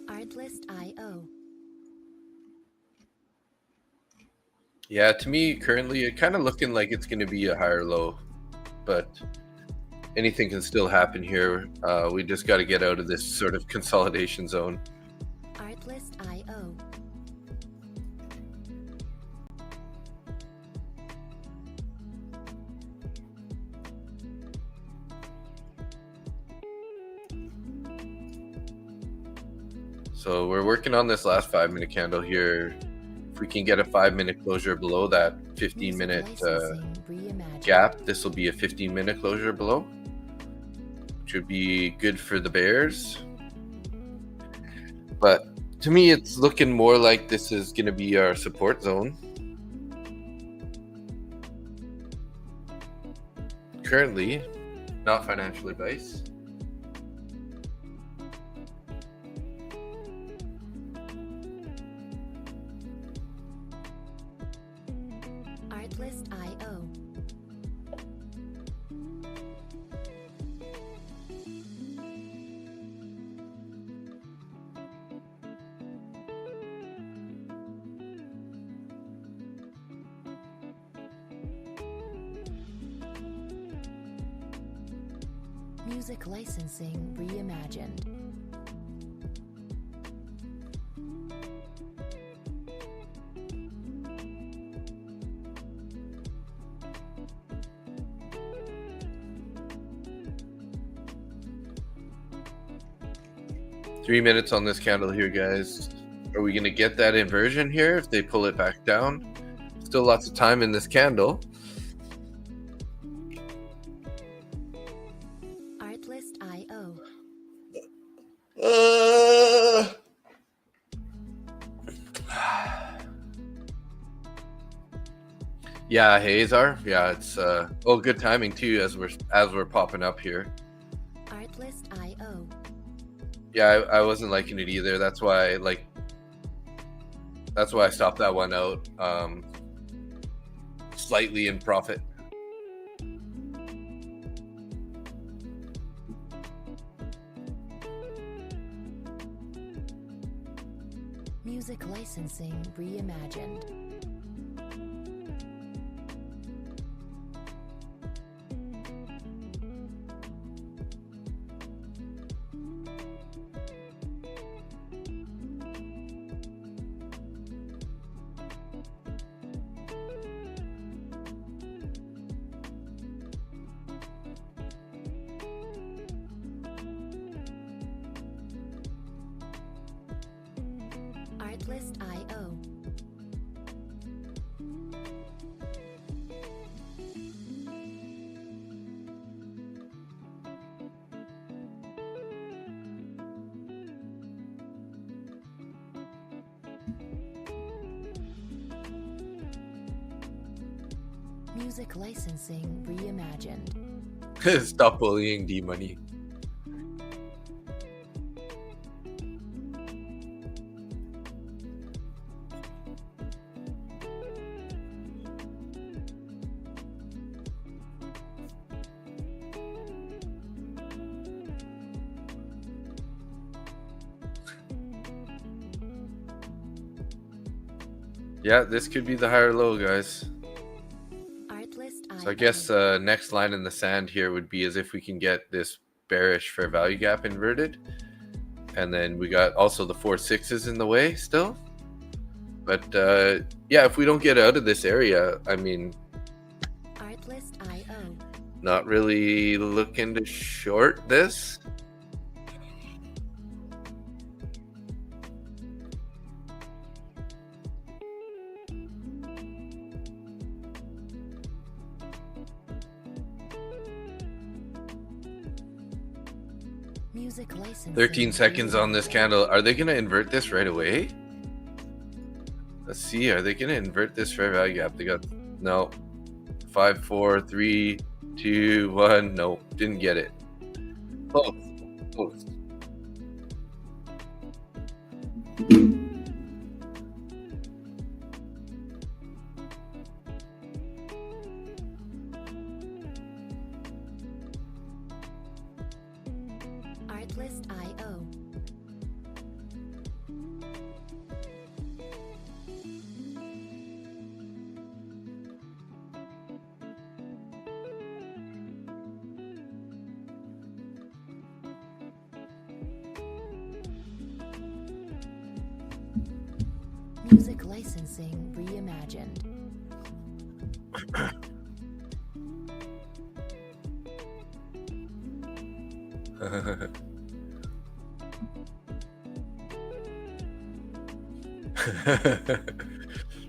Artlist.io. Yeah, to me, currently, it kind of looking like it's going to be a higher low. But anything can still happen here. We just got to get out of this sort of consolidation zone. Artlist.io. So we're working on this last 5-minute candle here. If we can get a 5-minute closure below that 15-minute gap, this will be a 15-minute closure below, which would be good for the bears. But to me, it's looking more like this is going to be our support zone. Currently, not financial advice. Artlist.io. Music licensing reimagined. Three minutes on this candle here, guys. Are we going to get that inversion here if they pull it back down? Still lots of time in this candle. Artlist.io. Yeah, Hazar. Yeah, it's good timing too as we're popping up here. Artlist.io. Yeah, I wasn't liking it either. That's why I stopped that one out. Slightly in profit. Music licensing reimagined. Artlist.io. Music licensing reimagined. Stop bullying D Money. Yeah, this could be the higher low, guys. So I guess next line in the sand here would be as if we can get this bearish fair value gap inverted. And then we got also the 4/6s in the way still. But yeah, if we don't get out of this area, I mean, Artlist.io. not really looking to short this. Music licensing 13 seconds on this candle. Are they going to invert this right away? Let's see. Are they going to invert this fair value gap? They got no. 5, 4, 3, 2, 1. No, didn't get it. Close. Close. Artlist.io. Music licensing reimagined.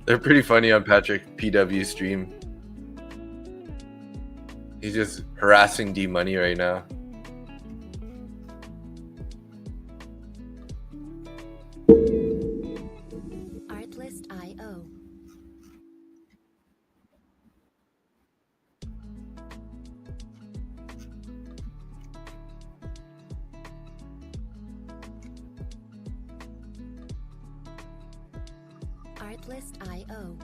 They're pretty funny on Patrick PW stream. He's just harassing D Money right now. Artlist.io. Artlist.io.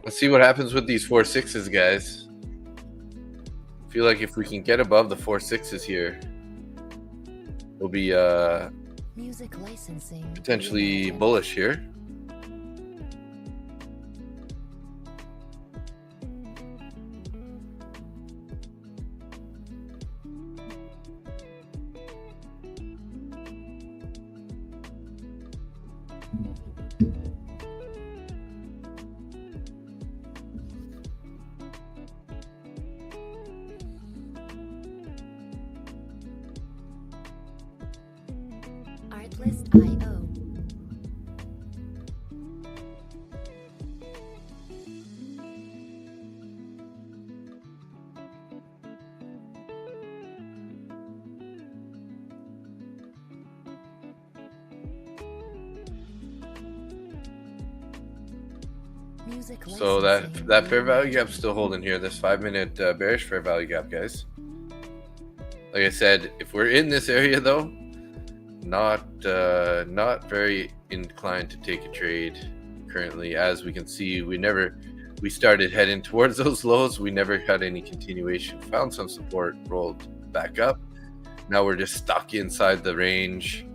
Let's see what happens with these 4/6s, guys. I feel like if we can get above the 4/6s here, we'll be Music licensing potentially reimagined. bullish here. Artlist.io. Music So licensing that fair value reimagined. gap's still holding here. This 5-minute bearish fair value gap, guys. Like I said, if we're in this area though, not very inclined to take a trade currently. As we can see, we started heading towards those lows. We never had any continuation. Found some support, rolled back up. Now we're just stuck inside the range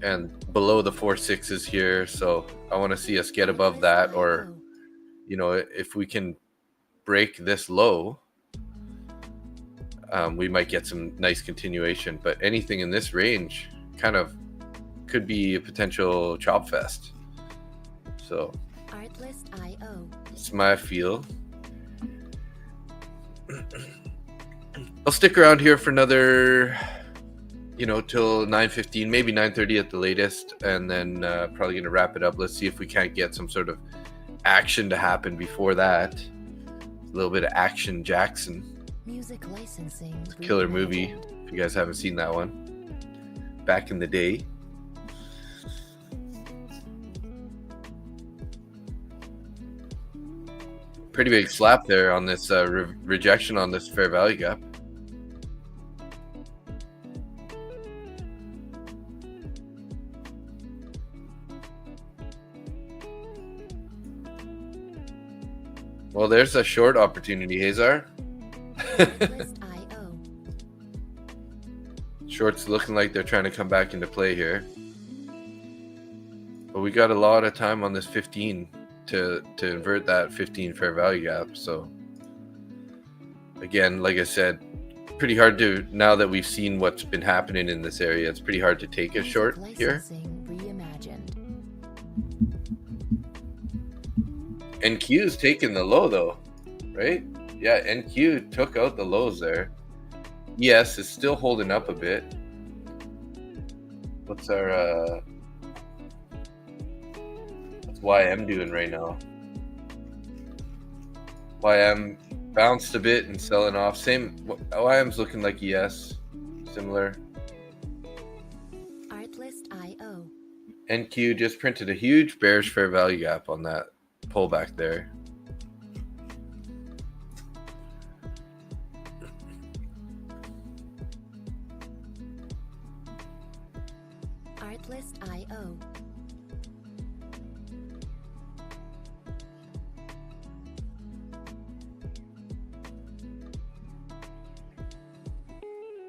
and below the 4/6s here. So I want to see us get above that, or you know, if we can break this low, we might get some nice continuation. But anything in this range kind of could be a potential chop fest. So Artlist.io. it's my feel. I'll stick around here for another, till 9:15, maybe 9:30 at the latest, and then probably gonna wrap it up. Let's see if we can't get some sort of action to happen before that. A little bit of Action Jackson. Music licensing. It's a killer movie. If you guys haven't seen that one, back in the day. Pretty big slap there on this rejection on this fair value gap. Well, there's a short opportunity, Hazar. Shorts looking like they're trying to come back into play here. But we got a lot of time on this 15 to invert that 15 fair value gap. So again, like I said, pretty hard to, now that we've seen what's been happening in this area, it's pretty hard to take a short here. NQ's taking the low though, right? Yeah, NQ took out the lows there. ES is still holding up a bit. What's YM doing right now? YM bounced a bit and selling off. Same, YM's looking like ES, similar. Artlist.io. NQ just printed a huge bearish fair value gap on that pullback there. Artlist.io.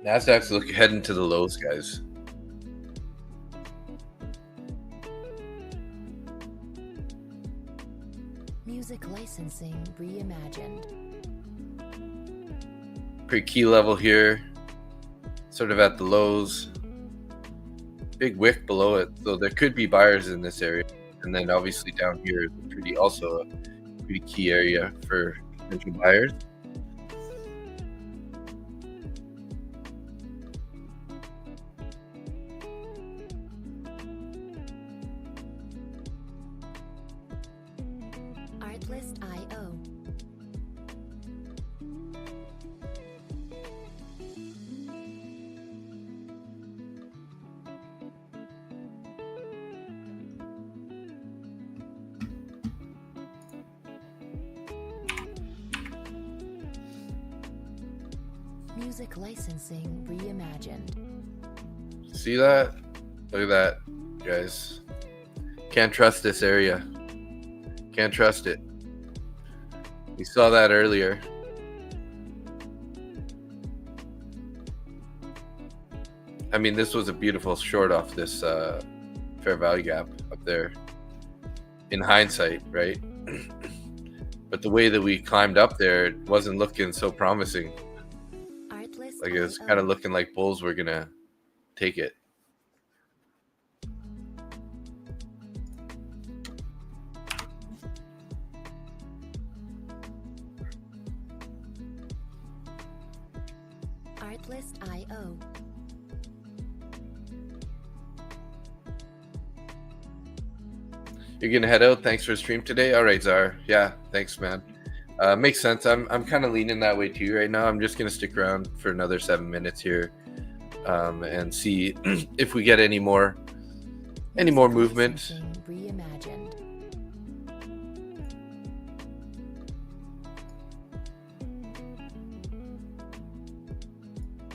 Nasdaq's heading to the lows, guys. Music licensing reimagined. Pretty key level here, sort of at the lows. Big wick below it, so there could be buyers in this area. And then obviously down here is also a pretty key area for potential buyers. Artlist.io. Music licensing reimagined. See that? Look at that, guys. Can't trust this area. Can't trust it. We saw that earlier. I mean, this was a beautiful short off this fair value gap up there. In hindsight, right? But the way that we climbed up there, it wasn't looking so promising. Like it was kind of looking like bulls were gonna take it. Artlist.io. You're gonna head out. Thanks for the stream today. All right, Zar. Yeah, thanks, man. Makes sense. I'm kind of leaning that way too right now. I'm just gonna stick around for another 7 minutes here, and see if we get any more movement. Reimagined.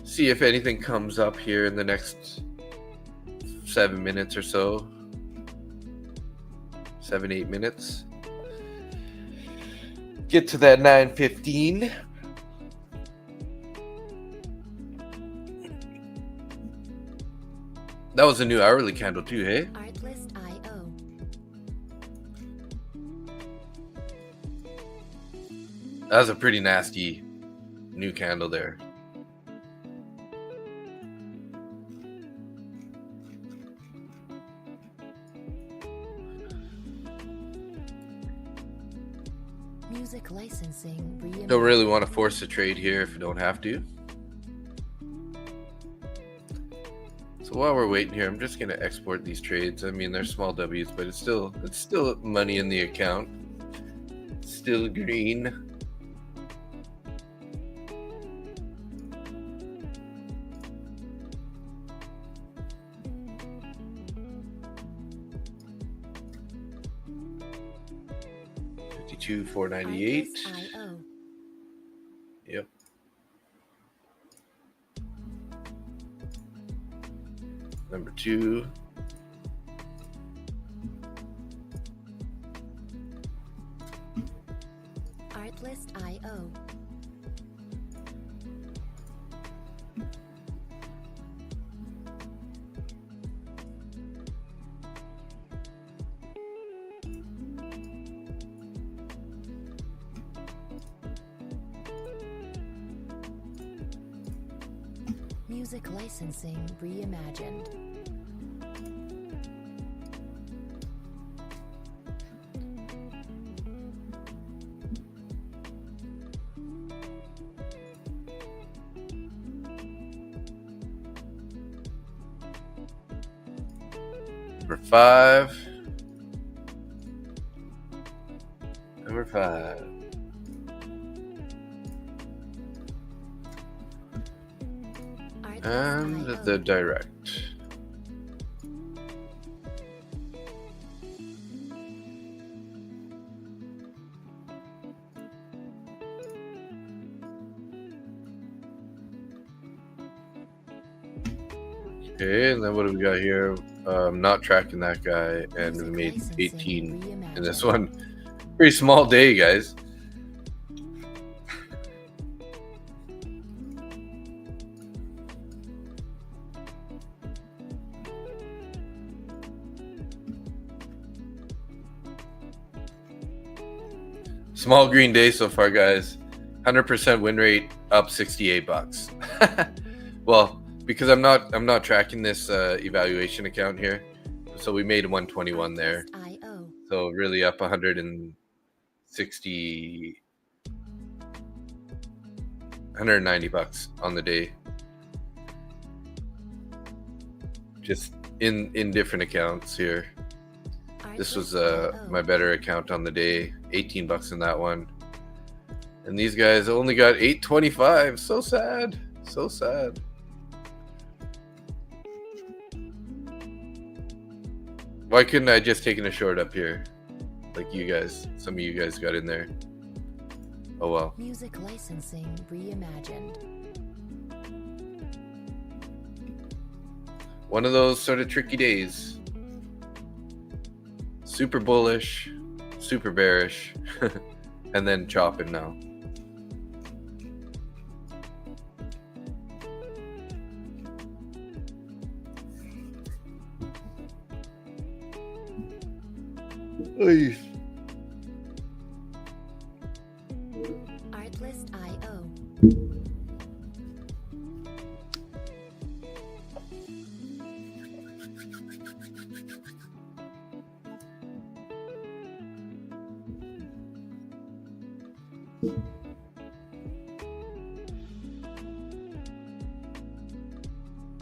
See if anything comes up here in the next 7 minutes or so. 7-8 minutes. Get to that 9:15. That was a new hourly candle too, hey? Artlist.io. That was a pretty nasty new candle there. Music licensing reimagined. Don't really want to force a trade here if you don't have to. So while we're waiting here, I'm just gonna export these trades. I mean, they're small W's, but it's still money in the account. It's still green. $52,498. Artlist.io. Yep. Number 2. Artlist.io. Music licensing reimagined. Number 5. Number 5. And the direct. Okay, and then what do we got here? Not tracking that guy, and we made 18 in this one. Pretty small day, guys. Small green day so far, guys. 100% win rate, up $68. Well, because I'm not tracking this evaluation account here, so we made 121 there. So really up 190 bucks on the day, just in different accounts here. This was my better account on the day. 18 bucks in that one. And these guys only got 825. So sad. So sad. Why couldn't I just taken a short up here? Like you guys, some of you guys got in there. Oh well. Music licensing reimagined. One of those sort of tricky days. Super bullish, super bearish, and then chopping now. Oy. Artlist.io.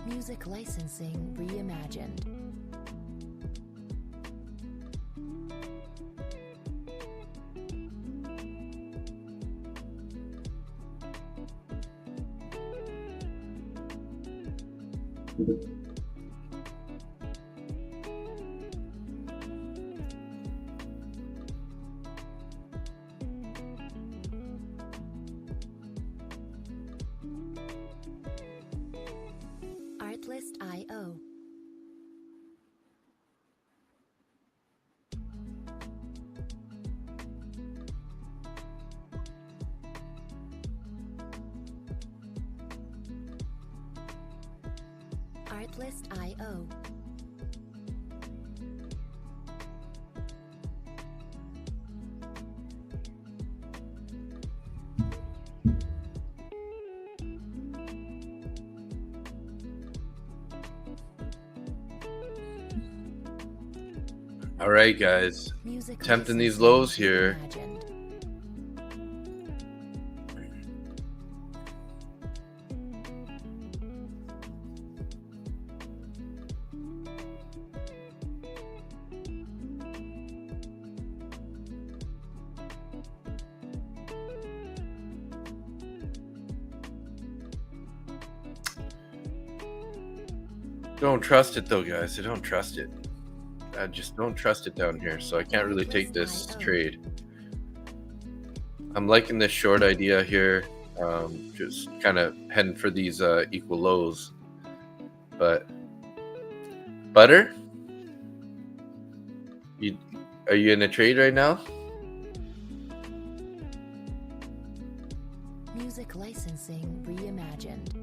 Music licensing reimagined. Artlist.io. Artlist.io. All right, guys. Music Tempting these licensing lows here. reimagined. Don't trust it though, guys. I don't trust it. I just don't trust it down here, so I can't really take this trade. I'm liking this short idea here. Just kind of heading for these equal lows. But Butter, are you in a trade right now? Music licensing reimagined.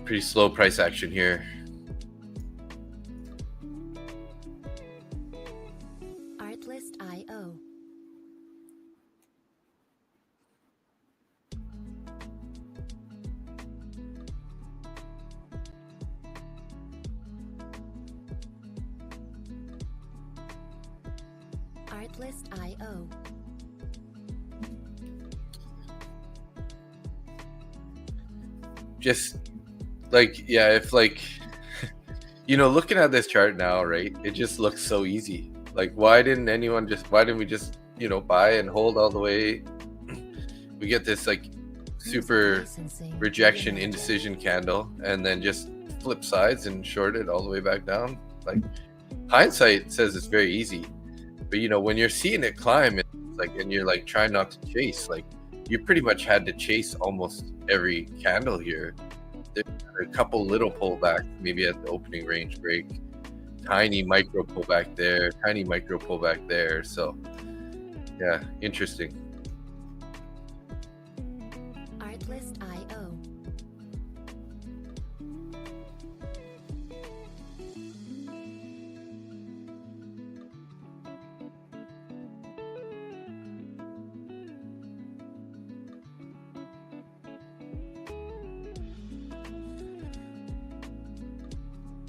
Pretty slow price action here. Artlist.io. Artlist.io. Just like, yeah, if like, looking at this chart now, right, it just looks so easy. Like, why didn't we just buy and hold all the way? We get this like super rejection indecision candle and then just flip sides and short it all the way back down. Like, hindsight says it's very easy, but when you're seeing it climb, it's like, and you're like trying not to chase, like you pretty much had to chase almost every candle here. There's a couple little pullbacks, maybe at the opening range break, tiny micro pullback there, tiny micro pullback there. So yeah, interesting. Artlist.io.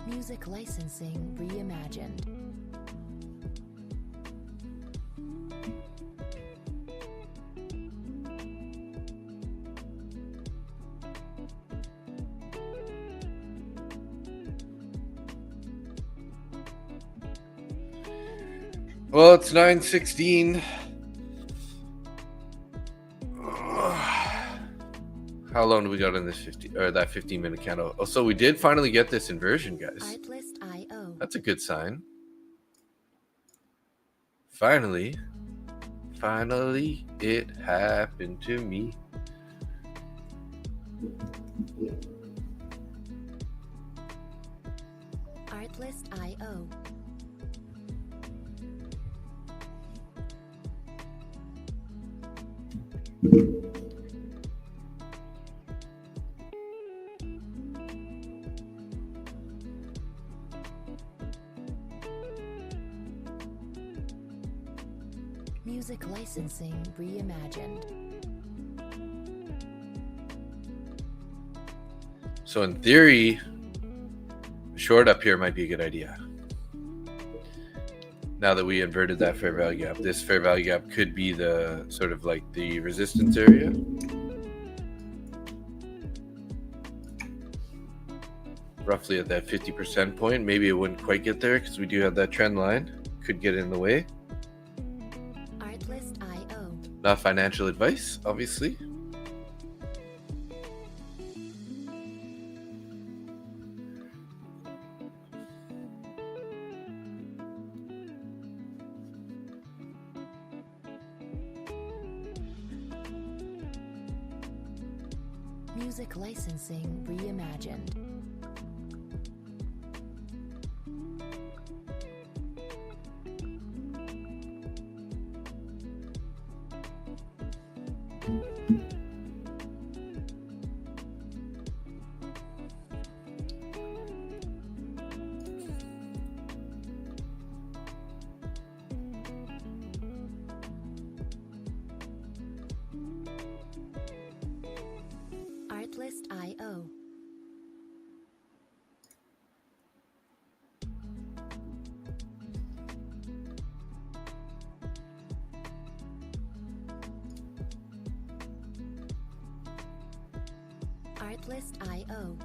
Music licensing reimagined. Well, it's 9:16. How long do we got in this 15-minute candle? Oh, so we did finally get this inversion, guys. Artlist.io. That's a good sign. Finally, it happened to me. Artlist.io. Music licensing reimagined. So in theory, short up here might be a good idea. Now that we inverted that fair value gap, this fair value gap could be the sort of like the resistance area. Roughly at that 50% point. Maybe it wouldn't quite get there because we do have that trend line. Could get in the way. Artlist.io. Not financial advice, obviously. Music licensing reimagined. Artlist.io. Artlist.io.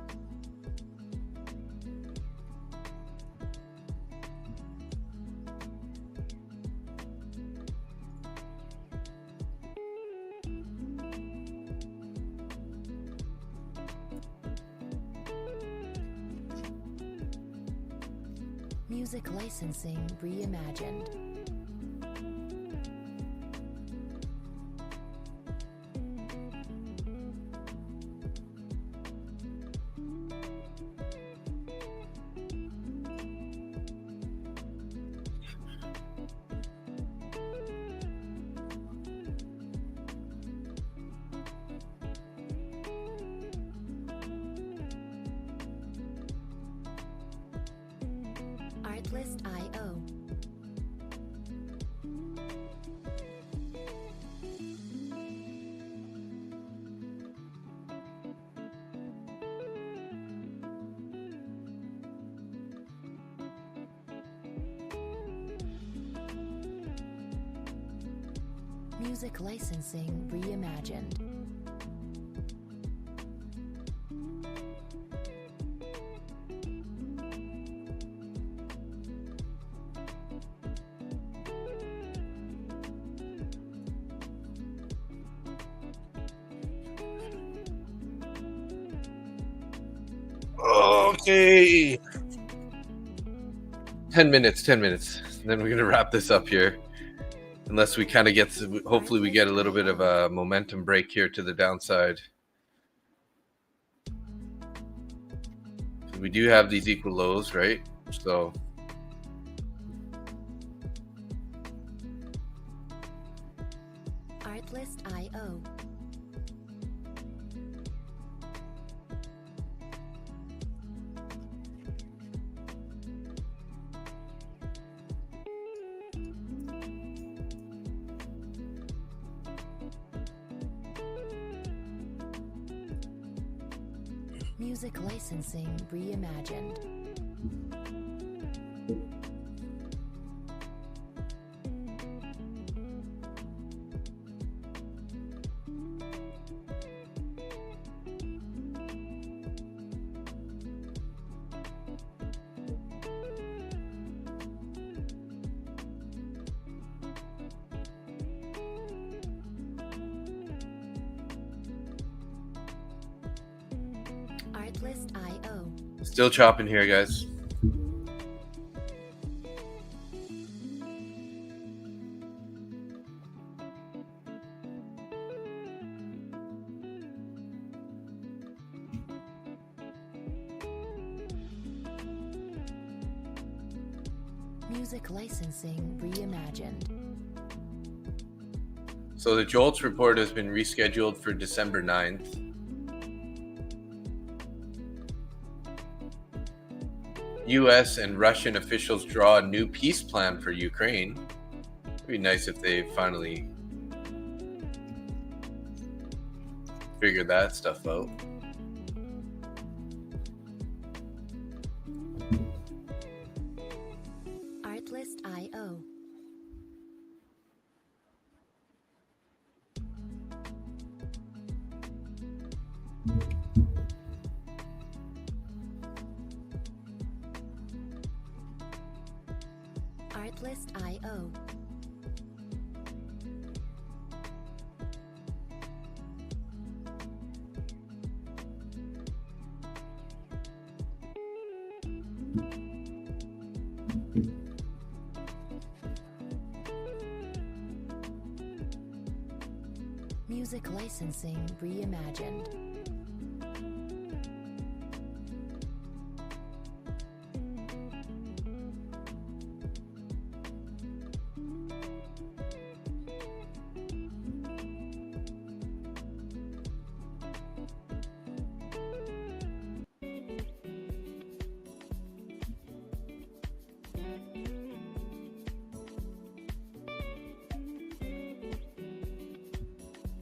Music licensing reimagined. Artlist.io. Music licensing reimagined. Okay. 10 minutes, 10 minutes. Then we're going to wrap this up here. Unless we kind of get, hopefully we get a little bit of a momentum break here to the downside. We do have these equal lows, right? So Artlist.io. Music licensing reimagined. Artlist.io. still chopping here, guys. Music licensing reimagined. So the JOLTS report has been rescheduled for December 9th. US and Russian officials draw a new peace plan for Ukraine. It'd be nice if they finally figured that stuff out. Artlist.io. Artlist.io. Music licensing reimagined.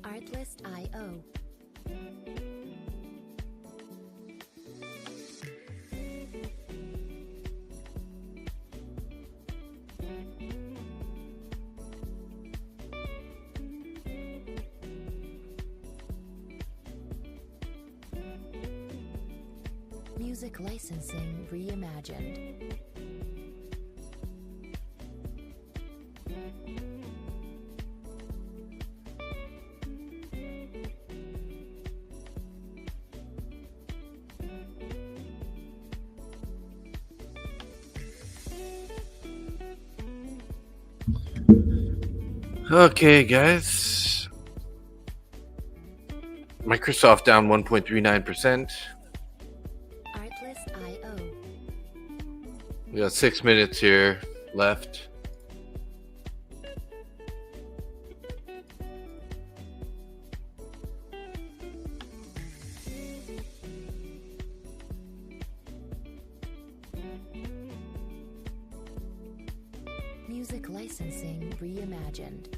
Artlist.io. Music licensing reimagined. Okay, guys. Microsoft down 1.39%. Artlist.io. We got 6 minutes here left. Music licensing reimagined.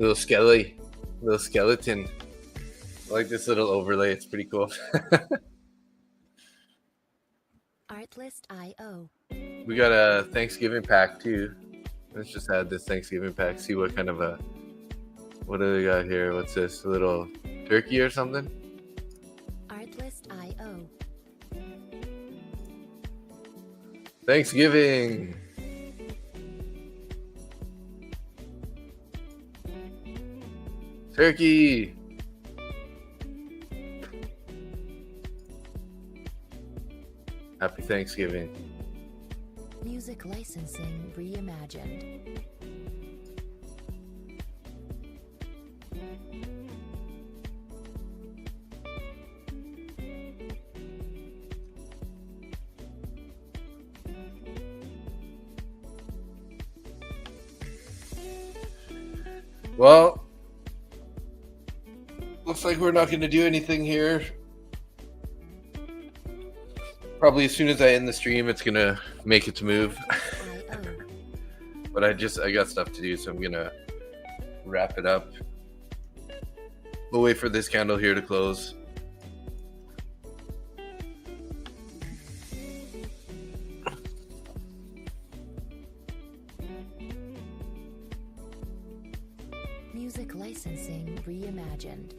Little skeleton. I like this little overlay. It's pretty cool. Artlist.io. We got a Thanksgiving pack too. Let's just add this Thanksgiving pack. See what kind of a. What do we got here? What's this? A little turkey or something? Artlist.io. Thanksgiving. Turkey. Happy Thanksgiving. Music licensing reimagined. Well, looks like we're not going to do anything here. Probably as soon as I end the stream, it's going to make its move. But I got stuff to do, so I'm going to wrap it up. We'll wait for this candle here to close. Music licensing reimagined.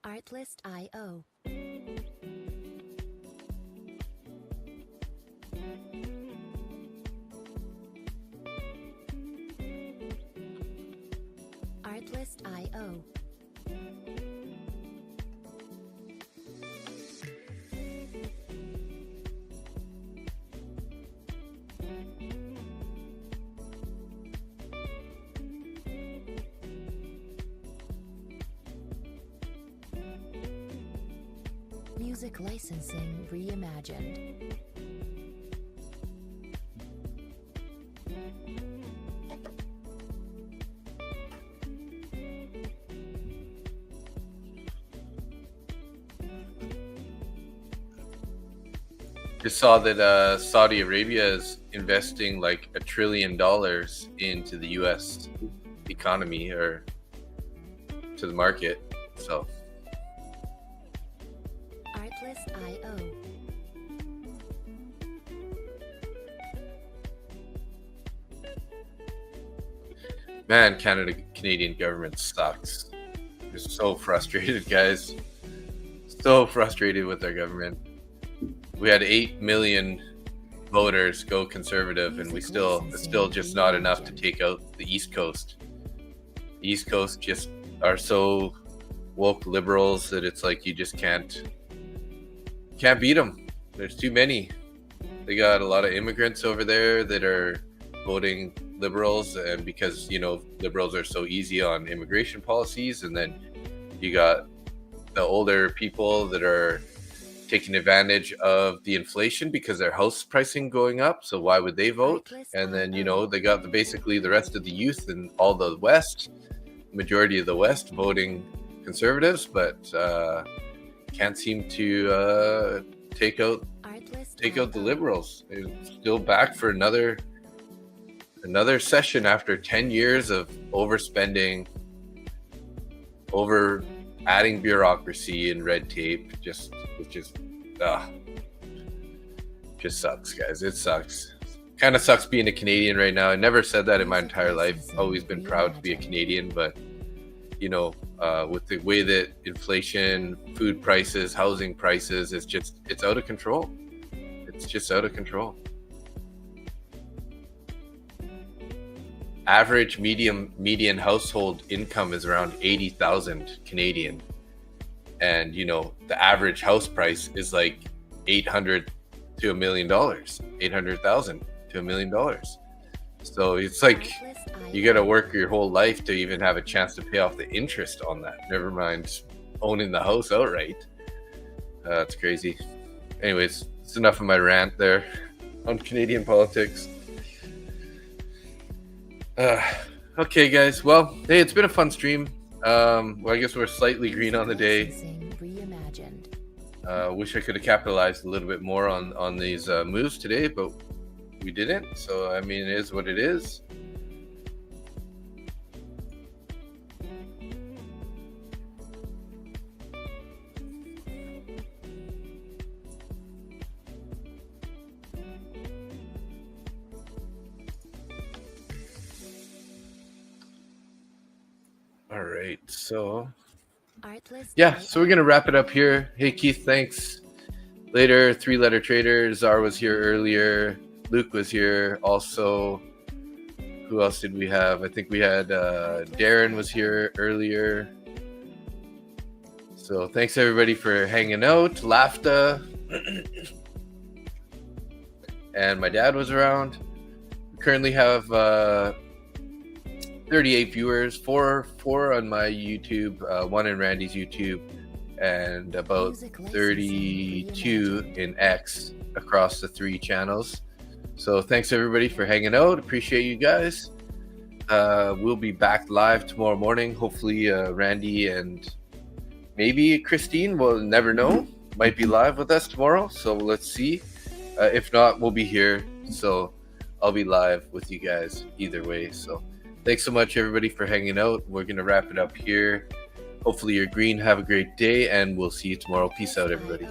Artlist.io. Artlist.io. Music licensing reimagined. Just saw that Saudi Arabia is investing like $1 trillion into the U.S. economy or to the market. So. Artlist.io. Man, Canadian government sucks. We're so frustrated, guys. So frustrated with our government. We had 8 million voters go conservative, and it's still just not enough to take out the East Coast. The East Coast just are so woke liberals that it's like you just can't beat them. There's too many. They got a lot of immigrants over there that are voting liberals, and because liberals are so easy on immigration policies, and then you got the older people that are taking advantage of the inflation because their house pricing going up. So why would they vote? And then, you know, they got basically the rest of the youth and all the West, majority of the West voting conservatives, but can't seem to take out the liberals. They're still back for another session after 10 years of overspending, over adding bureaucracy and red tape. It just sucks, guys. It sucks. Kind of sucks being a Canadian right now. I never said that in my entire life. Always been proud to be a Canadian, but you know, with the way that inflation, food prices, housing prices, it's out of control. It's just out of control. Average median household income is around 80,000 Canadian, and you know the average house price is like $800,000 to $1 million, $800,000 to $1 million. So it's like you got to work your whole life to even have a chance to pay off the interest on that. Never mind owning the house outright. It's crazy. Anyways, it's enough of my rant there on Canadian politics. Okay, guys. Well, hey, it's been a fun stream. Well, I guess we're slightly green on the day. Wish I could have capitalized a little bit more on these moves today, but we didn't. So, I mean, it is what it is. All right, so yeah, so we're gonna wrap it up here. Hey Keith, thanks. Later, 3-letter trader. Czar was here earlier. Luke was here also. Who else did we have? I think we had Darren was here earlier. So thanks everybody for hanging out. Lafta. And my dad was around. We currently have 38 viewers, four on my YouTube, one in Randy's YouTube, and about 32 in X across the 3 channels. So thanks everybody for hanging out. Appreciate you guys. We'll be back live tomorrow morning. Hopefully Randy and maybe Christine, we'll never know, might be live with us tomorrow. So let's see. If not, we'll be here. So I'll be live with you guys either way. So thanks so much, everybody, for hanging out. We're going to wrap it up here. Hopefully you're green. Have a great day, and we'll see you tomorrow. Peace out, everybody.